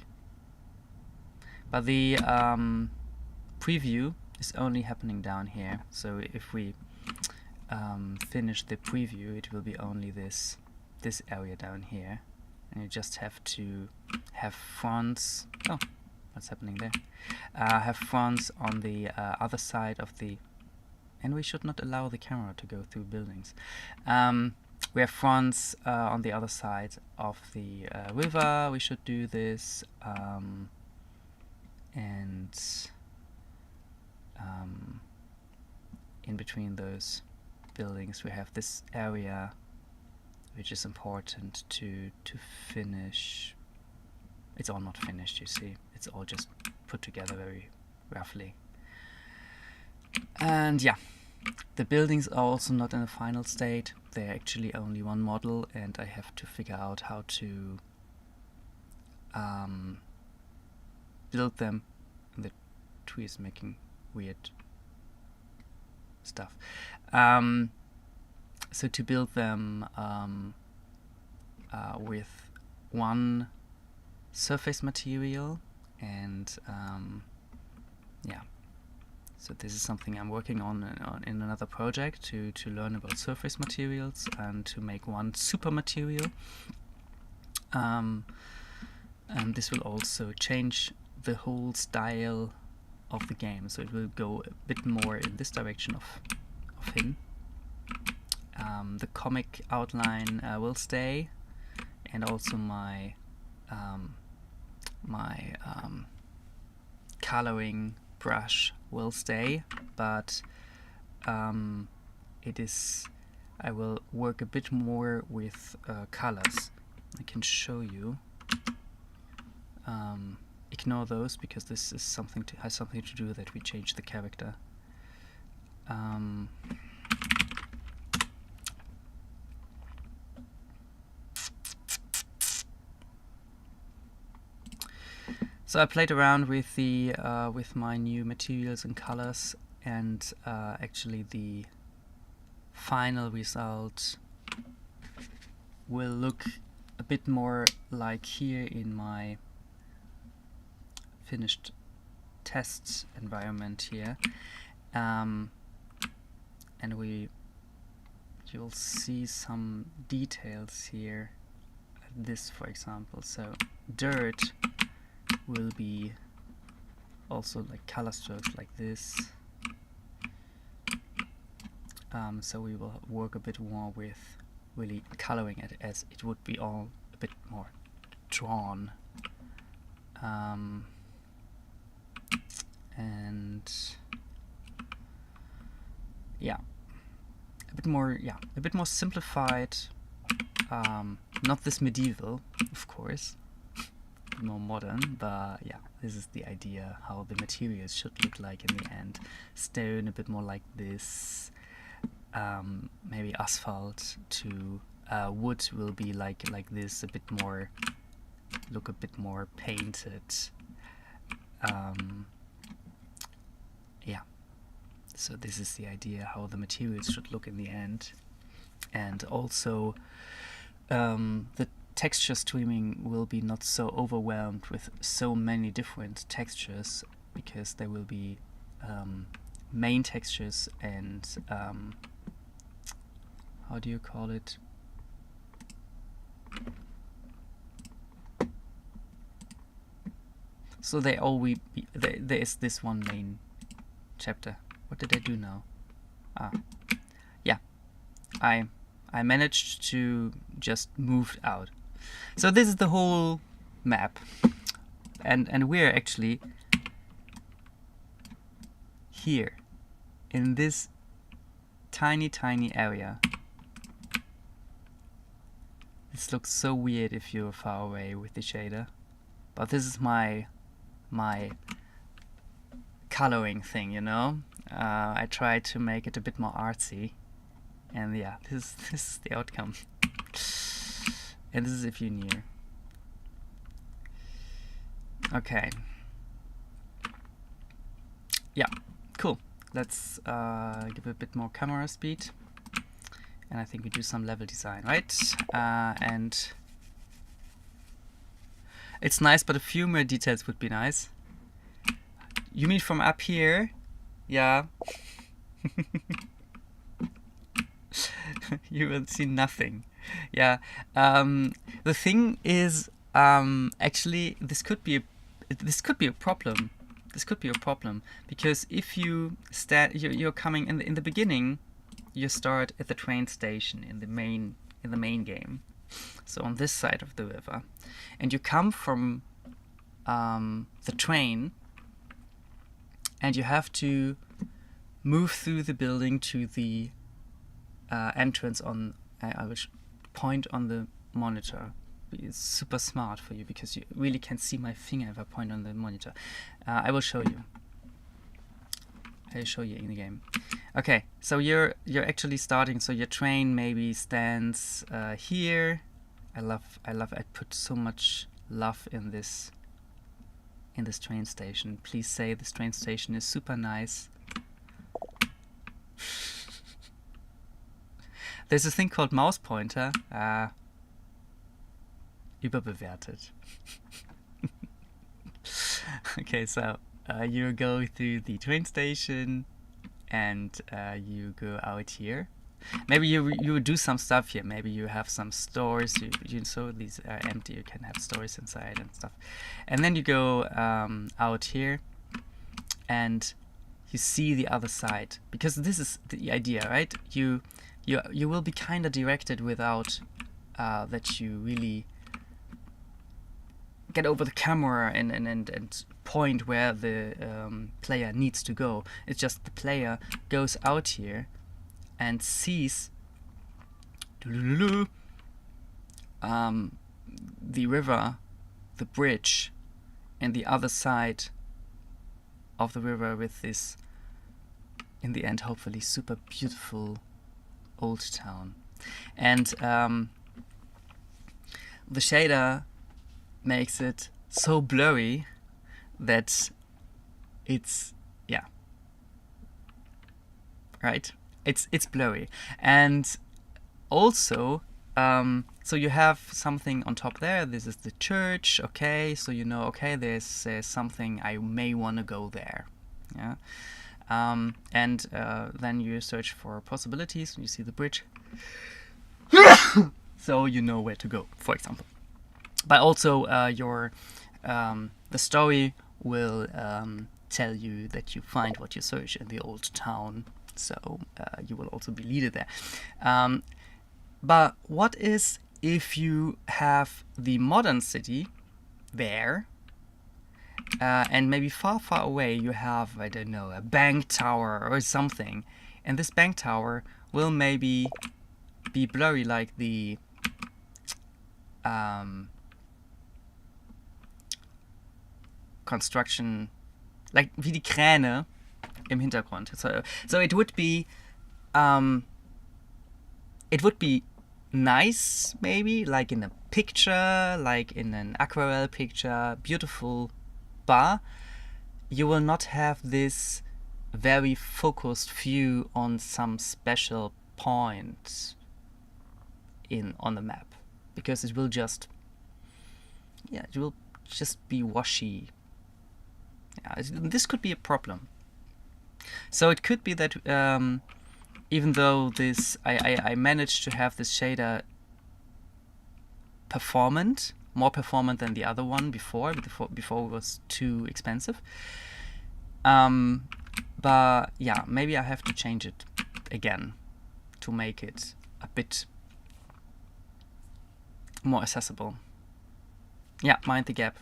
But the preview is only happening down here, so if we finish the preview, it will be only this area down here, and you just have to have fronts. Oh, what's happening there? Have fronts on the other side of the, and we should not allow the camera to go through buildings. We have fronts on the other side of the river. We should do this, and in between those buildings we have this area which is important to finish. It's all not finished, you see. It's all just put together very roughly. And yeah, the buildings are also not in a final state. They're actually only one model, and I have to figure out how to build them. The tree is making weird stuff. So to build them with one surface material, and yeah, so this is something I'm working on in another project, to learn about surface materials and to make one super material. And this will also change the whole style of the game, so it will go a bit more in this direction of him. The comic outline will stay, and also my coloring brush will stay, but I will work a bit more with colors. I can show you. Ignore those, because this is has something to do that we change the character. So I played around with the with my new materials and colors, and actually the final result will look a bit more like here in my finished test environment here, and you'll see some details here. This, for example, so dirt will be also like color strokes like this. So we will work a bit more with really coloring it, as it would be all a bit more drawn. And yeah, a bit more simplified. Not this medieval, of course, more modern, but yeah, this is the idea how the materials should look like in the end. Stone a bit more like this, maybe asphalt to wood will be like this, a bit more, look a bit more painted. Yeah, so this is the idea how the materials should look in the end. And also the texture streaming will be not so overwhelmed with so many different textures, because there will be main textures and how do you call it? So there is this one main chapter. What did I do now? Yeah, I managed to just move out. So this is the whole map, and we're actually here in this tiny area. This looks so weird if you're far away with the shader, but this is my coloring thing, you know. I tried to make it a bit more artsy, and yeah, this is the outcome. And this is if you're near. Okay. Yeah, cool. Let's give a bit more camera speed, and I think we do some level design, right? And it's nice, but a few more details would be nice. You mean from up here? Yeah. You will see nothing. Yeah. The thing is, actually, this could be a problem. This could be a problem, because if you you're coming in the beginning, you start at the train station in the main game, so on this side of the river, and you come from the train, and you have to move through the building to the entrance on. I will point on the monitor. It's super smart for you because you really can see my finger if I point on the monitor. I will show you. I'll show you in the game. Okay, so you're actually starting. So your train maybe stands here. I put so much love in this train station. Please say this train station is super nice. There's a thing called mouse pointer. Überbewertet. Okay, so you go through the train station and you go out here. Maybe you do some stuff here. Maybe you have some stores. You so these are empty. You can have stores inside and stuff. And then you go out here, and you see the other side, because this is the idea, right? You will be kind of directed without that you really get over the camera and point where the player needs to go. It's just the player goes out here and sees the river, the bridge, and the other side of the river with this, in the end, hopefully super beautiful old town. And the shader makes it so blurry that it's, yeah, right? It's blurry. And also, so you have something on top there. This is the church, okay? So you know, okay, there's something, I may want to go there, yeah? And then you search for possibilities. You see the bridge, so you know where to go, for example. But also the story will tell you that you find what you search in the old town, so you will also be leaded there. But what is if you have the modern city there, and maybe far away you have, I don't know, a bank tower or something, and this bank tower will maybe be blurry like the construction, like wie die Kräne im Hintergrund. So it would be nice, maybe like in a picture, like in an aquarelle picture, beautiful, but you will not have this very focused view on some special point on the map, because it will just, yeah, it will just be washy. Yeah, this could be a problem. So it could be that even though this, I managed to have this shader more performant than the other one before it was too expensive. But yeah, maybe I have to change it again to make it a bit more accessible. Yeah, mind the gap.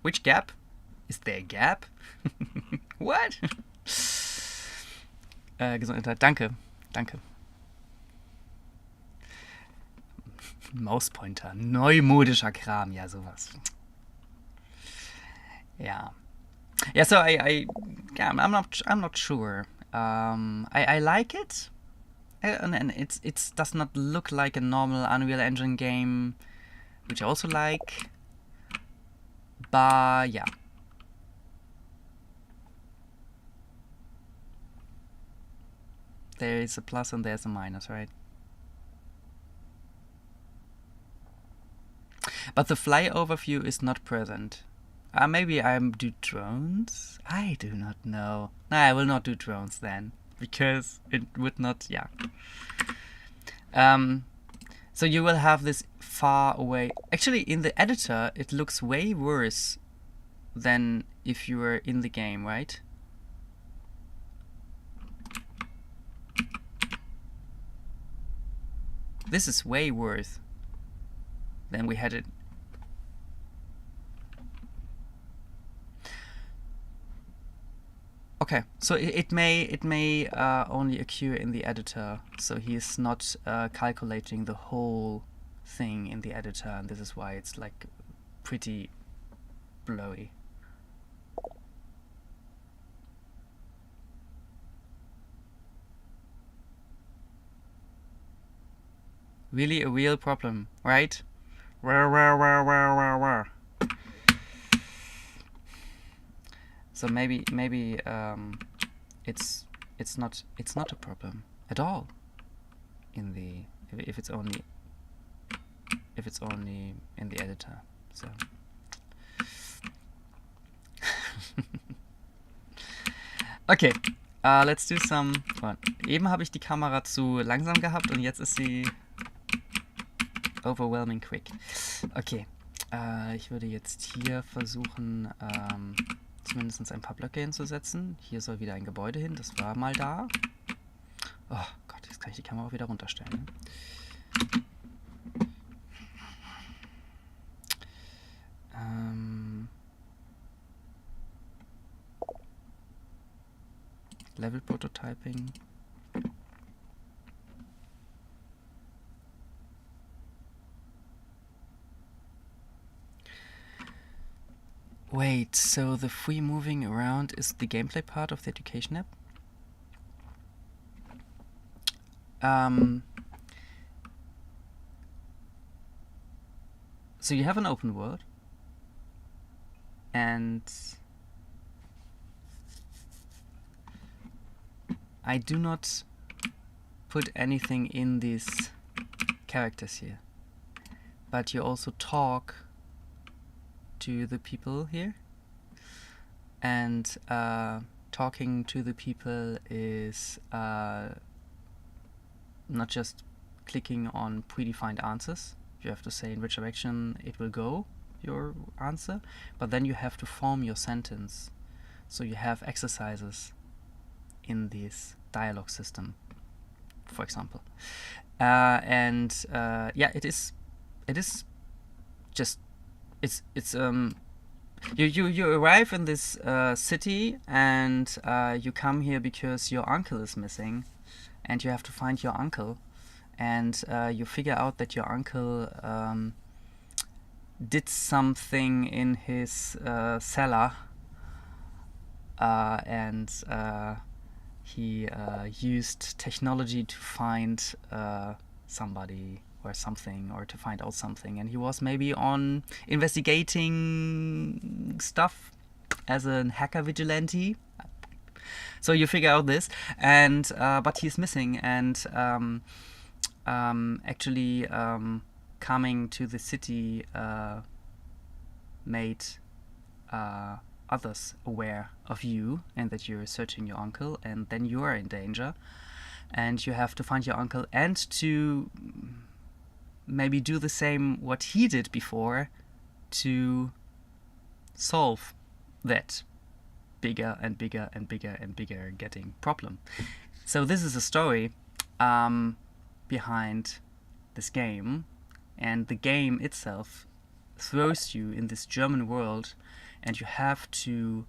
Which gap? Is there a gap? What? Gesundheit, danke. Mauspointer, neumodischer Kram, ja, sowas. Yeah. Yeah, so I'm not sure. I like it, and it does not look like a normal Unreal Engine game, which I also like. But yeah. There is a plus and there's a minus, right? But the flyover view is not present. Maybe I do drones? I do not know. No, I will not do drones then, because it would not, yeah. So you will have this far away. Actually, in the editor, it looks way worse than if you were in the game, right? This is way worse than we had it. Okay, so it may only occur in the editor, so he is not calculating the whole thing in the editor, and this is why it's like pretty blurry. Really a real problem, right? Where. So maybe it's not a problem at all in the if it's only in the editor. So okay, let's do some. Eben habe ich die Kamera zu langsam gehabt und jetzt ist sie overwhelming quick. Okay, ich würde jetzt hier versuchen, zumindest ein paar Blöcke hinzusetzen. Hier soll wieder ein Gebäude hin, das war mal da. Oh Gott, jetzt kann ich die Kamera auch wieder runterstellen. Level Prototyping. Wait, so the free moving around is the gameplay part of the education app? So you have an open world, and I do not put anything in these characters here, but you also talk to the people here, and talking to the people is not just clicking on predefined answers. You have to say in which direction it will go, your answer, but then you have to form your sentence. So you have exercises in this dialogue system, for example, and yeah, it is just you arrive in this city, and you come here because your uncle is missing, and you have to find your uncle, and you figure out that your uncle did something in his cellar, and he used technology to find somebody or something, or to find out something, and he was maybe on investigating stuff as a hacker vigilante. So you figure out this, and but he's missing, and actually coming to the city made others aware of you and that you're searching your uncle, and then you are in danger, and you have to find your uncle and to maybe do the same what he did before to solve that bigger and bigger and bigger and bigger getting problem. So this is a story behind this game, and the game itself throws you in this German world, and you have to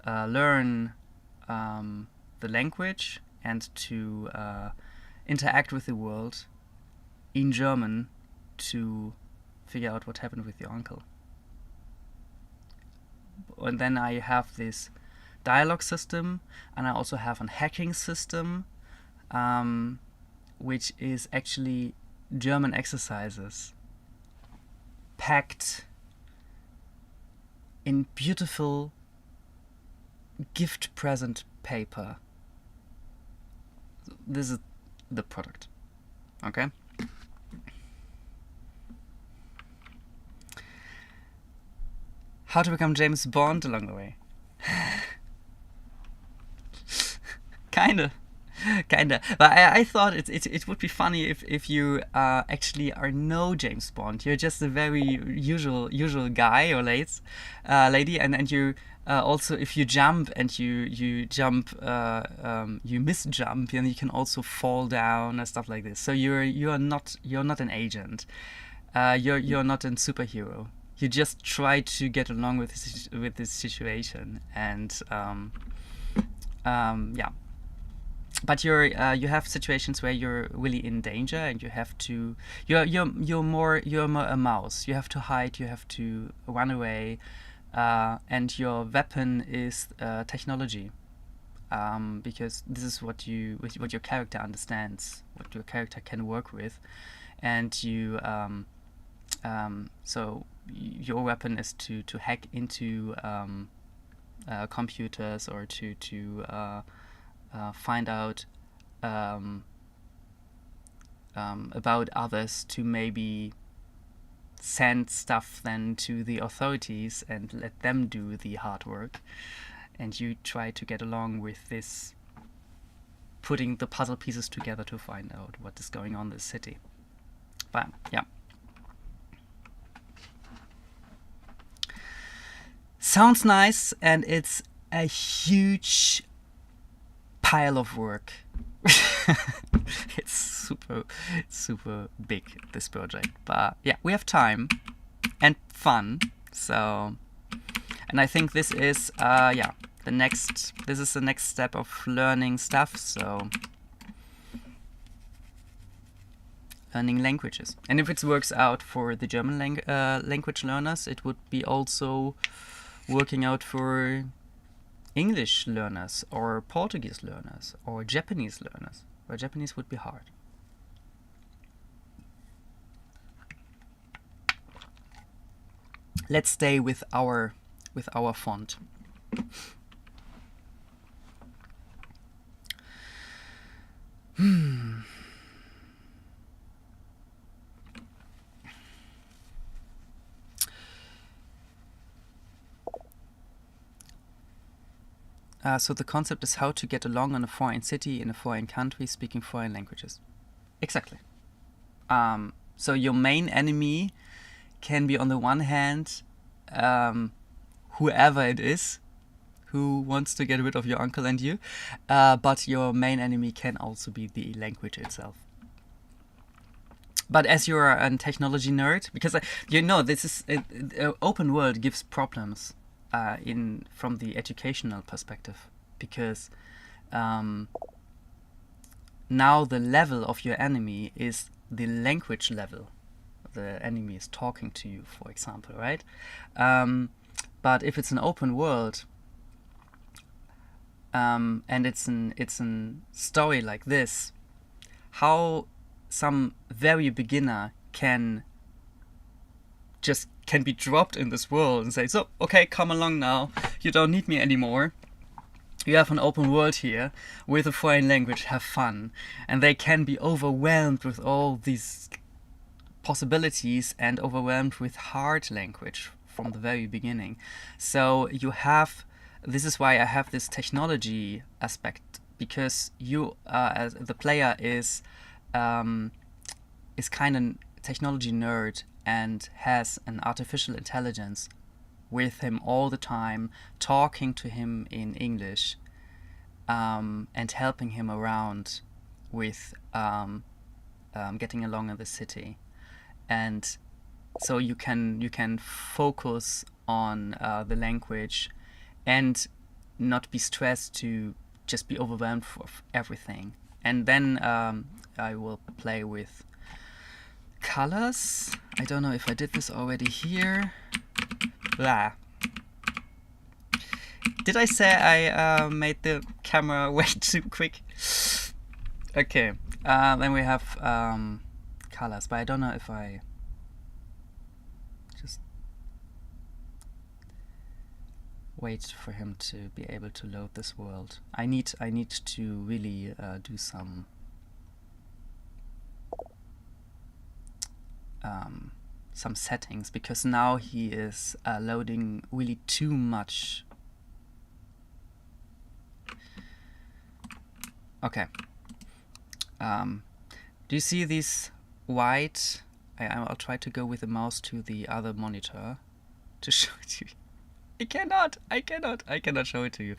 learn the language and to interact with the world in German to figure out what happened with your uncle. And then I have this dialogue system, and I also have a hacking system, which is actually German exercises packed in beautiful gift present paper. This is the product. Okay? How to become James Bond along the way. Kinda. But I thought it would be funny if you actually are no James Bond. You're just a very usual guy or lady, and you also, if you jump and you jump, you misjump, and you can also fall down and stuff like this. So you're not an agent. You're not a superhero. You just try to get along with this situation, and Yeah, but you have situations where you're really in danger and you have to you're more a mouse. You have to hide, you have to run away, and your weapon is technology, because this is what your character understands, what your character can work with, and so your weapon is to hack into computers, or to find out about others, to maybe send stuff then to the authorities and let them do the hard work, and you try to get along with this, putting the puzzle pieces together to find out what is going on in the city. But yeah, sounds nice, and it's a huge pile of work. It's super big, this project, but yeah, we have time and fun. So, and I think this is this is the next step of learning stuff. So, learning languages, and if it works out for the German language learners, it would be also working out for English learners or Portuguese learners or Japanese learners. Well, Japanese would be hard. Let's stay with our font. So the concept is how to get along in a foreign city, in a foreign country, speaking foreign languages. Exactly. So your main enemy can be, on the one hand, whoever it is who wants to get rid of your uncle and you, but your main enemy can also be the language itself. But as you're a technology nerd, because this is open world gives problems from the educational perspective, because now the level of your enemy is the language level. The enemy is talking to you, for example, right? But if it's an open world, and it's an story like this, how some very beginner can be dropped in this world and say, so, okay, come along now, you don't need me anymore. You have an open world here with a foreign language, have fun. And they can be overwhelmed with all these possibilities and overwhelmed with hard language from the very beginning. So this is why I have this technology aspect, because you, as the player, is kind of technology nerd and has an artificial intelligence with him all the time, talking to him in English, and helping him around with getting along in the city. And so you can focus on the language and not be stressed to just be overwhelmed with everything. And then I will play with colors. I don't know if I did this already here. Blah. Did I say I made the camera way too quick? Okay. Then we have colors, but I don't know if I just wait for him to be able to load this world. I need to really do some settings, because now he is loading really too much. Okay. Do you see these white? I'll try to go with the mouse to the other monitor to show it to you. I cannot show it to you.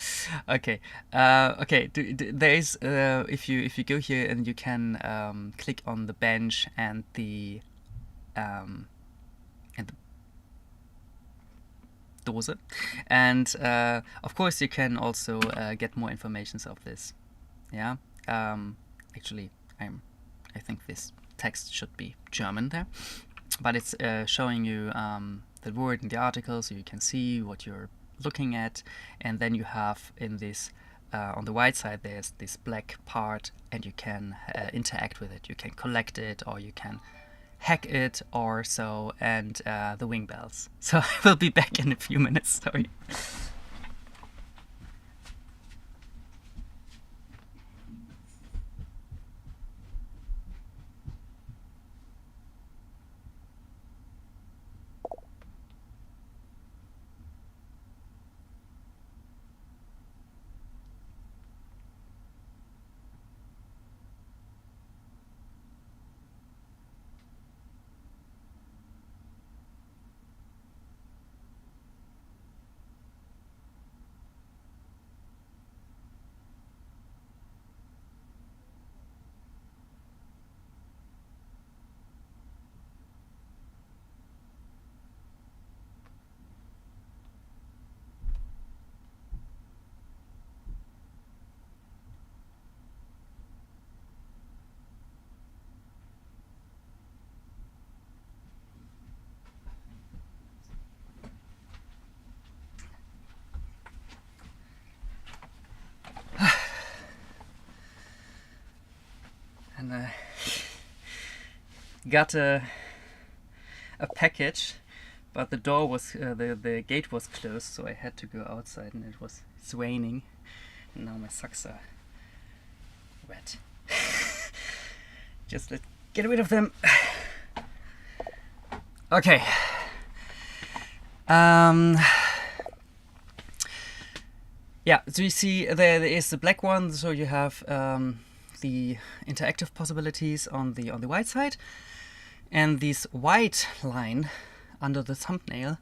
Okay. Okay. There is if you go here, and you can click on the bench and the Dose. And of course you can also get more information of this. Yeah. Actually, I think this text should be German there, but it's showing you the word in the article, so you can see what you're looking at. And then you have in this on the right side there's this black part, and you can interact with it. You can collect it, or you can hack it or so, and the wing bells. So I will be back in a few minutes, sorry. And I got a package, but the door was the gate was closed, so I had to go outside, and it's raining, and now my socks are wet. Just let's get rid of them. Okay. Yeah, so you see there is the black one, so you have the interactive possibilities on the right side, and this white line under the thumbnail.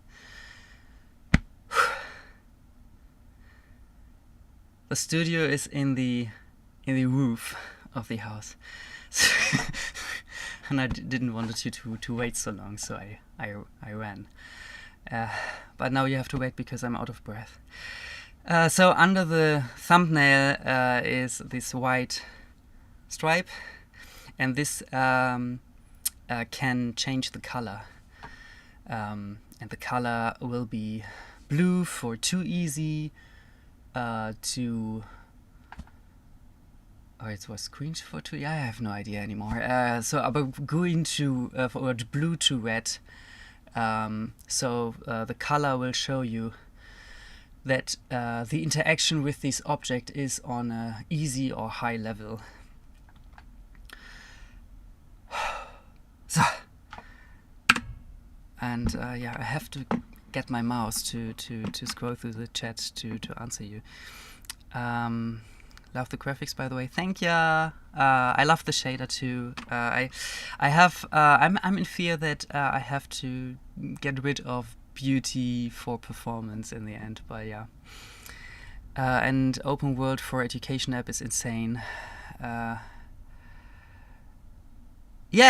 The studio is in the roof of the house, and I didn't want you to wait so long, so I ran. But now you have to wait because I'm out of breath. So under the thumbnail is this white stripe, and this can change the color, and the color will be blue for too easy, to it was green for too. Yeah, I have no idea anymore. So about green to or blue to red. So the color will show you that the interaction with this object is on a easy or high level. So, and yeah, I have to get my mouse to scroll through the chat to answer you. Love the graphics, by the way. Thank ya. I love the shader too. I'm in fear that I have to get rid of beauty for performance in the end, but yeah. And open world for education app is insane. Yeah,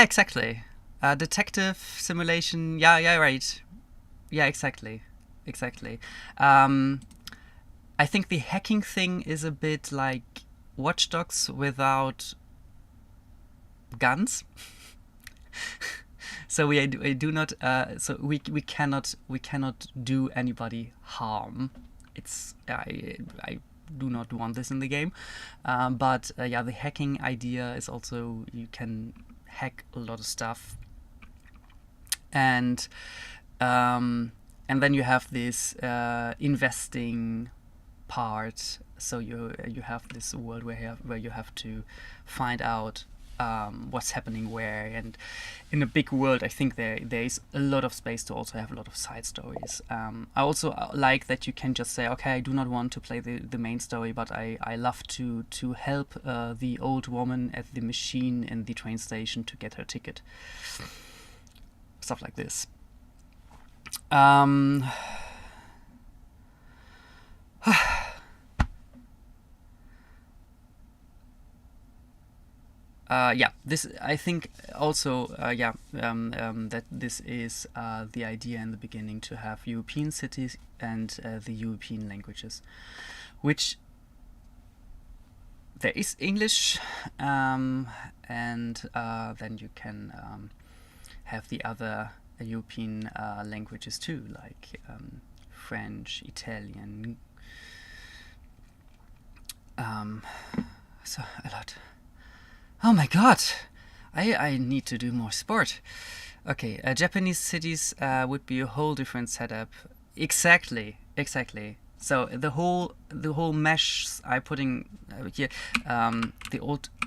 exactly. Detective simulation. Yeah, right. Yeah, exactly. I think the hacking thing is a bit like Watch Dogs without guns. So we do not. So we cannot do anybody harm. It's I do not want this in the game. But yeah, the hacking idea is also you can hack a lot of stuff, and then you have this investing part. So you have this world where you have to find out what's happening where, and in a big world I think there is a lot of space to also have a lot of side stories. I also like that you can just say, okay, I do not want to play the main story, but I love to help the old woman at the machine in the train station to get her ticket. Stuff like this. yeah, this I think also that this is the idea in the beginning, to have European cities and the European languages, which there is English, and then you can have the other European languages too, like French, Italian, so a lot. Oh my god, I need to do more sport. Okay, Japanese cities would be a whole different setup. Exactly. So the whole mesh I putting here, the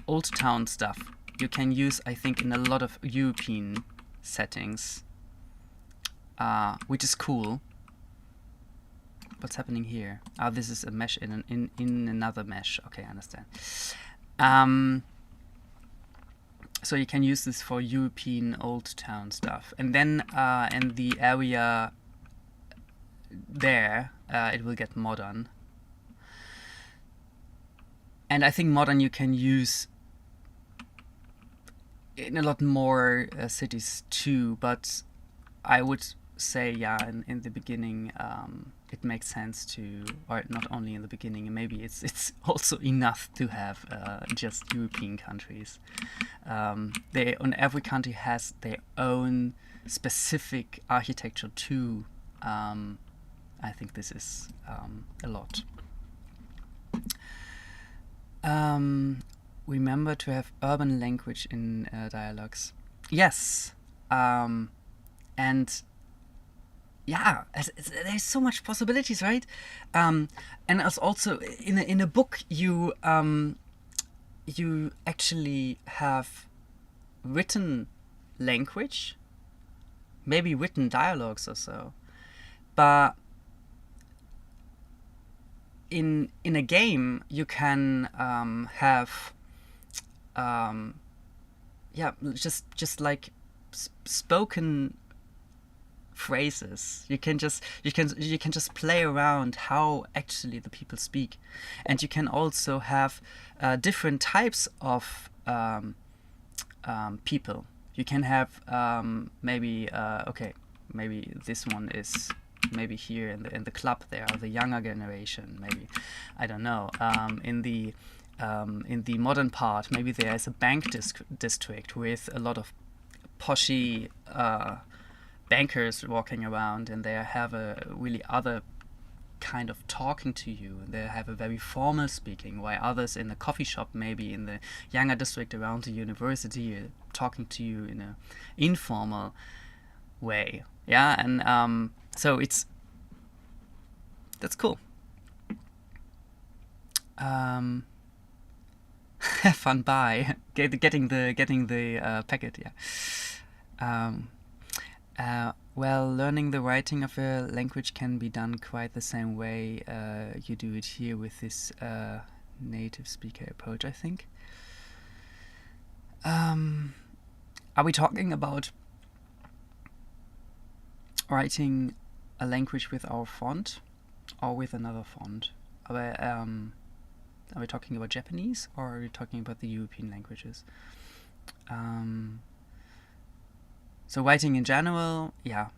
old town stuff, you can use, I think, in a lot of European settings, which is cool. What's happening here? Oh, this is a mesh in another mesh. Okay, I understand. So you can use this for European old town stuff, and then in the area there, it will get modern. And I think modern you can use in a lot more cities too, but I would say, yeah, in the beginning, it makes sense to, or not only in the beginning, maybe it's also enough to have just European countries. Every country has their own specific architecture too. I think this is a lot. Remember to have urban language in dialogues. Yes, and yeah, there's so much possibilities, right? And as also in a book, you actually have written language, maybe written dialogues or so, but in a game you can have just like spoken phrases. You can just play around how actually the people speak, and you can also have different types of people. You can have maybe this one is maybe here in the club. There are the younger generation. Maybe, I don't know. In the modern part, maybe there is a bank district with a lot of poshy bankers walking around, and they have a really other kind of talking to you. They have a very formal speaking, while others in a coffee shop, maybe in the younger district around the university, are talking to you in a informal way. Yeah, and so that's cool. Have fun. Bye. Getting the packet. Yeah. Well, learning the writing of a language can be done quite the same way you do it here with this native speaker approach, I think. Are we talking about writing a language with our font or with another font? Are we talking about Japanese, or are we talking about the European languages? So writing in general, yeah,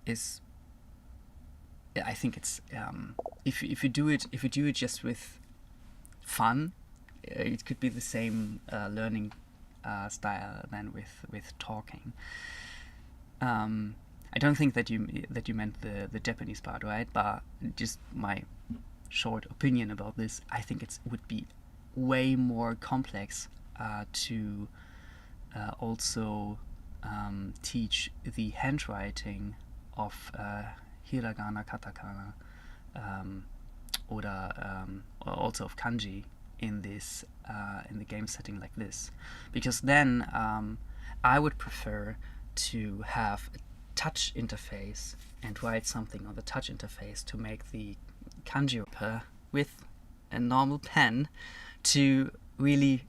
is, I think it's if you do it just with fun, it could be the same learning style than with talking. I don't think that you meant the Japanese part, right? But just my short opinion about this, I think it would be way more complex to also teach the handwriting of hiragana, katakana, or also of kanji in this in the game setting like this, because then I would prefer to have a touch interface and write something on the touch interface to make the kanji with a normal pen to really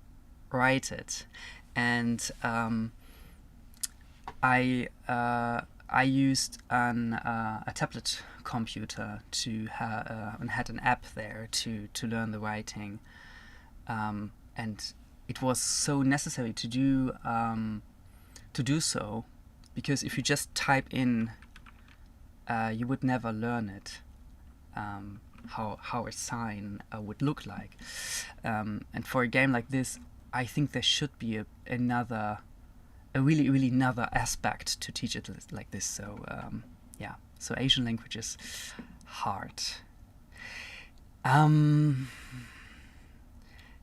write it. And I used a tablet computer to and had an app there to learn the writing. and it was so necessary to do so, because if you just type in, you would never learn it, how a sign would look like. And for a game like this, I think there should be a really another aspect to teach it like this. So yeah, so Asian languages hard.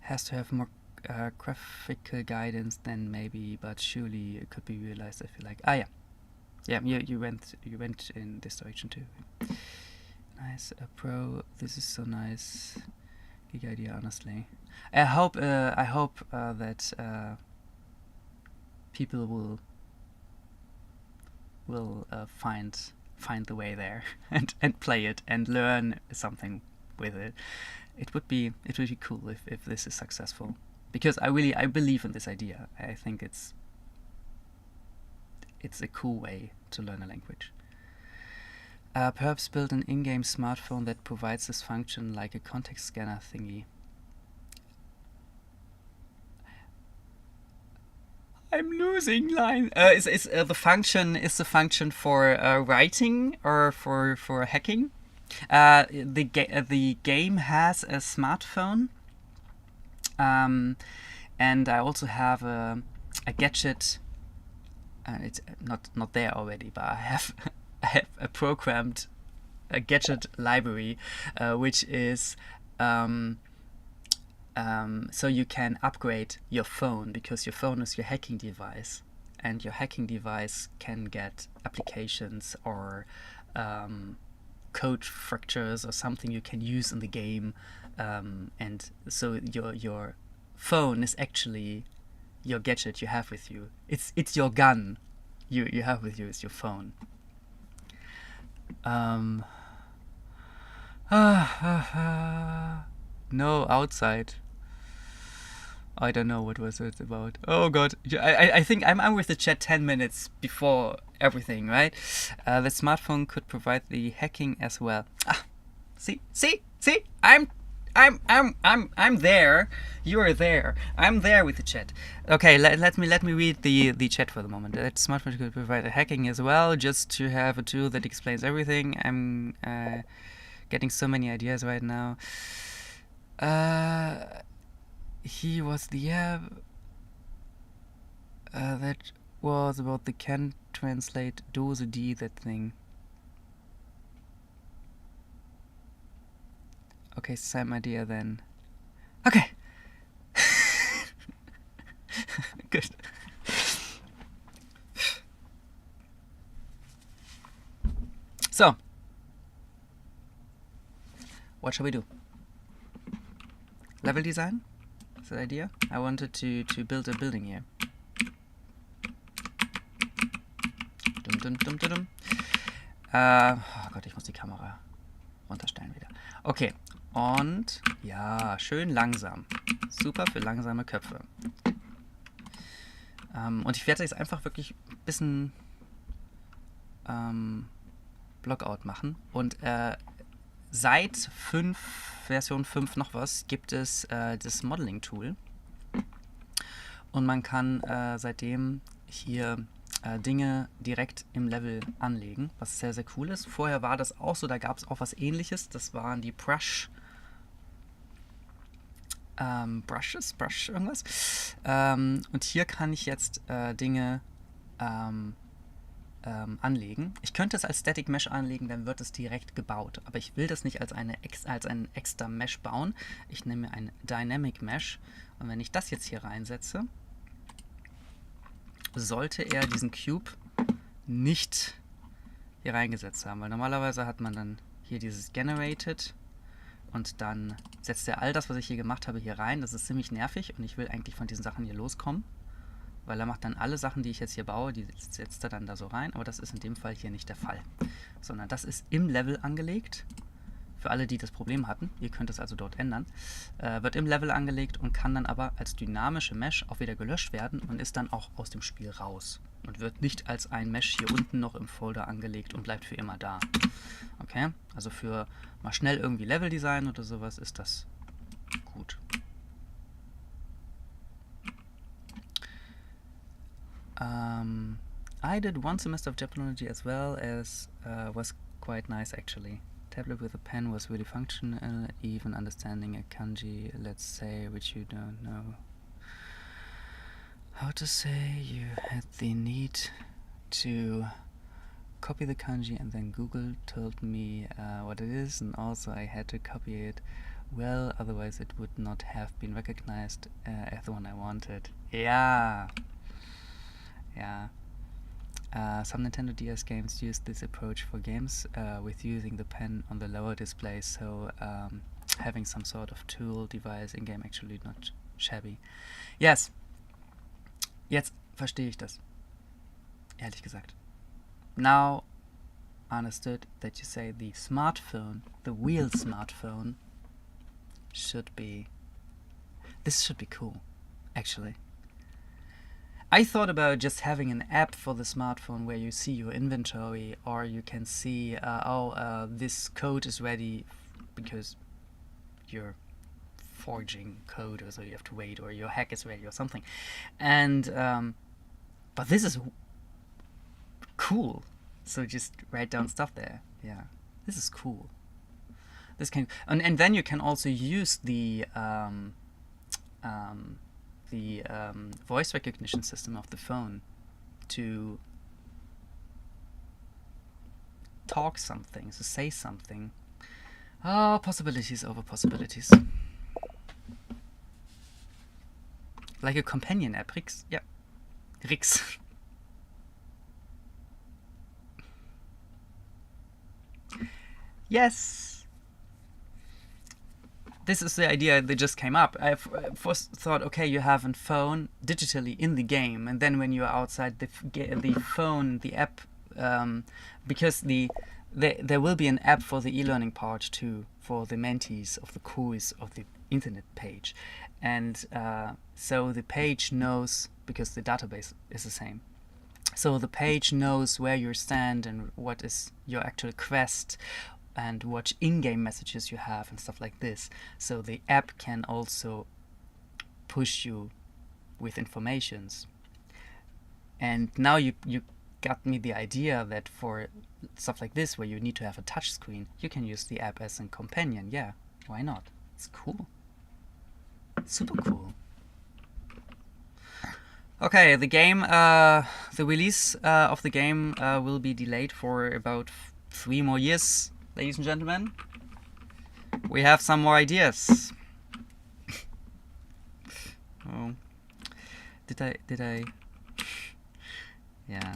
Has to have more graphical guidance than maybe, but surely it could be realized. I feel like you went in this direction too. Nice, pro. This is so nice. Big idea, honestly. I hope that people will find the way there and play it and learn something with it. It would be cool if this is successful, because I believe in this idea. I think it's a cool way to learn a language. Perhaps build an in-game smartphone that provides this function, like a context scanner thingy. I'm losing line. Is the function for writing or for hacking? The game has a smartphone, and I also have a gadget. It's not there already, but I have a programmed gadget library, which is so you can upgrade your phone, because your phone is your hacking device, and your hacking device can get applications or code fractures or something you can use in the game, and so your phone is actually your gadget you have with you. It's your gun you have with you. It's your phone. No, outside. I don't know what was it about. Oh god, I think I'm with the chat 10 minutes before everything, right? The smartphone could provide the hacking as well. See, I'm there. You are there. I'm there with the chat. Okay, let me read the chat for the moment. That smartphone could provide a hacking as well, just to have a tool that explains everything. I'm getting so many ideas right now. He was the that was about the can translate Dose D, that thing. Okay, same idea then. Okay. Good. So, what shall we do? Level design? That's the idea. I wanted to build a building here. Oh Gott, ich muss die Kamera runterstellen wieder. Okay, und ja, schön langsam. Super für langsame Köpfe. Und ich werde jetzt einfach wirklich ein bisschen Blockout machen. Und seit Version 5 noch was gibt es das Modeling-Tool. Und man kann seitdem hier Dinge direkt im Level anlegen, was sehr, sehr cool ist. Vorher war das auch so, da gab es auch was Ähnliches. Das waren die Brush irgendwas. Und hier kann ich jetzt Dinge anlegen. Ich könnte es als Static Mesh anlegen, dann wird es direkt gebaut. Aber ich will das nicht als einen extra Mesh bauen. Ich nehme ein Dynamic Mesh. Und wenn ich das jetzt hier reinsetze, sollte er diesen Cube nicht hier reingesetzt haben. Weil normalerweise hat man dann hier dieses Generated und dann setzt er all das, was ich hier gemacht habe, hier rein. Das ist ziemlich nervig und ich will eigentlich von diesen Sachen hier loskommen. Weil er macht dann alle Sachen, die ich jetzt hier baue, die setzt er dann da so rein. Aber das ist in dem Fall hier nicht der Fall. Sondern das ist im Level angelegt. Für alle, die das Problem hatten, ihr könnt es also dort ändern. Wird im Level angelegt und kann dann aber als dynamische Mesh auch wieder gelöscht werden und ist dann auch aus dem Spiel raus. Und wird nicht als ein Mesh hier unten noch im Folder angelegt und bleibt für immer da. Okay? Also für mal schnell irgendwie Level-Design oder sowas ist das gut. I did one semester of Japanology as well, as was quite nice actually. Tablet with a pen was really functional, even understanding a kanji, let's say, which you don't know how to say. You had the need to copy the kanji, and then Google told me what it is, and also I had to copy it well, otherwise it would not have been recognized as the one I wanted. Yeah. Some Nintendo DS games used this approach for games with using the pen on the lower display, so having some sort of tool device in game actually not shabby. Yes. Jetzt verstehe ich das. Ehrlich gesagt. Now understood that you say the smartphone, the wheel smartphone, should be... This should be cool, actually. I thought about just having an app for the smartphone where you see your inventory, or you can see, this code is ready because you're forging code, or so you have to wait, or your hack is ready or something. And but this is cool. So just write down stuff there. Yeah, this is cool. This can, and then you can also use the voice recognition system of the phone to talk something, to say something. Oh, possibilities over possibilities. Like a companion app, Rix. Yeah, Rix. Yes. This is the idea that just came up. I first thought, okay, you have a phone digitally in the game, and then when you're outside the phone, the app, because there will be an app for the e-learning part too, for the mentees of the quiz of the internet page, and so the page knows, because the database is the same. So the page knows where you stand and what is your actual quest, and what in-game messages you have and stuff like this. So the app can also push you with informations. And now you got me the idea that for stuff like this, where you need to have a touch screen, you can use the app as a companion. Yeah, why not? It's cool. Super cool. Okay, the game, the release of the game will be delayed for about 3 more years. Ladies and gentlemen, we have some more ideas. Oh, did I? Yeah,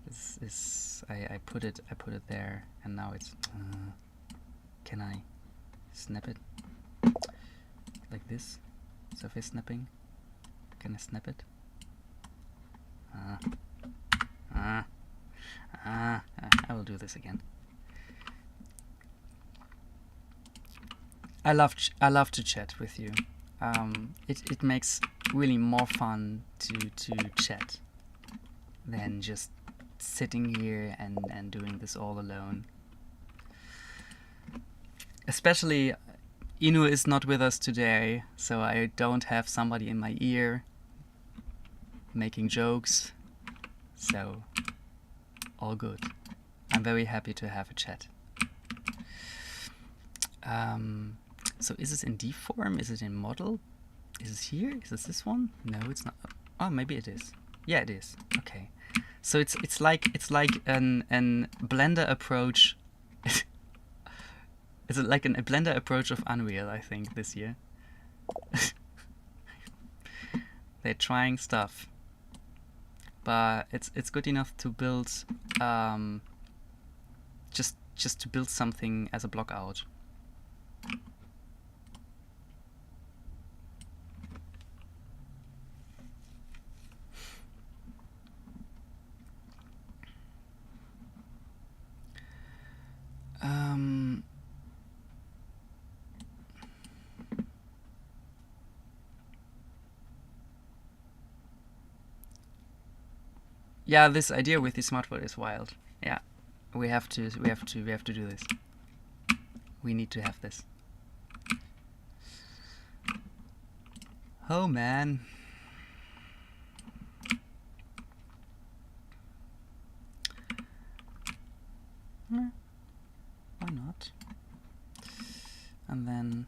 this is I put it there, and now it's. Can I snap it like this? Surface snapping. Can I snap it? I will do this again. I love to chat with you. It makes really more fun to chat than just sitting here and doing this all alone. Especially, Inu is not with us today, so I don't have somebody in my ear making jokes. So, all good. I'm very happy to have a chat. So is this in D form? Is it in model? Is it here? Is this one? No, it's not. Oh, maybe it is. Yeah, it is. Okay. So it's like an Blender approach. It's like a Blender approach of Unreal, I think, this year. They're trying stuff, but it's good enough to build just to build something as a block out. Yeah, this idea with the smartphone is wild. Yeah, we have to do this. We need to have this. Oh man. not? And then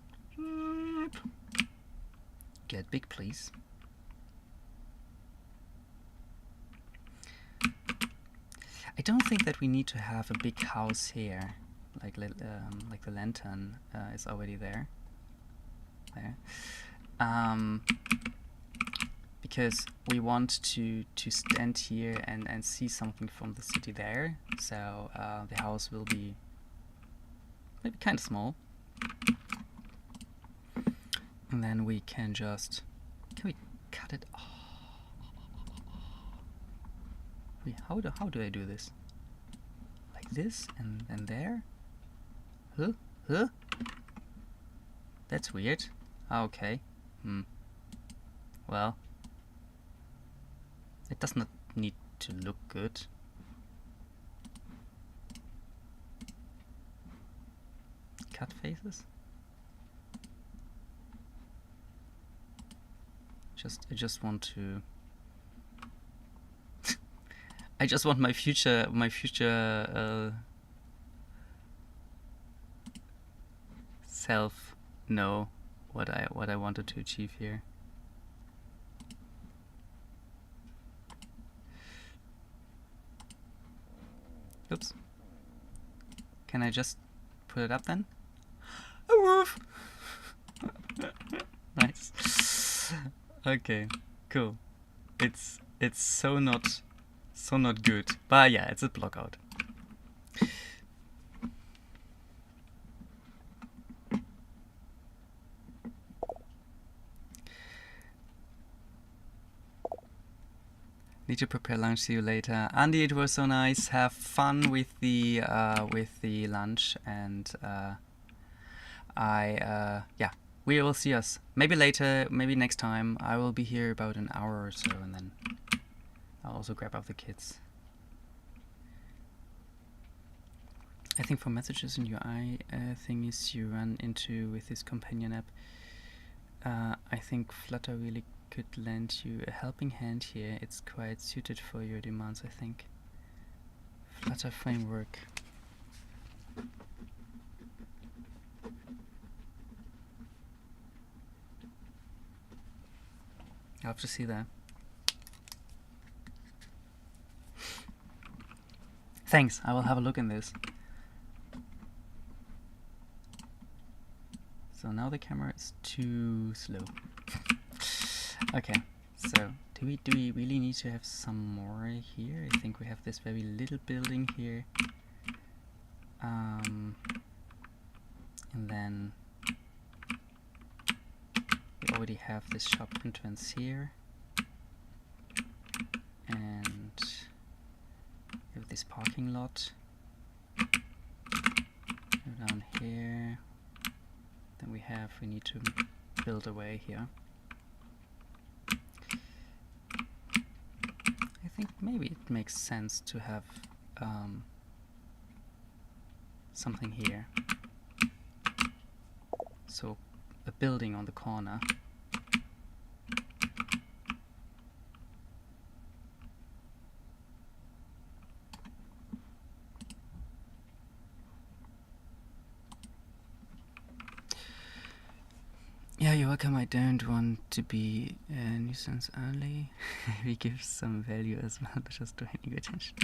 get big, please. I don't think that we need to have a big house here, like the lantern is already there. Because we want to stand here and see something from the city there. So the house will be maybe kind of small. And then we can just... Can we cut it? Oh. Wait, how do I do this? Like this and there? Huh? Huh? That's weird. Okay. Well, it does not need to look good. Cut faces? I just want to I just want my future self know what I wanted to achieve here. Oops. Can I just put it up then? A roof. Nice. Okay, cool. It's so not good. But yeah, it's a block out. Need to prepare lunch. See you later, Andy. It was so nice. Have fun with the lunch, and yeah, we will see us maybe later, maybe next time. I will be here about an hour or so, and then I'll also grab up the kids. I think for messages and UI thingies you run into with this companion app, I think Flutter really could lend you a helping hand here. It's quite suited for your demands, I think. Flutter framework. I'll have to see that. Thanks, I will have a look in this. So now the camera is too slow. Okay, so do we really need to have some more here? I think we have this very little building here. And then we already have this shop entrance here. And we have this parking lot. Go down here. Then we need to build a way here. I think maybe it makes sense to have something here. So a building on the corner. Yeah, you're welcome. I don't want to be a nuisance only. We give some value as well, but just drawing your attention.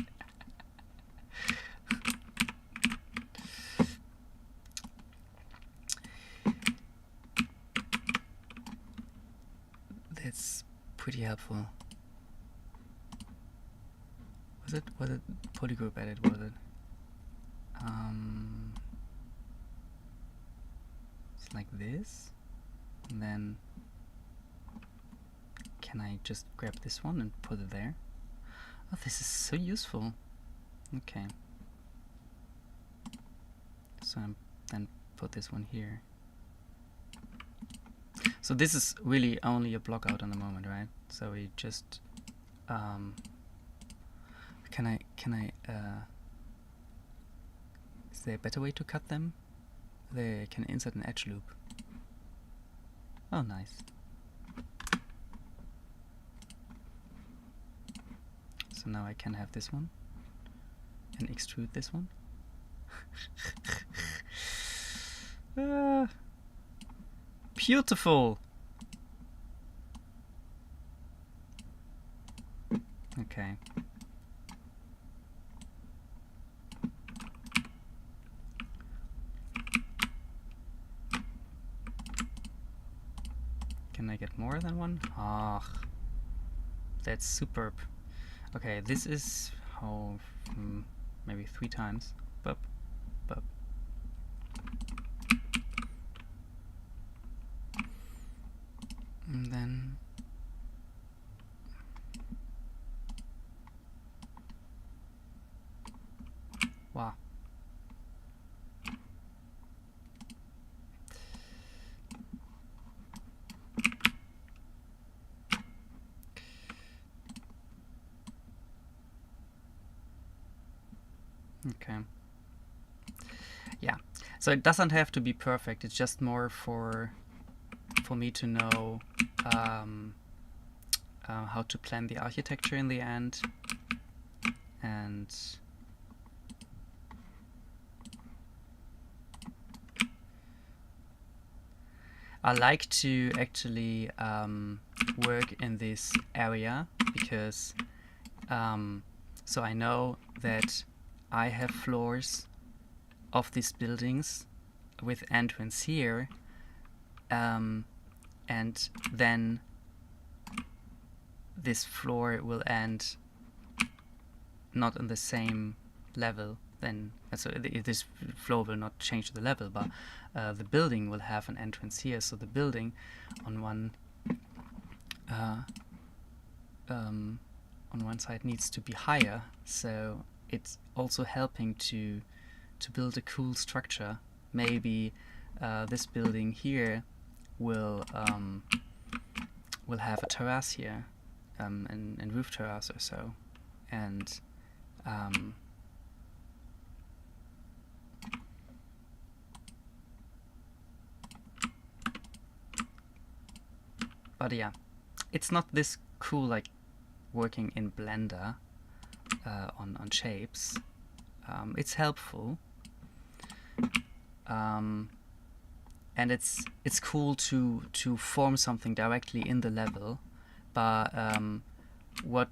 That's pretty helpful. Was it polygroup edit? Was it? It's like this. And then can I just grab this one and put it there? Oh, this is so useful. Okay. So I'm then put this one here. So this is really only a block out on the moment, right? So we just can I is there a better way to cut them? They can insert an edge loop. Oh, nice. So now I can have this one and extrude this one. Beautiful. Okay. Can I get more than one? Ah, that's superb. Okay, this is how maybe 3 times. Bup, bup. And then wow. Okay. Yeah. So it doesn't have to be perfect. It's just more for me to know how to plan the architecture in the end. And I like to actually work in this area because so I know that I have floors of these buildings with entrance here, and then this floor will end not on the same level. Then so this floor will not change the level, but the building will have an entrance here. So the building on one side needs to be higher. So it's also helping to build a cool structure. Maybe this building here will have a terrace here, and roof terrace or so, and but yeah, it's not this cool like working in Blender on shapes. It's helpful, and it's cool to form something directly in the level, but what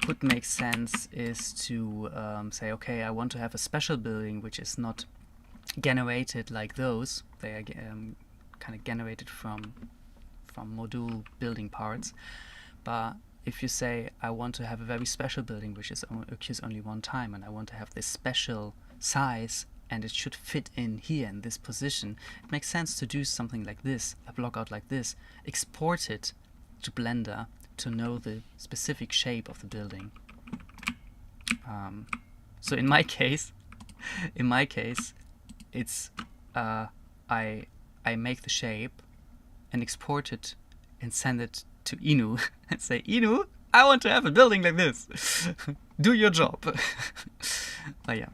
could make sense is to say, okay, I want to have a special building which is not generated like those. They are kind of generated from module building parts. But if you say, I want to have a very special building which occurs only one time, and I want to have this special size, and it should fit in here in this position, it makes sense to do something like this, a block out like this, export it to Blender to know the specific shape of the building. So in my case, it's I make the shape and export it and send it to Inu and say, Inu, I want to have a building like this. Do your job. But yeah.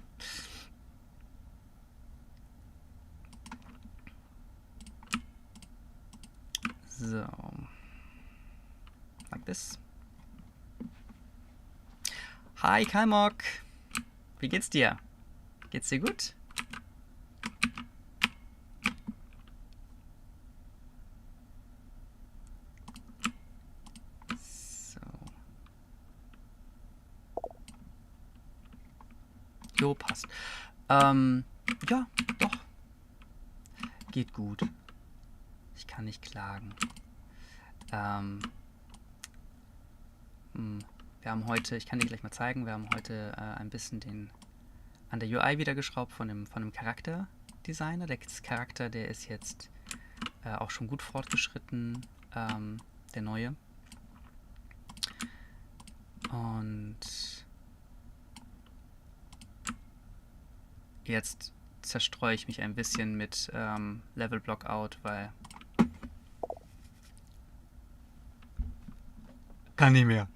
So, like this. Hi Kalmok, wie geht's dir? Geht's dir gut? So. Jo, passt. Ja, doch. Geht gut. Ich kann nicht klagen. Wir haben heute, ich kann dir gleich mal zeigen, wir haben heute ein bisschen an der UI wieder geschraubt von einem Charakterdesigner. Der Charakter, der ist jetzt auch schon gut fortgeschritten, der neue. Und jetzt zerstreue ich mich ein bisschen mit Level Blockout, weil kann nicht mehr.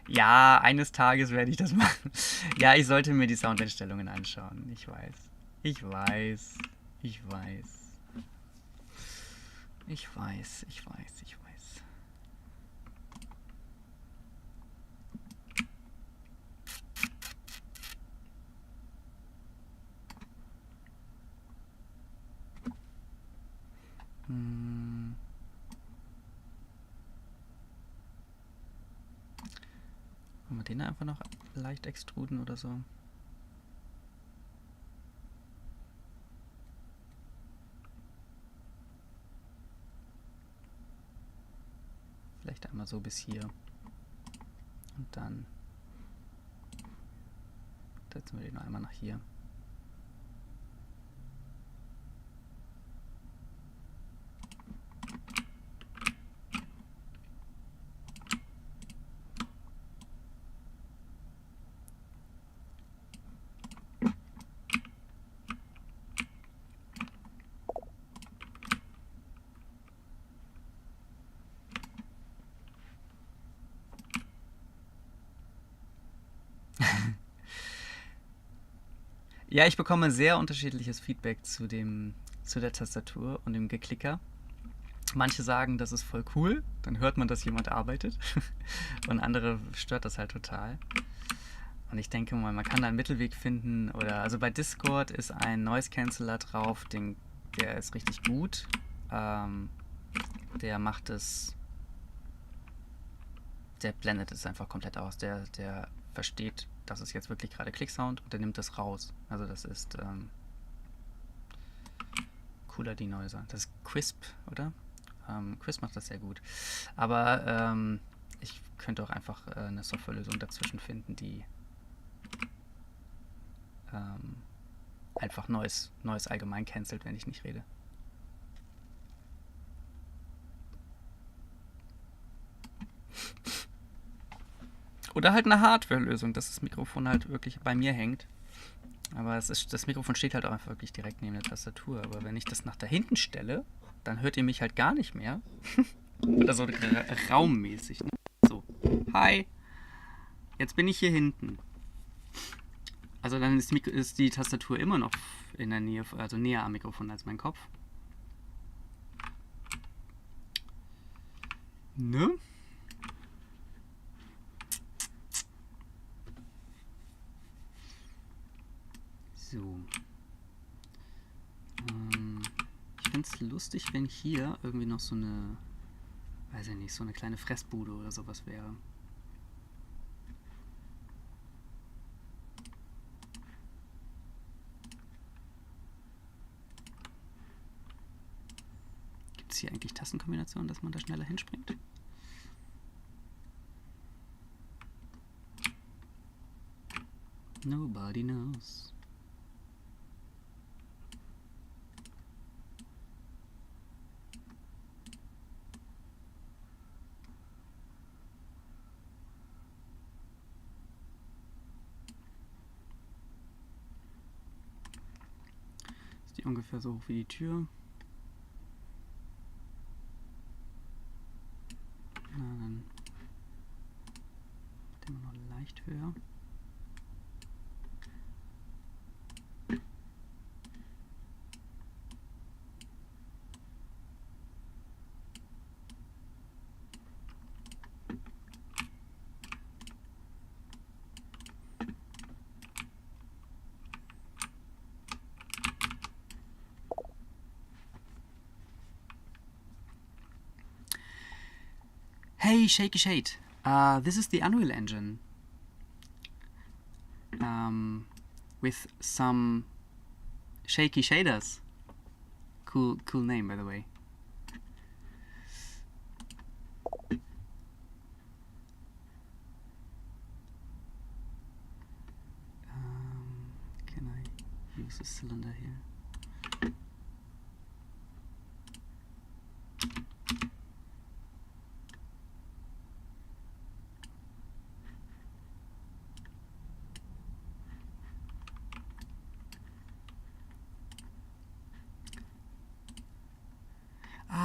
Ja, eines Tages werde ich das machen. Ja, ich sollte mir die Soundeinstellungen anschauen. Ich weiß. Ich weiß. Ich weiß. Ich weiß. Ich weiß. Ich weiß. Wollen wir den einfach noch leicht extruden oder so? Vielleicht einmal so bis hier. Und dann setzen wir den noch einmal nach hier. Ja, ich bekomme sehr unterschiedliches Feedback zu der Tastatur und dem Geklicker. Manche sagen, das ist voll cool, dann hört man, dass jemand arbeitet. Und andere stört das halt total. Und ich denke mal, man kann da einen Mittelweg finden. Also bei Discord ist ein Noise Canceller drauf, der ist richtig gut. Der macht es. Der blendet es einfach komplett aus. Der versteht, das ist jetzt wirklich gerade Klicksound und der nimmt das raus. Also das ist cooler Denoiser. Das ist Quisp, oder? Quisp macht das sehr gut. Aber ich könnte auch einfach eine Softwarelösung dazwischen finden, die einfach Noise allgemein cancelt, wenn ich nicht rede. Oder halt eine Hardware-Lösung, dass das Mikrofon halt wirklich bei mir hängt. Aber das Mikrofon steht halt auch einfach wirklich direkt neben der Tastatur. Aber wenn ich das nach da hinten stelle, dann hört ihr mich halt gar nicht mehr. Oder so raummäßig. Ne? So, hi, jetzt bin ich hier hinten. Also dann ist die Tastatur immer noch in der Nähe, also näher am Mikrofon als mein Kopf. Ne? So. Ich fände es lustig, wenn hier irgendwie noch so eine, weiß ich nicht, so eine kleine Fressbude oder sowas wäre. Gibt es hier eigentlich Tastenkombinationen, dass man da schneller hinspringt? Nobody knows. Ist die ungefähr so hoch wie die Tür? Na, dann den wir noch leicht höher. Hey, Shaky Shade. This is the Unreal Engine. With some shaky shaders. Cool name, by the way. Can I use a cylinder here?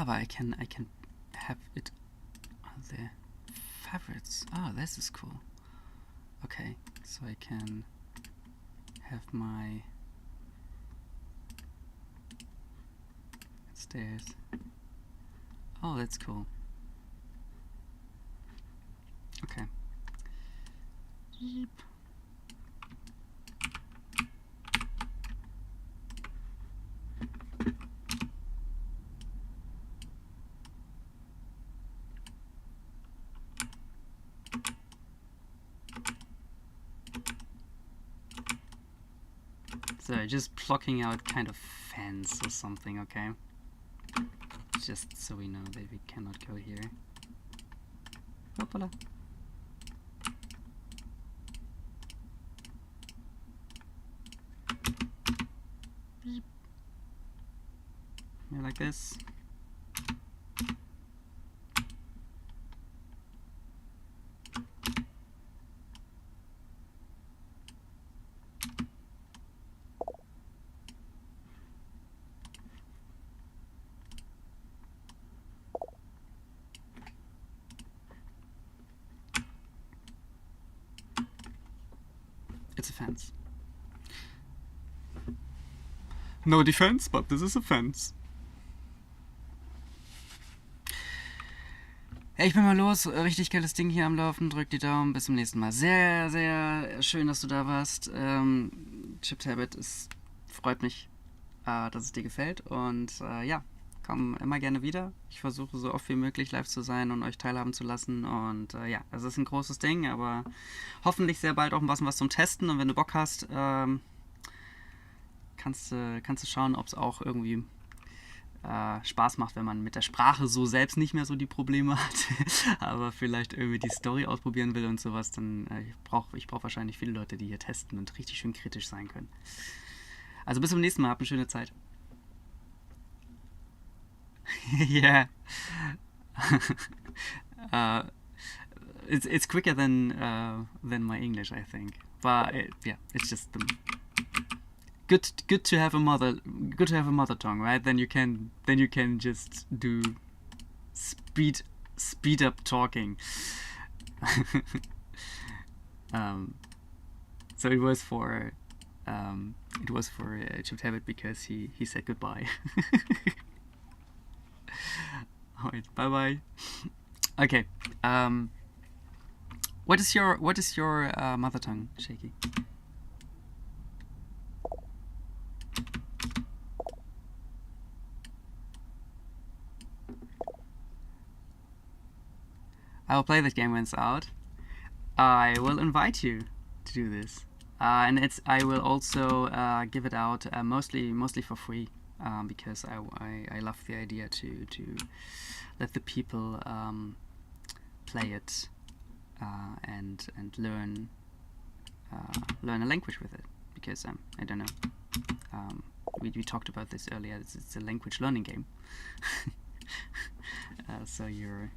But I can have it on the favorites. Oh, this is cool. Okay, so I can have my stairs. Oh, that's cool. Okay. Yep. So just blocking out kind of fence or something, okay? Just so we know that we cannot go here. Hoppala. Beep. Yeah, like this. It's a fence. No defense, but this is a fence. Ja, ich bin mal los. Richtig geiles Ding hier am Laufen. Drück die Daumen. Bis zum nächsten Mal. Sehr, sehr schön, dass du da warst. Chipped Habit, es freut mich, dass es dir gefällt. Und ja, komm immer gerne wieder. Ich versuche so oft wie möglich live zu sein und euch teilhaben zu lassen. Und ja, es ist ein großes Ding, aber hoffentlich sehr bald auch was zum Testen. Und wenn du Bock hast, kannst du schauen, ob es auch irgendwie Spaß macht, wenn man mit der Sprache so selbst nicht mehr so die Probleme hat, aber vielleicht irgendwie die Story ausprobieren will und sowas, dann ich brauch wahrscheinlich viele Leute, die hier testen und richtig schön kritisch sein können. Also bis zum nächsten Mal, habt eine schöne Zeit. Yeah. It's quicker than my English, I think. But yeah, it's just good to have a mother tongue, right? Then you can just do speed up talking. So it was for Chipped Habit because he said goodbye. Alright, bye bye. Okay. What is your mother tongue, Shaky? I will play this game when it's out. I will invite you to do this, and I will also give it out mostly for free, because I love the idea to let the people play it and learn a language with it, because I don't know, we talked about this earlier. It's a language learning game. So you're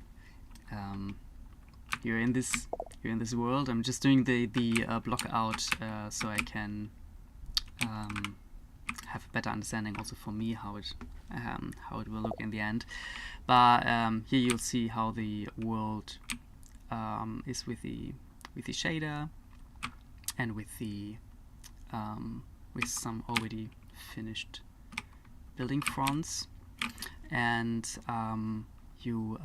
in this world. I'm just doing the block out so I can have a better understanding also for me how it will look in the end. But here you'll see how the world is with the shader and with some already finished building fronts, and you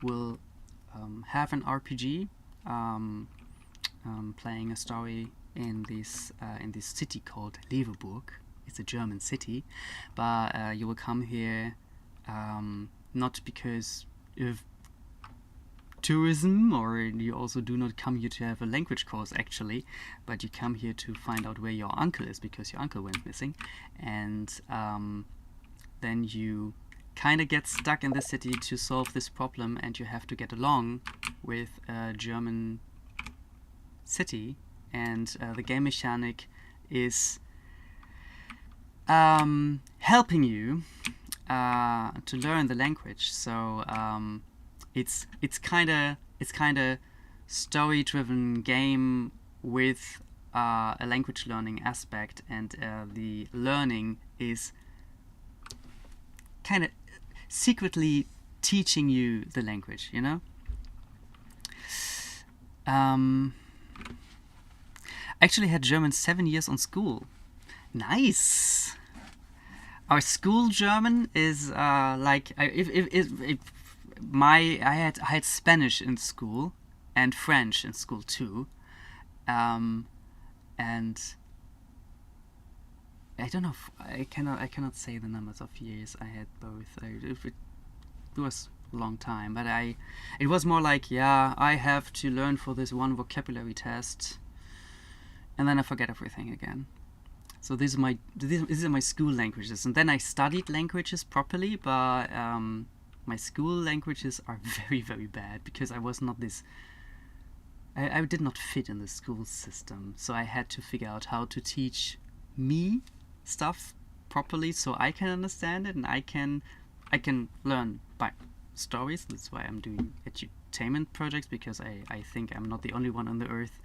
will have an RPG playing a story in this city called Leverburg. It's a German city, but you will come here not because of tourism, or you also do not come here to have a language course actually, but you come here to find out where your uncle is, because your uncle went missing, and then you kind of get stuck in the city to solve this problem, and you have to get along with a German city, and the game mechanic is helping you to learn the language. So it's kind of story-driven game with a language learning aspect, and the learning is kind of secretly teaching you the language, you know? I actually had German 7 years on school. Nice! Our school German is like I had Spanish in school and French in school too, and I don't know. I cannot say the numbers of years I had both. It was a long time, but it was more like, yeah, I have to learn for this one vocabulary test, and then I forget everything again. So these are my school languages, and then I studied languages properly, but my school languages are very, very bad because I was not this. I did not fit in the school system, so I had to figure out how to teach me stuff properly so I can understand it, and I can learn by stories. That's why I'm doing edutainment projects, because I think I'm not the only one on the earth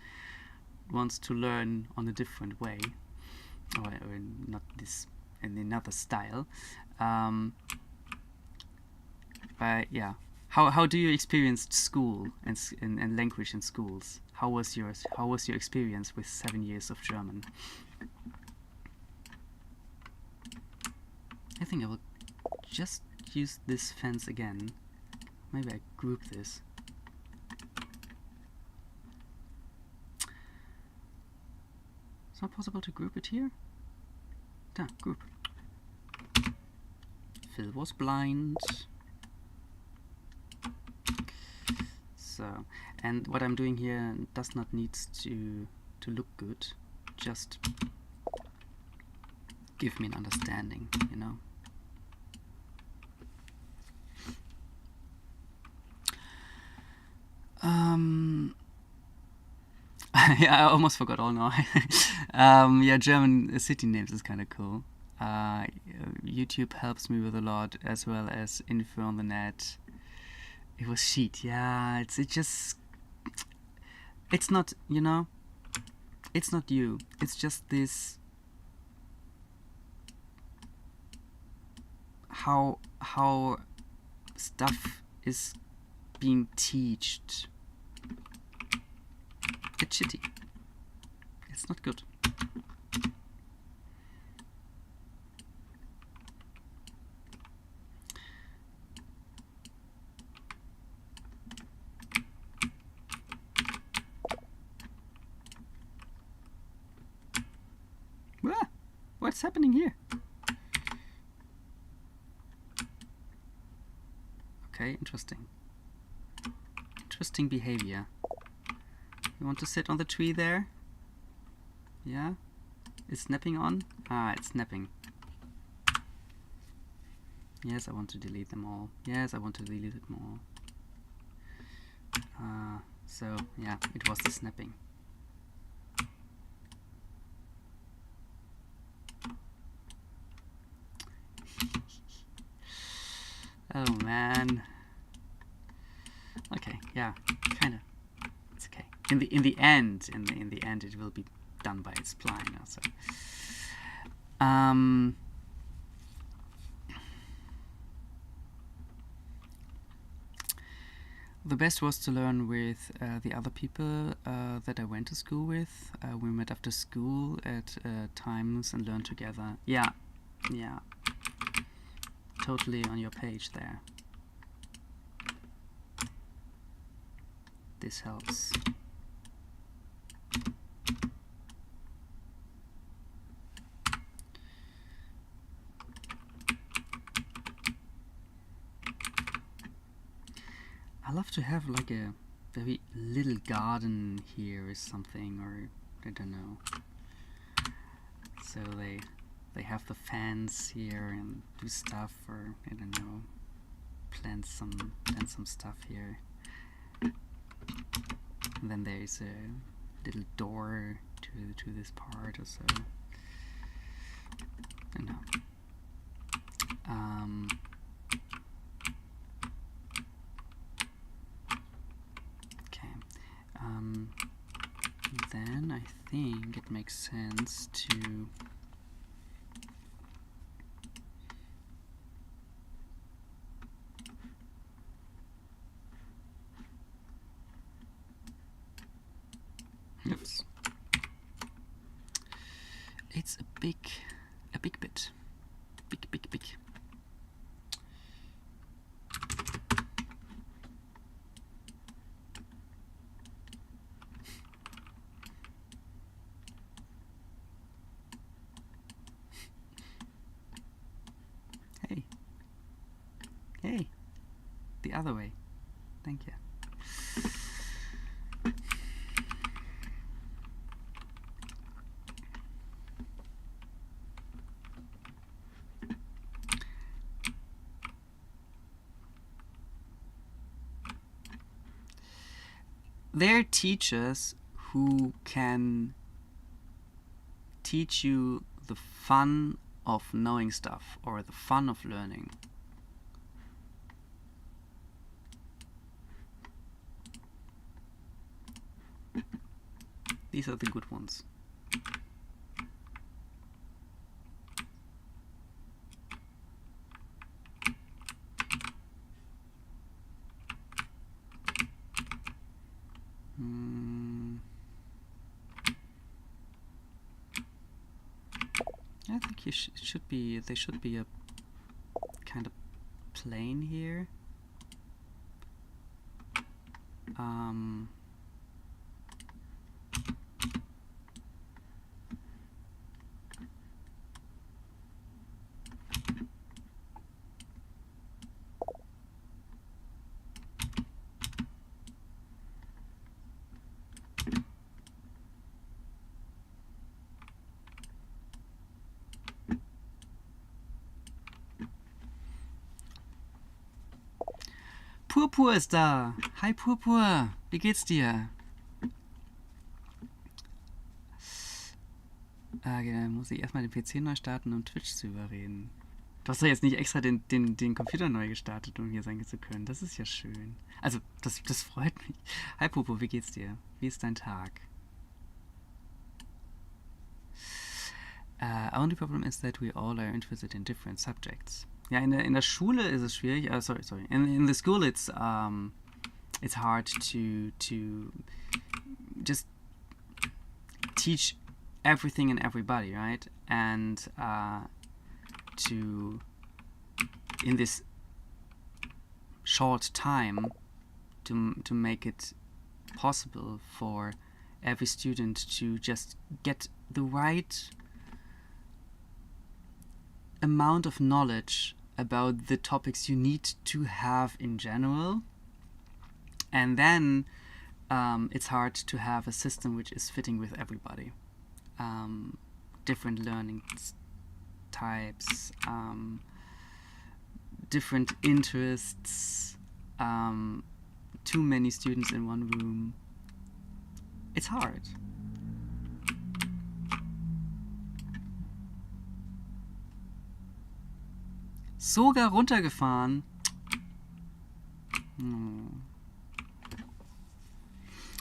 who wants to learn on a different way, or not this in another style. But yeah, how do you experience school and language in schools? How was your experience with 7 years of German? I think I will just use this fence again. Maybe I group this. It's not possible to group it here? Ah, group. Phil was blind. So, and what I'm doing here does not need to look good. Just give me an understanding, you know. Yeah, I almost forgot all now. Yeah, German city names is kind of cool. YouTube helps me with a lot, as well as info on the net. It was sheet, yeah. It's not, you know. It's not you. It's just this. How stuff is being taught. It's shitty. It's not good. Ah, what's happening here? Okay, interesting. Interesting behavior. You want to sit on the tree there? Yeah? Is snapping on? Ah, it's snapping. Yes, I want to delete them all. Yes, I want to delete them all. So, yeah, it was the snapping. Oh man. Okay, yeah, kinda. It's okay. In the end, it will be done by its spline also. The best was to learn with the other people that I went to school with. We met after school at times and learned together. Yeah, yeah. Totally on your page there. This helps. I love to have like a very little garden here or something, or I don't know. So they have the fans here and do stuff, or I don't know, plant some stuff here. And then there's a little door to this part or so. I don't know. Okay. Then I think it makes sense to oops. It's a big bit. Big. Hey, the other way. Thank you. they're teachers who can teach you the fun of knowing stuff or the fun of learning. These are the good ones. I think they should be a kind of plane here. Purpur ist da. Hi Purpur, wie geht's dir? Dann muss ich erstmal den PC neu starten, um Twitch zu überreden. Du hast doch jetzt nicht extra den Computer neu gestartet, um hier sein zu können. Das ist ja schön. Also, das freut mich. Hi Purpur, wie geht's dir? Wie ist dein Tag? Only problem is that we all are interested in different subjects. Ja, in der Schule ist es schwierig. Sorry. In the school it's hard to just teach everything and everybody, right? And to in this short time to make it possible for every student to just get the right amount of knowledge about the topics you need to have in general, and then it's hard to have a system which is fitting with everybody. Different learning types, different interests, too many students in one room. It's hard. Sogar runtergefahren.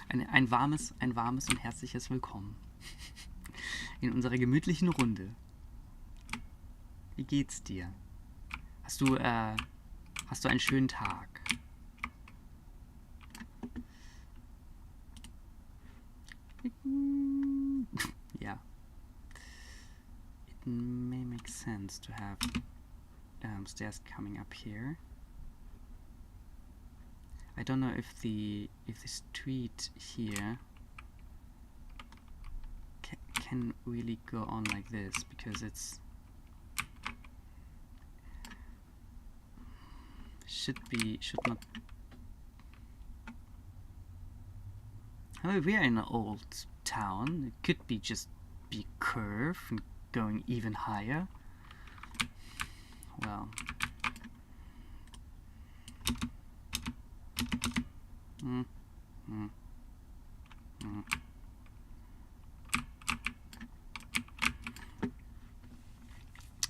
Ein warmes und herzliches Willkommen in unserer gemütlichen Runde. Wie geht's dir? Hast du einen schönen Tag? Yeah. It may make sense to have stairs coming up here. I don't know if the street here can really go on like this, because it should not. I mean, we are in an old town. It could be just be curve and going even higher. Well,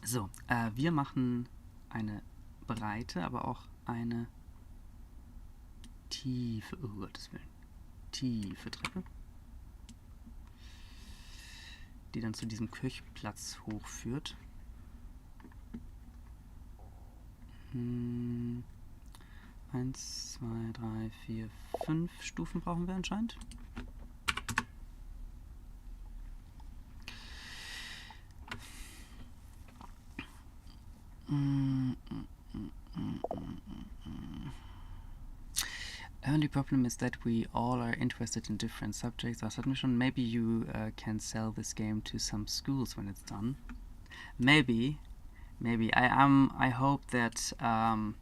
So, wir machen eine breite, aber auch eine tiefe, oh Gottes Willen, tiefe Treppe, die dann zu diesem Kirchplatz hochführt. 1, 2, 3, 4, 5 Stufen brauchen wir anscheinend. Only problem is that we all are interested in different subjects. Das hatten wir schon. Maybe you can sell this game to some schools when it's done. Maybe. I hope that I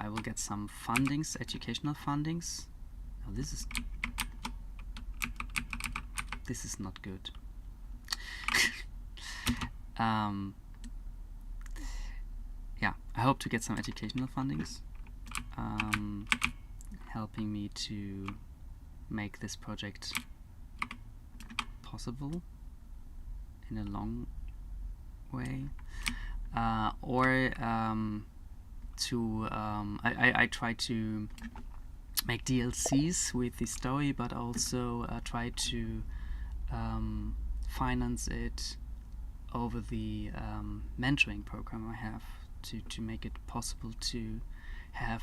will get some fundings, educational fundings. Oh, this is not good. Yeah, I hope to get some educational fundings. helping me to make this project possible in a long way. I try to make DLCs with the story, but also try to finance it over the mentoring program I have to make it possible to have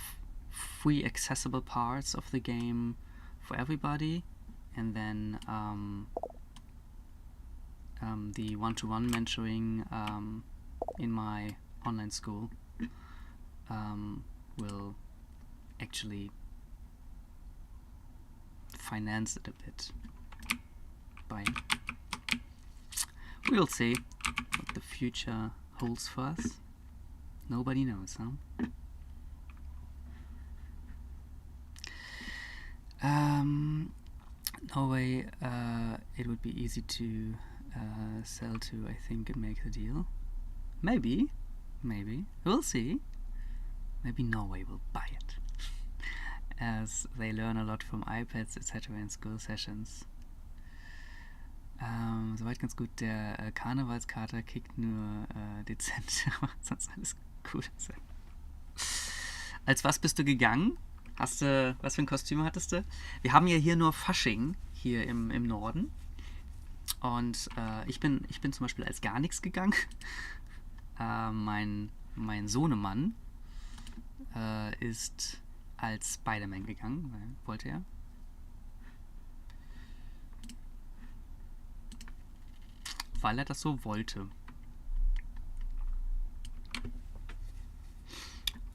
free accessible parts of the game for everybody, and then the one-to-one mentoring in my online school will actually finance it a bit. We'll see what the future holds for us. Nobody knows, huh? Norway, it would be easy to sell to, I think, and make the deal. Maybe. We'll see. Maybe Norway will buy it, as they learn a lot from iPads etc. in school sessions. Soweit ganz gut. Der Karnevalskater kickt nur dezent, aber sonst alles gut. Als was bist du gegangen? Was für ein Kostüm hattest du? Wir haben ja hier nur Fasching, hier im Norden. Und ich bin zum Beispiel als gar nichts gegangen. Mein Sohnemann ist als Spider-Man gegangen, wollte er. Weil er das so wollte.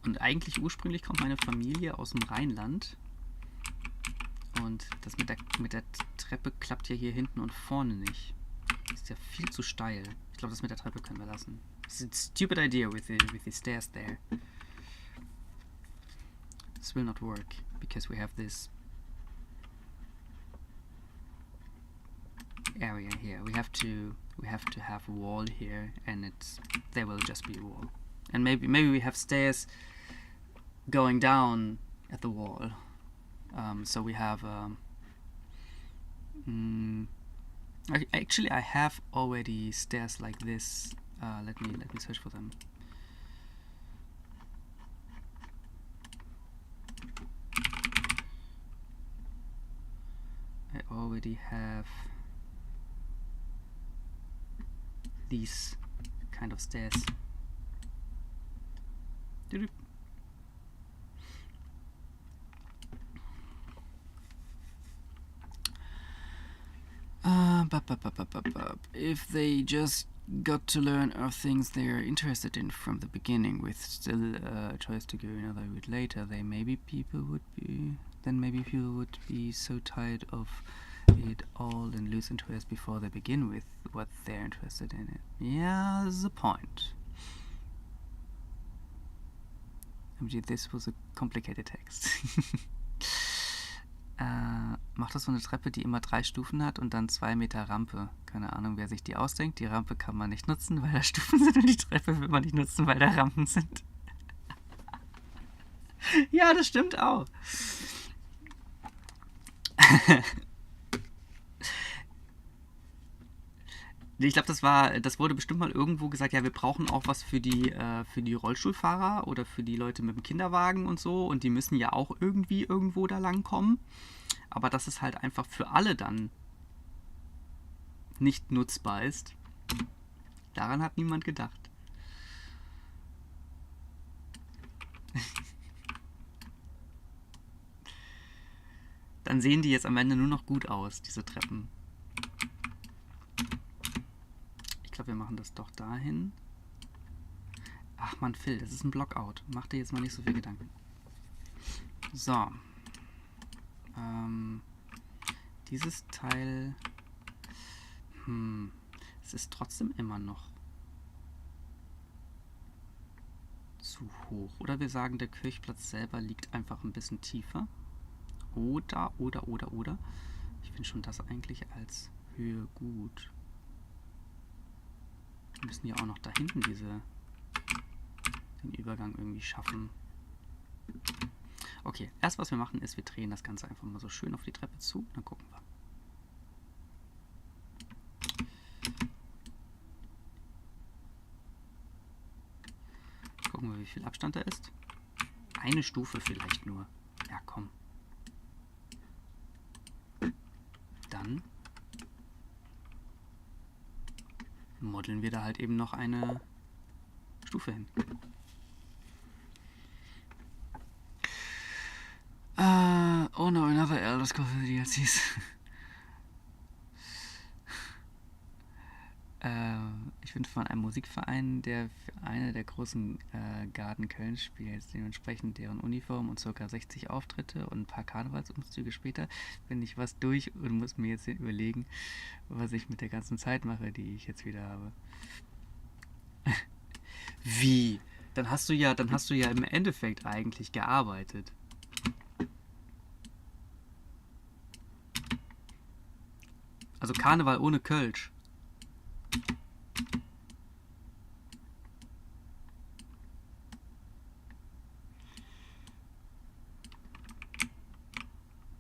Und eigentlich ursprünglich kommt meine Familie aus dem Rheinland. Und das mit der Treppe klappt ja hier hinten und vorne nicht. Das ist ja viel zu steil. Ich glaube, das mit der Treppe können wir lassen. It's a stupid idea with the stairs there. This will not work because we have this area here. We have to have a wall here, and there will just be a wall. And maybe we have stairs going down at the wall. So we have actually I have already stairs like this. Let me search for them. I already have these kind of stairs. If they just got to learn of things they're interested in from the beginning, with still a choice to go another route later, then maybe people would be so tired of it all and lose interest before they begin with what they're interested in it. Yeah, that's the point. This was a complicated text. Macht das so eine Treppe, die immer 3 Stufen hat und dann 2 Meter Rampe. Keine Ahnung, wer sich die ausdenkt. Die Rampe kann man nicht nutzen, weil da Stufen sind, und die Treppe will man nicht nutzen, weil da Rampen sind. Ja, das stimmt auch. Ich glaube, das wurde bestimmt mal irgendwo gesagt, ja, wir brauchen auch was für die Rollstuhlfahrer oder für die Leute mit dem Kinderwagen und so, und die müssen ja auch irgendwie irgendwo da lang kommen. Aber dass es halt einfach für alle dann nicht nutzbar ist, daran hat niemand gedacht. Dann sehen die jetzt am Ende nur noch gut aus, diese Treppen. Ich glaube, wir machen das doch dahin. Ach man, Phil, das ist ein Blockout. Mach dir jetzt mal nicht so viel Gedanken. So. Dieses Teil... es ist trotzdem immer noch zu hoch. Oder wir sagen, der Kirchplatz selber liegt einfach ein bisschen tiefer. Oder. Ich finde schon das eigentlich als Höhe gut. Wir müssen ja auch noch da hinten den Übergang irgendwie schaffen. Okay, erst was wir machen ist, wir drehen das Ganze einfach mal so schön auf die Treppe zu. Dann gucken wir. Gucken wir, wie viel Abstand da ist. Eine Stufe vielleicht nur. Ja, komm. Dann modeln wir da halt eben noch eine Stufe hin. Oh no, another Elder Scrolls DLCs. Ich bin von einem Musikverein, der für eine der großen Garden Köln spielt. Dementsprechend deren Uniform und ca. 60 Auftritte und ein paar Karnevalsumzüge später bin ich was durch und muss mir jetzt überlegen, was ich mit der ganzen Zeit mache, die ich jetzt wieder habe. Wie? Dann hast du ja im Endeffekt eigentlich gearbeitet. Also Karneval ohne Kölsch.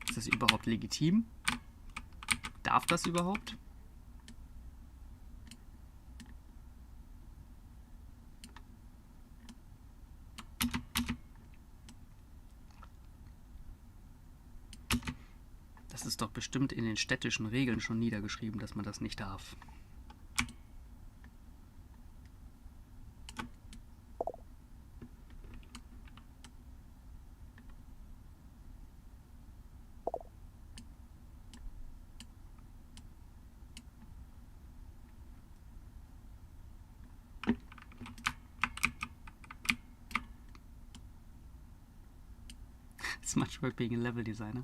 Ist das überhaupt legitim? Darf das überhaupt? Das ist doch bestimmt in den städtischen Regeln schon niedergeschrieben, dass man das nicht darf. It's much work being a level designer.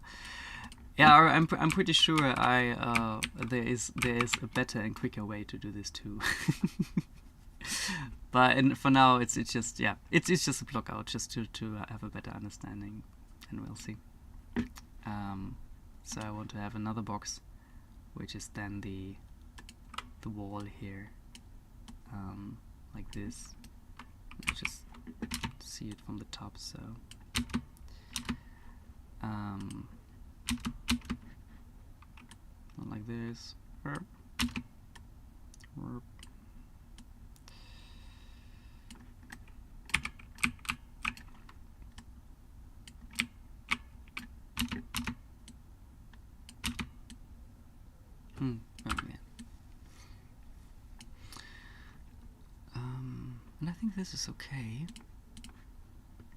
Yeah, I'm pretty sure there is a better and quicker way to do this too. But for now, it's just a block out just to have a better understanding, and we'll see. So I want to have another box, which is then the wall here, like this. Let's just see it from the top. So. Not like this. Okay. And I think this is okay.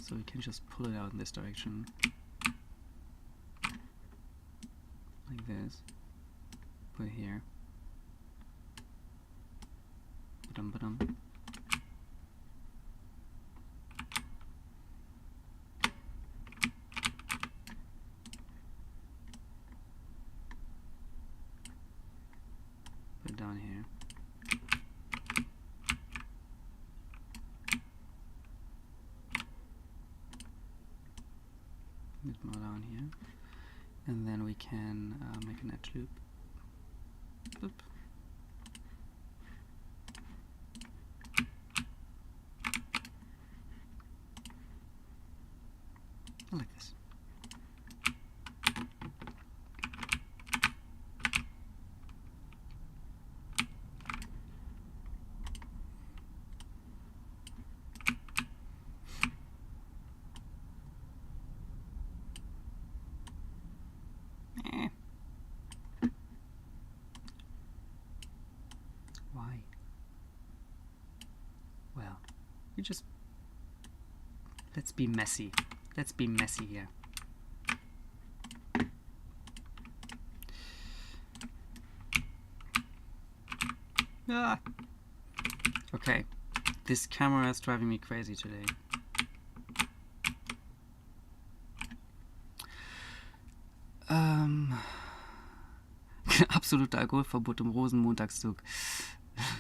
So we can just pull it out in this direction. Like this. Put it here. Ba-dum. Put it down here. Put it more down here. And then we can make an edge loop. Boop. I like this. Why? Well, you just... Let's be messy. Let's be messy here. Ah. Okay. This camera is driving me crazy today. Absolute Alkoholverbot im Rosenmontagszug.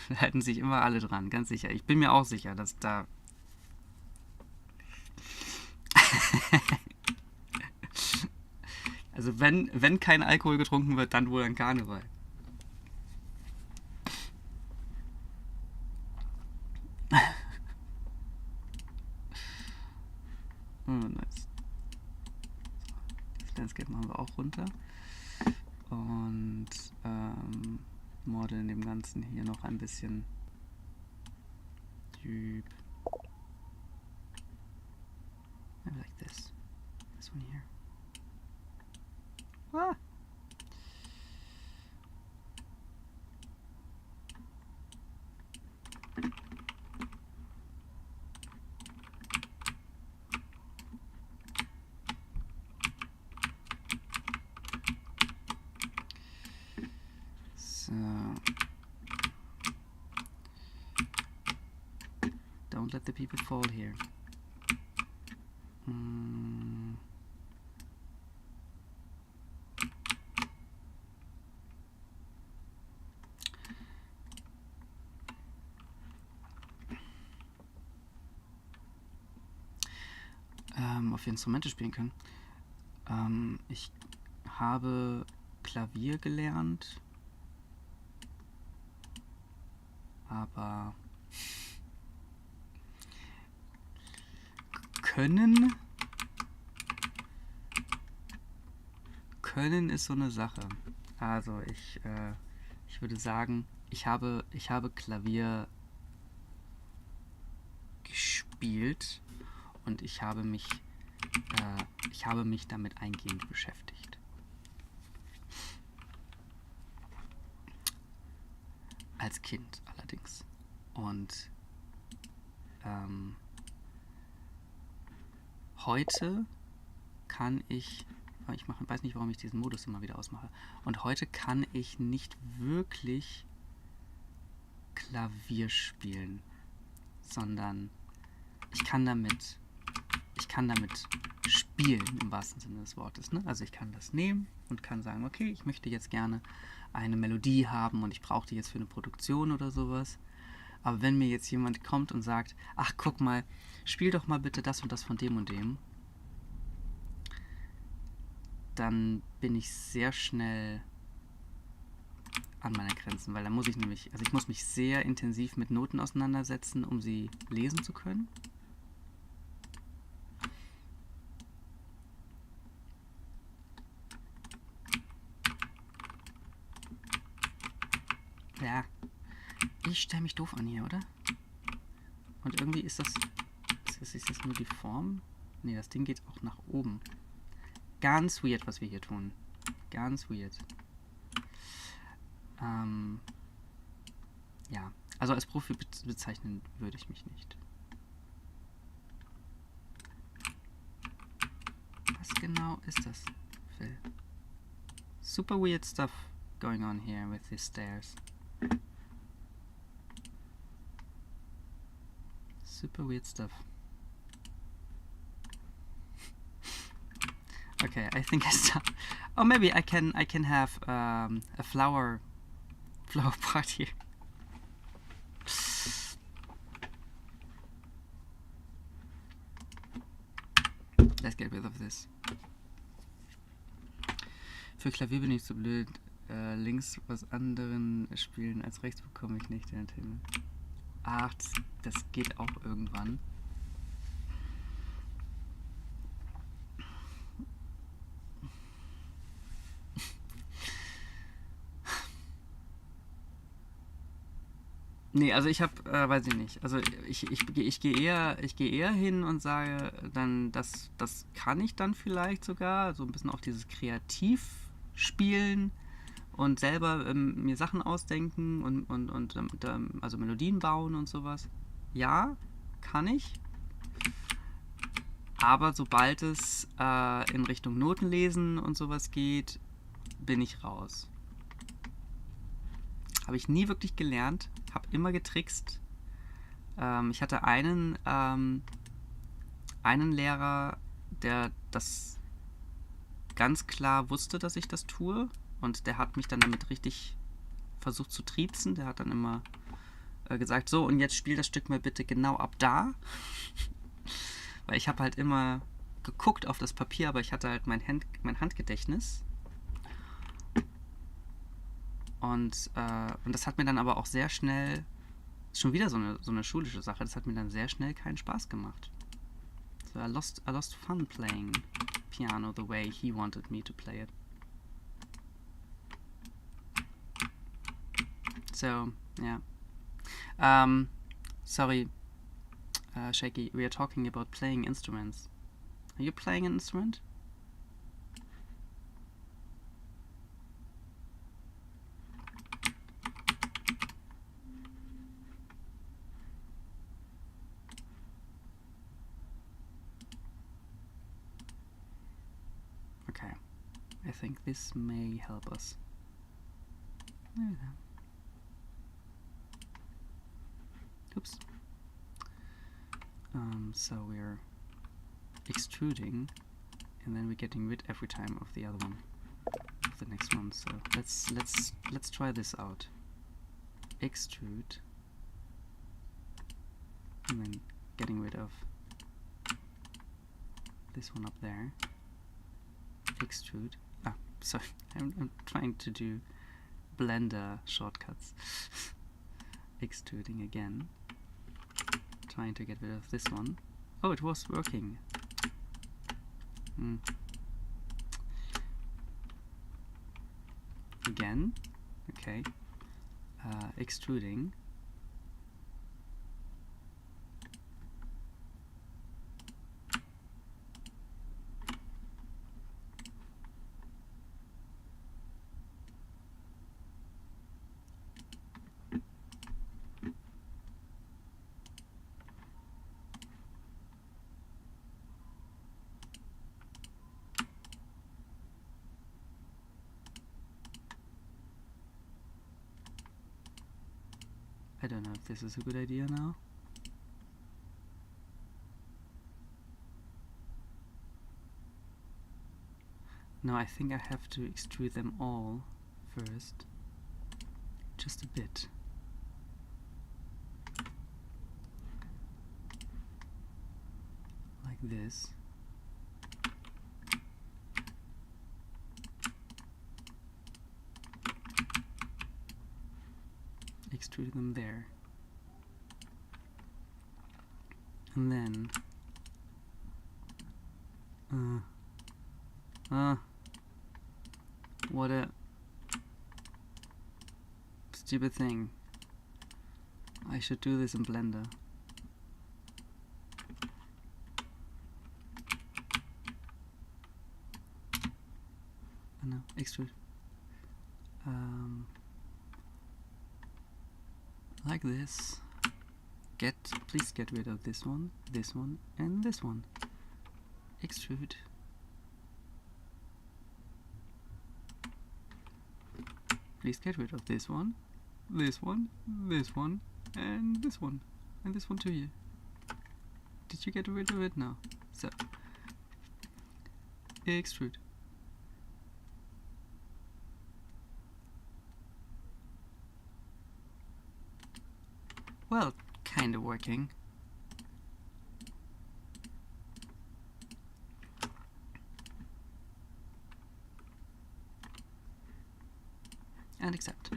Da halten sich immer alle dran, ganz sicher. Ich bin mir auch sicher, dass da... Also wenn kein Alkohol getrunken wird, dann wohl an Karneval. Oh, nice. Landscape machen wir auch runter. Und modeln dem Ganzen hier noch ein bisschen Typ. Maybe like this. This one here. Ah! So. Don't let the people fall here. Auf wir Instrumente spielen können. Ich habe Klavier gelernt, aber Können ist so eine Sache. Also ich würde sagen, ich habe Klavier gespielt und ich habe mich damit eingehend beschäftigt. Als Kind allerdings. Und heute kann ich weiß nicht, warum ich diesen Modus immer wieder ausmache. Und heute kann ich nicht wirklich Klavier spielen, sondern ich kann damit spielen, im wahrsten Sinne des Wortes. Ne? Also ich kann das nehmen und kann sagen, okay, ich möchte jetzt gerne eine Melodie haben und ich brauche die jetzt für eine Produktion oder sowas. Aber wenn mir jetzt jemand kommt und sagt, ach, guck mal, spiel doch mal bitte das und das von dem und dem, dann bin ich sehr schnell an meiner Grenzen, weil da muss ich nämlich, also ich muss mich sehr intensiv mit Noten auseinandersetzen, um sie lesen zu können. Ja, ich stelle mich doof an hier, oder? Und irgendwie ist das nur die Form? Ne, das Ding geht auch nach oben. Ganz weird, was wir hier tun. Ganz weird. Ja, also als Profi bezeichnen würde ich mich nicht. Was genau ist das, Phil? Super weird stuff going on here with these stairs. Super weird stuff. Okay, I think I stopped. Oh, maybe I can have a flower part here. Let's get rid of this. Für Klavier bin ich so blöd. Links was anderen spielen als rechts bekomme ich nicht den Himmel. Ach, das geht auch irgendwann. Nee, also ich habe, weiß ich nicht. Also ich gehe eher hin und sage dann, das kann ich dann vielleicht sogar, so ein bisschen auch dieses Kreativspielen und selber mir Sachen ausdenken und also Melodien bauen und sowas. Ja, kann ich. Aber sobald es in Richtung Notenlesen und sowas geht, bin ich raus. Habe ich nie wirklich gelernt, habe immer getrickst. Ich hatte einen Lehrer, der das ganz klar wusste, dass ich das tue. Und der hat mich dann damit richtig versucht zu triezen. Der hat dann immer gesagt, so, und jetzt spiel das Stück mal bitte genau ab da. Weil ich habe halt immer geguckt auf das Papier, aber ich hatte halt mein Handgedächtnis. Und das hat mir dann aber auch sehr schnell, schon wieder so eine schulische Sache, das hat mir dann sehr schnell keinen Spaß gemacht. So, I lost fun playing piano the way he wanted me to play it. So, yeah. Sorry, Shaky, we are talking about playing instruments. Are you playing an instrument? Okay, I think this may help us. There we go. Oops. So we're extruding, and then we're getting rid every time of the other one, of the next one. So let's try this out. Extrude, and then getting rid of this one up there. Extrude. Ah, sorry, I'm trying to do Blender shortcuts. Extruding again. Trying to get rid of this one. Oh, it was working. Again. Okay. Extruding. I don't know if this is a good idea now. No, I think I have to extrude them all first. Just a bit. Like this. Extrude them there. And then what a stupid thing. I should do this in Blender. Oh no, extrude. Like this. Please get rid of this one, and this one. Extrude. Please get rid of this one, this one, this one, and this one, and this one too here. Did you get rid of it? No. So, extrude. Well, kind of working. And accept.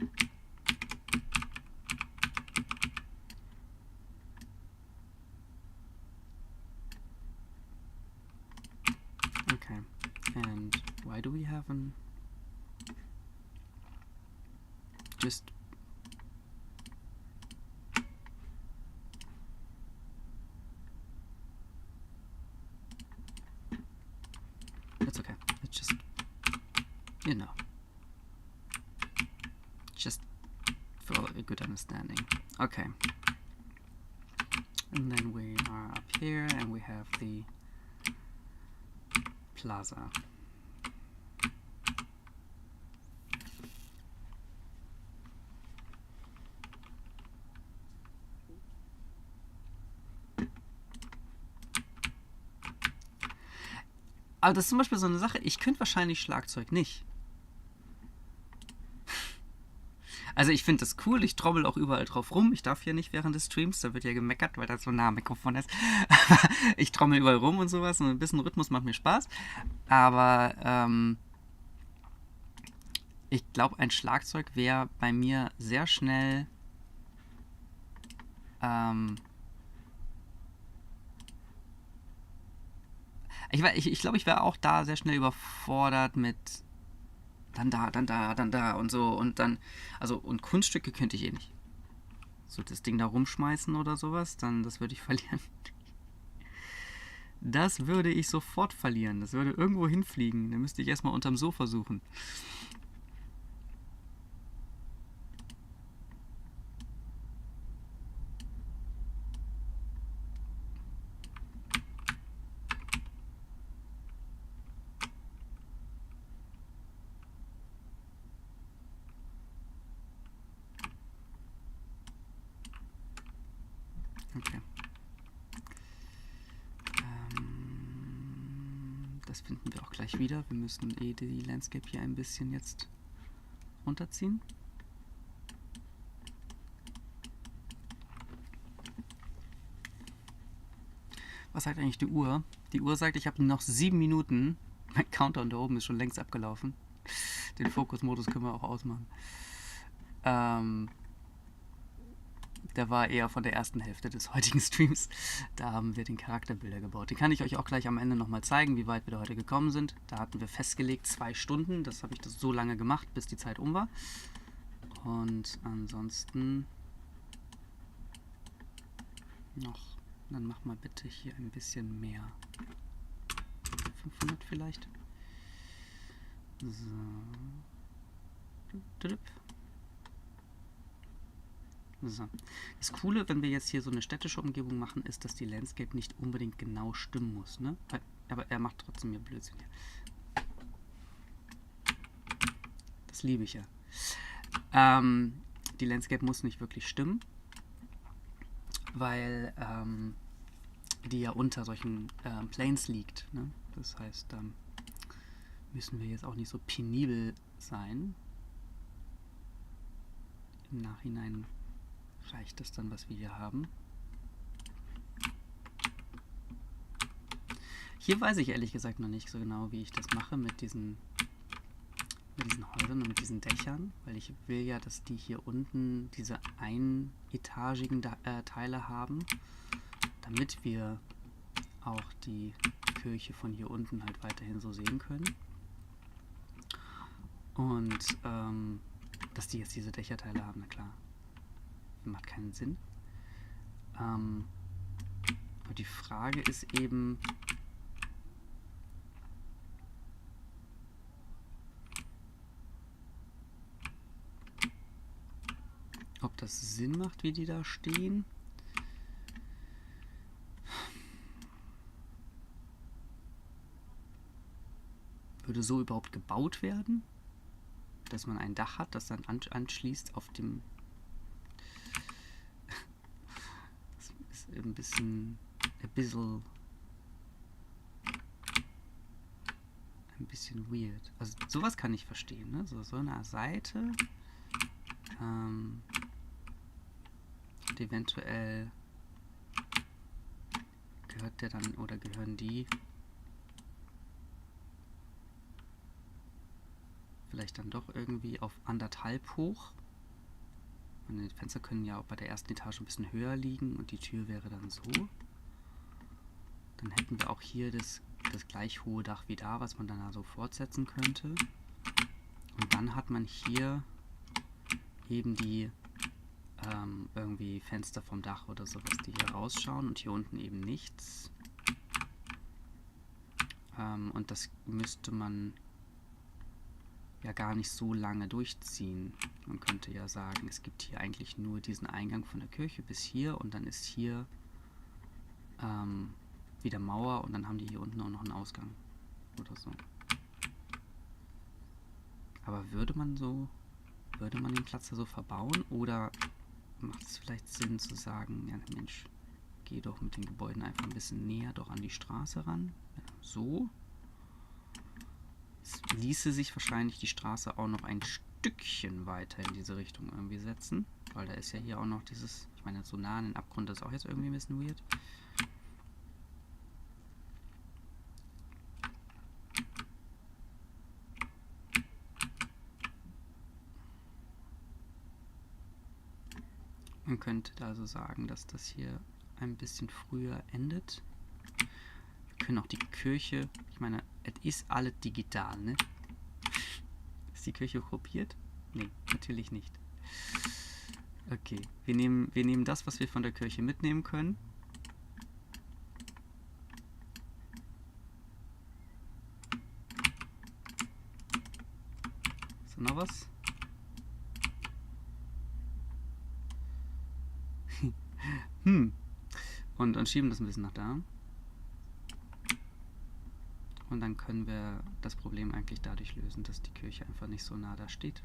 Okay, and why do we have an just it's okay, it's just, you know, just for a good understanding. Okay, and then we are up here and we have the plaza. Aber das ist zum Beispiel so eine Sache, ich könnte wahrscheinlich Schlagzeug nicht. Also ich finde das cool, ich trommel auch überall drauf rum. Ich darf hier nicht während des Streams, da wird ja gemeckert, weil das so nah am Mikrofon ist. Ich trommel überall rum und sowas und ein bisschen Rhythmus macht mir Spaß. Aber ich glaube, ein Schlagzeug wäre bei mir sehr schnell Ich glaube, ich wäre auch da sehr schnell überfordert mit dann da, dann da, dann da und so und dann, also und Kunststücke könnte ich eh nicht. So das Ding da rumschmeißen oder sowas, dann das würde ich verlieren. Das würde ich sofort verlieren. Das würde irgendwo hinfliegen. Dann müsste ich erstmal unterm Sofa suchen. Okay. Das finden wir auch gleich wieder. Wir müssen eh die Landscape hier ein bisschen jetzt runterziehen. Was sagt eigentlich die Uhr? Die Uhr sagt, ich habe noch 7 Minuten. Mein Countdown da oben ist schon längst abgelaufen. Den Fokusmodus können wir auch ausmachen. Der war eher von der ersten Hälfte des heutigen Streams. Da haben wir den Charakterbilder gebaut. Den kann ich euch auch gleich am Ende nochmal zeigen, wie weit wir da heute gekommen sind. Da hatten wir festgelegt 2 Stunden. Das habe ich das so lange gemacht, bis die Zeit um war. Und ansonsten noch, dann mach mal bitte hier ein bisschen mehr. 500 vielleicht. So. So. Das Coole, wenn wir jetzt hier so eine städtische Umgebung machen, ist, dass die Landscape nicht unbedingt genau stimmen muss. Ne? Aber er macht trotzdem hier Blödsinn hier. Das liebe ich ja. Die Landscape muss nicht wirklich stimmen, weil die ja unter solchen Planes liegt. Ne? Das heißt, müssen wir jetzt auch nicht so penibel sein. Im Nachhinein reicht das dann, was wir hier haben. Hier weiß ich ehrlich gesagt noch nicht so genau, wie ich das mache mit diesen Häusern und mit diesen Dächern, weil ich will ja, dass die hier unten diese einetagigen Teile haben, damit wir auch die Kirche von hier unten halt weiterhin so sehen können. Und dass die jetzt diese Dächerteile haben, na klar. Macht keinen Sinn. Aber die Frage ist eben, ob das Sinn macht, wie die da stehen. Würde so überhaupt gebaut werden? Dass man ein Dach hat, das dann anschließt auf dem... Das ist ein bisschen weird. Also sowas kann ich verstehen, ne? So eine Seite. Und eventuell gehört der dann oder gehören die vielleicht dann doch irgendwie auf 1,5 hoch. Und die Fenster können ja auch bei der ersten Etage ein bisschen höher liegen und die Tür wäre dann so. Dann hätten wir auch hier das gleich hohe Dach wie da, was man dann also fortsetzen könnte. Und dann hat man hier eben die irgendwie Fenster vom Dach oder sowas, die hier rausschauen und hier unten eben nichts. Und das müsste man ja gar nicht so lange durchziehen. Man könnte ja sagen, es gibt hier eigentlich nur diesen Eingang von der Kirche bis hier und dann ist hier wieder Mauer und dann haben die hier unten auch noch einen Ausgang oder so. Aber würde man den Platz da so verbauen oder macht es vielleicht Sinn zu sagen, ja Mensch, geh doch mit den Gebäuden einfach ein bisschen näher doch an die Straße ran. So. Es ließe sich wahrscheinlich die Straße auch noch ein Stückchen weiter in diese Richtung irgendwie setzen, weil da ist ja hier auch noch dieses, ich meine so nah an den Abgrund, das ist auch jetzt irgendwie ein bisschen weird. Man könnte also sagen, dass das hier ein bisschen früher endet. Wir können auch die Kirche, ich meine, es ist alles digital, ne? Ist die Kirche kopiert? Nee, natürlich nicht. Okay, wir nehmen das, was wir von der Kirche mitnehmen können. Ist da noch was? Und schieben das ein bisschen nach da. Und dann können wir das Problem eigentlich dadurch lösen, dass die Kirche einfach nicht so nah da steht.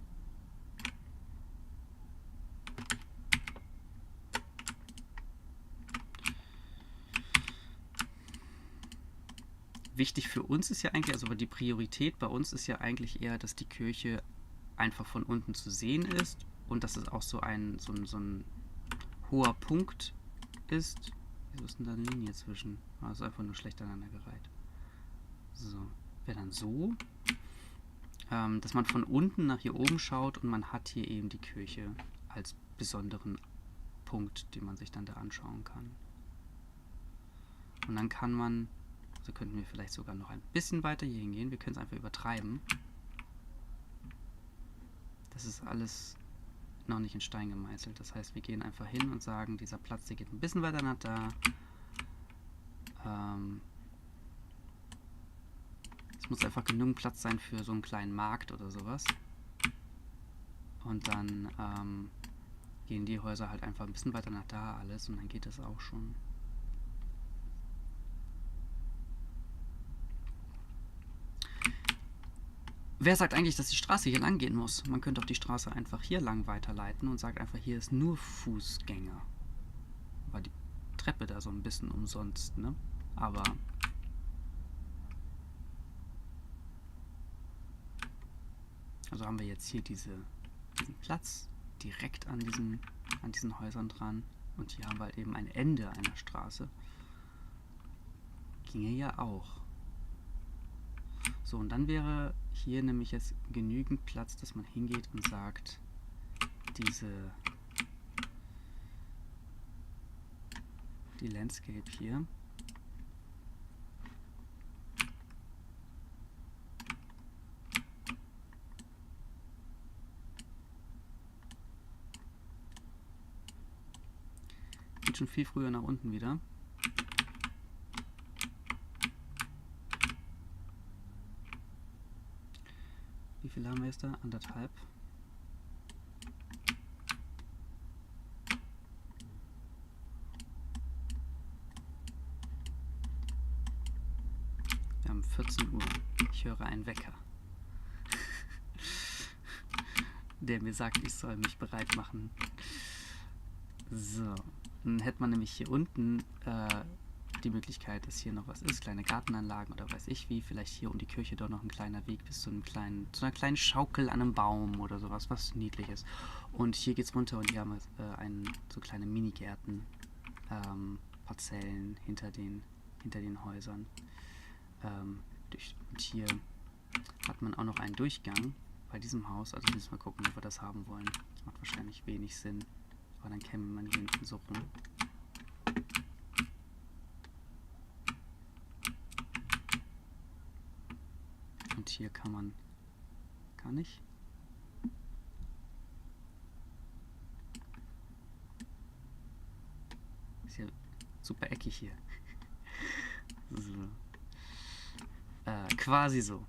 Wichtig für uns ist ja eigentlich, also die Priorität bei uns ist ja eigentlich eher, dass die Kirche einfach von unten zu sehen ist und dass es auch so ein hoher Punkt ist. Wieso ist denn da eine Linie zwischen? Ah, ist einfach nur schlecht aneinandergereiht. So, wäre dann so, dass man von unten nach hier oben schaut und man hat hier eben die Kirche als besonderen Punkt, den man sich dann da anschauen kann. Und dann kann man, also könnten wir vielleicht sogar noch ein bisschen weiter hier hingehen, wir können es einfach übertreiben. Das ist alles noch nicht in Stein gemeißelt. Das heißt, wir gehen einfach hin und sagen, dieser Platz, der geht ein bisschen weiter nach da. Es muss einfach genug Platz sein für so einen kleinen Markt oder sowas. Und dann gehen die Häuser halt einfach ein bisschen weiter nach da alles und dann geht das auch schon. Wer sagt eigentlich, dass die Straße hier lang gehen muss? Man könnte auch die Straße einfach hier lang weiterleiten und sagt einfach, hier ist nur Fußgänger. War die Treppe da so ein bisschen umsonst, ne? Aber also haben wir jetzt hier diesen Platz direkt an diesen Häusern dran. Und hier haben wir halt eben ein Ende einer Straße. Ginge ja auch. So, und dann wäre hier nämlich jetzt genügend Platz, dass man hingeht und sagt, die Landscape hier geht schon viel früher nach unten wieder. Wie viel haben wir jetzt da? 1,5. Wir haben 14 Uhr. Ich höre einen Wecker, der mir sagt, ich soll mich bereit machen. So, dann hätte man nämlich hier unten die Möglichkeit, dass hier noch was ist, kleine Gartenanlagen oder weiß ich wie, vielleicht hier um die Kirche doch noch ein kleiner Weg bis zu einer kleinen Schaukel an einem Baum oder sowas, was niedlich ist. Und hier geht's runter und hier haben wir so kleine Minigärten, Parzellen hinter den Häusern. Und hier hat man auch noch einen Durchgang bei diesem Haus, also müssen wir gucken, ob wir das haben wollen. Das macht wahrscheinlich wenig Sinn, aber dann käme man hier hinten so rum. Und hier kann man gar nicht. Ist ja super eckig hier. So. Quasi so.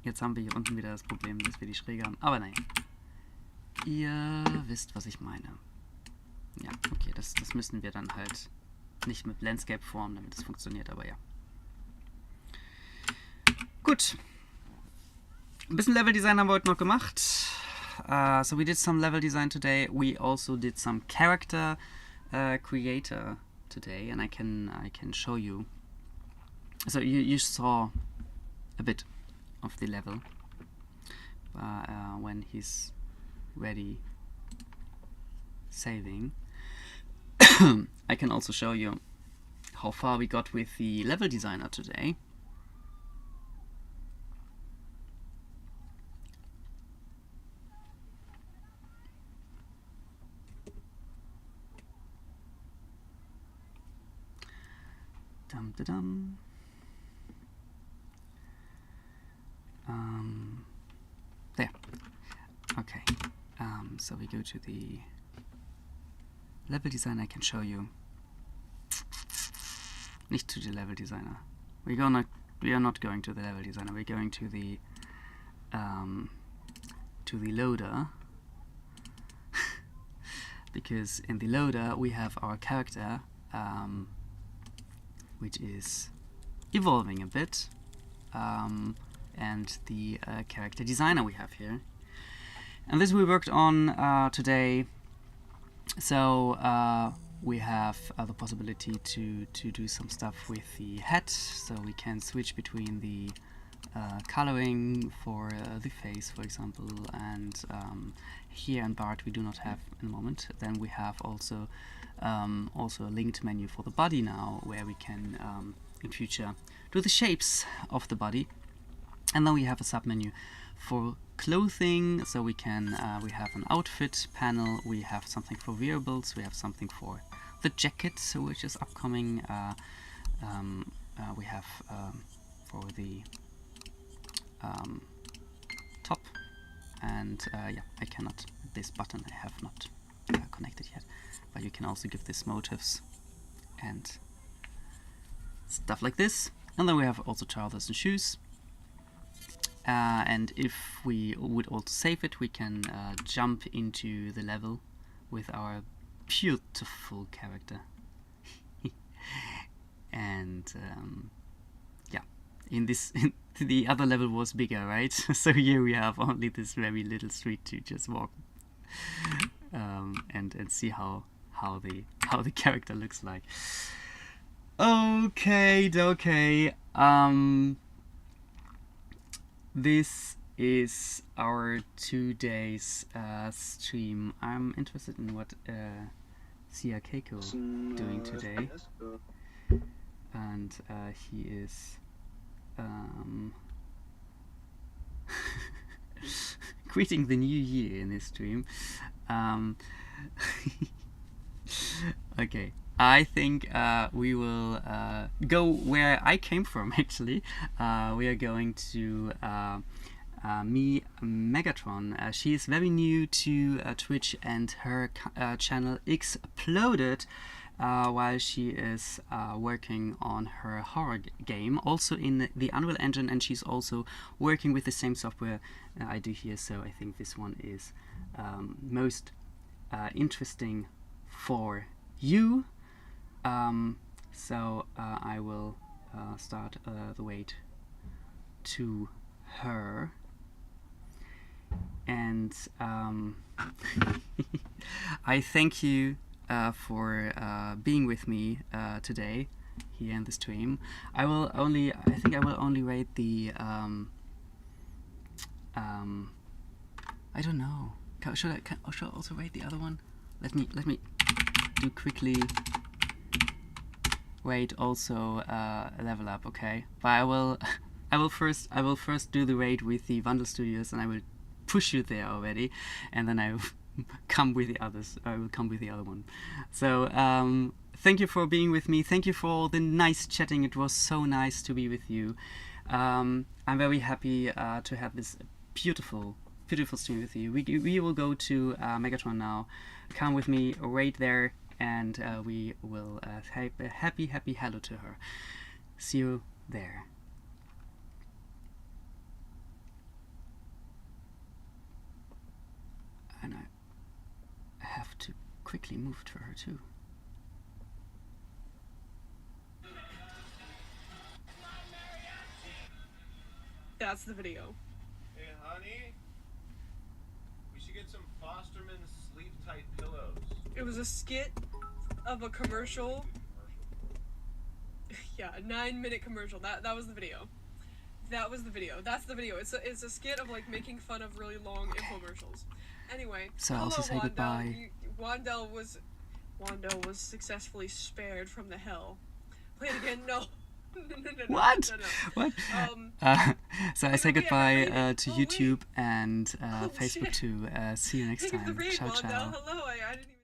Jetzt haben wir hier unten wieder das Problem, dass wir die Schräge haben. Aber naja. Ihr wisst, was ich meine. Ja, okay, das müssen wir dann halt nicht mit Landscape formen, damit es funktioniert, aber ja. Gut. Ein bisschen Level Design haben wir heute noch gemacht. So we did some level design today. We also did some character creator today, and I can show you. So you saw a bit of the level when he's ready saving. I can also show you how far we got with the level designer today. Dum Da-dum. There. Okay. So we go to the level designer. I can show you. Nicht to the level designer. We are not going to the level designer. We're going to the loader. Because in the loader we have our character, which is evolving a bit, and the character designer we have here. And this we worked on today. So we have the possibility to do some stuff with the head, so we can switch between the coloring for the face, for example, and here in Bart we do not have in the moment. Then we have also a linked menu for the body now, where we can in future do the shapes of the body. And then we have a submenu for clothing, so we can we have an outfit panel, we have something for wearables, we have something for the jacket, which is upcoming, we have for the top, and yeah, I cannot, this button I have not connected yet, but you can also give this motifs and stuff like this. And then we have also trousers and shoes. And if we would also save it, we can jump into the level with our beautiful character. And yeah, the other level was bigger, right? So here we have only this very little street to just walk and see how the character looks like. Okay. This is our 2 days stream. I'm interested in what Sia Keiko doing today, and he is greeting the new year in this stream. Okay. I think we will go where I came from, actually. We are going to Megatron. She is very new to Twitch, and her channel exploded while she is working on her horror game, also in the Unreal Engine, and she's also working with the same software I do here, so I think this one is most interesting for you. So I will start the wait to her, and I thank you for being with me today here in the stream. I think I will only rate the I don't know. Should I also rate the other one? Let me do quickly. Wait, also level up, okay? But I will first do the raid with the Vandal Studios, and I will push you there already, and then I will come with the others. I will come with the other one. So thank you for being with me. Thank you for all the nice chatting. It was so nice to be with you. I'm very happy to have this beautiful stream with you. We will go to Megatron now. Come with me, raid there, and we will type a happy hello to her. See you there. And I have to quickly move to her too. That's the video. Hey honey, we should get some Fosterman sleep tight pillows. It was a skit of a commercial. Yeah, a 9-minute commercial. That was the video. That was the video. That's the video. It's a skit of like making fun of really long infomercials. Anyway, so I'll hello, also say Wandel. goodbye. Wandel was successfully spared from the hell. Play it again. No. No. What? No. What? So I say goodbye to YouTube and Facebook shit. too. See you next Think of the time. raid, Ciao, Wandel. ciao. Hello. I didn't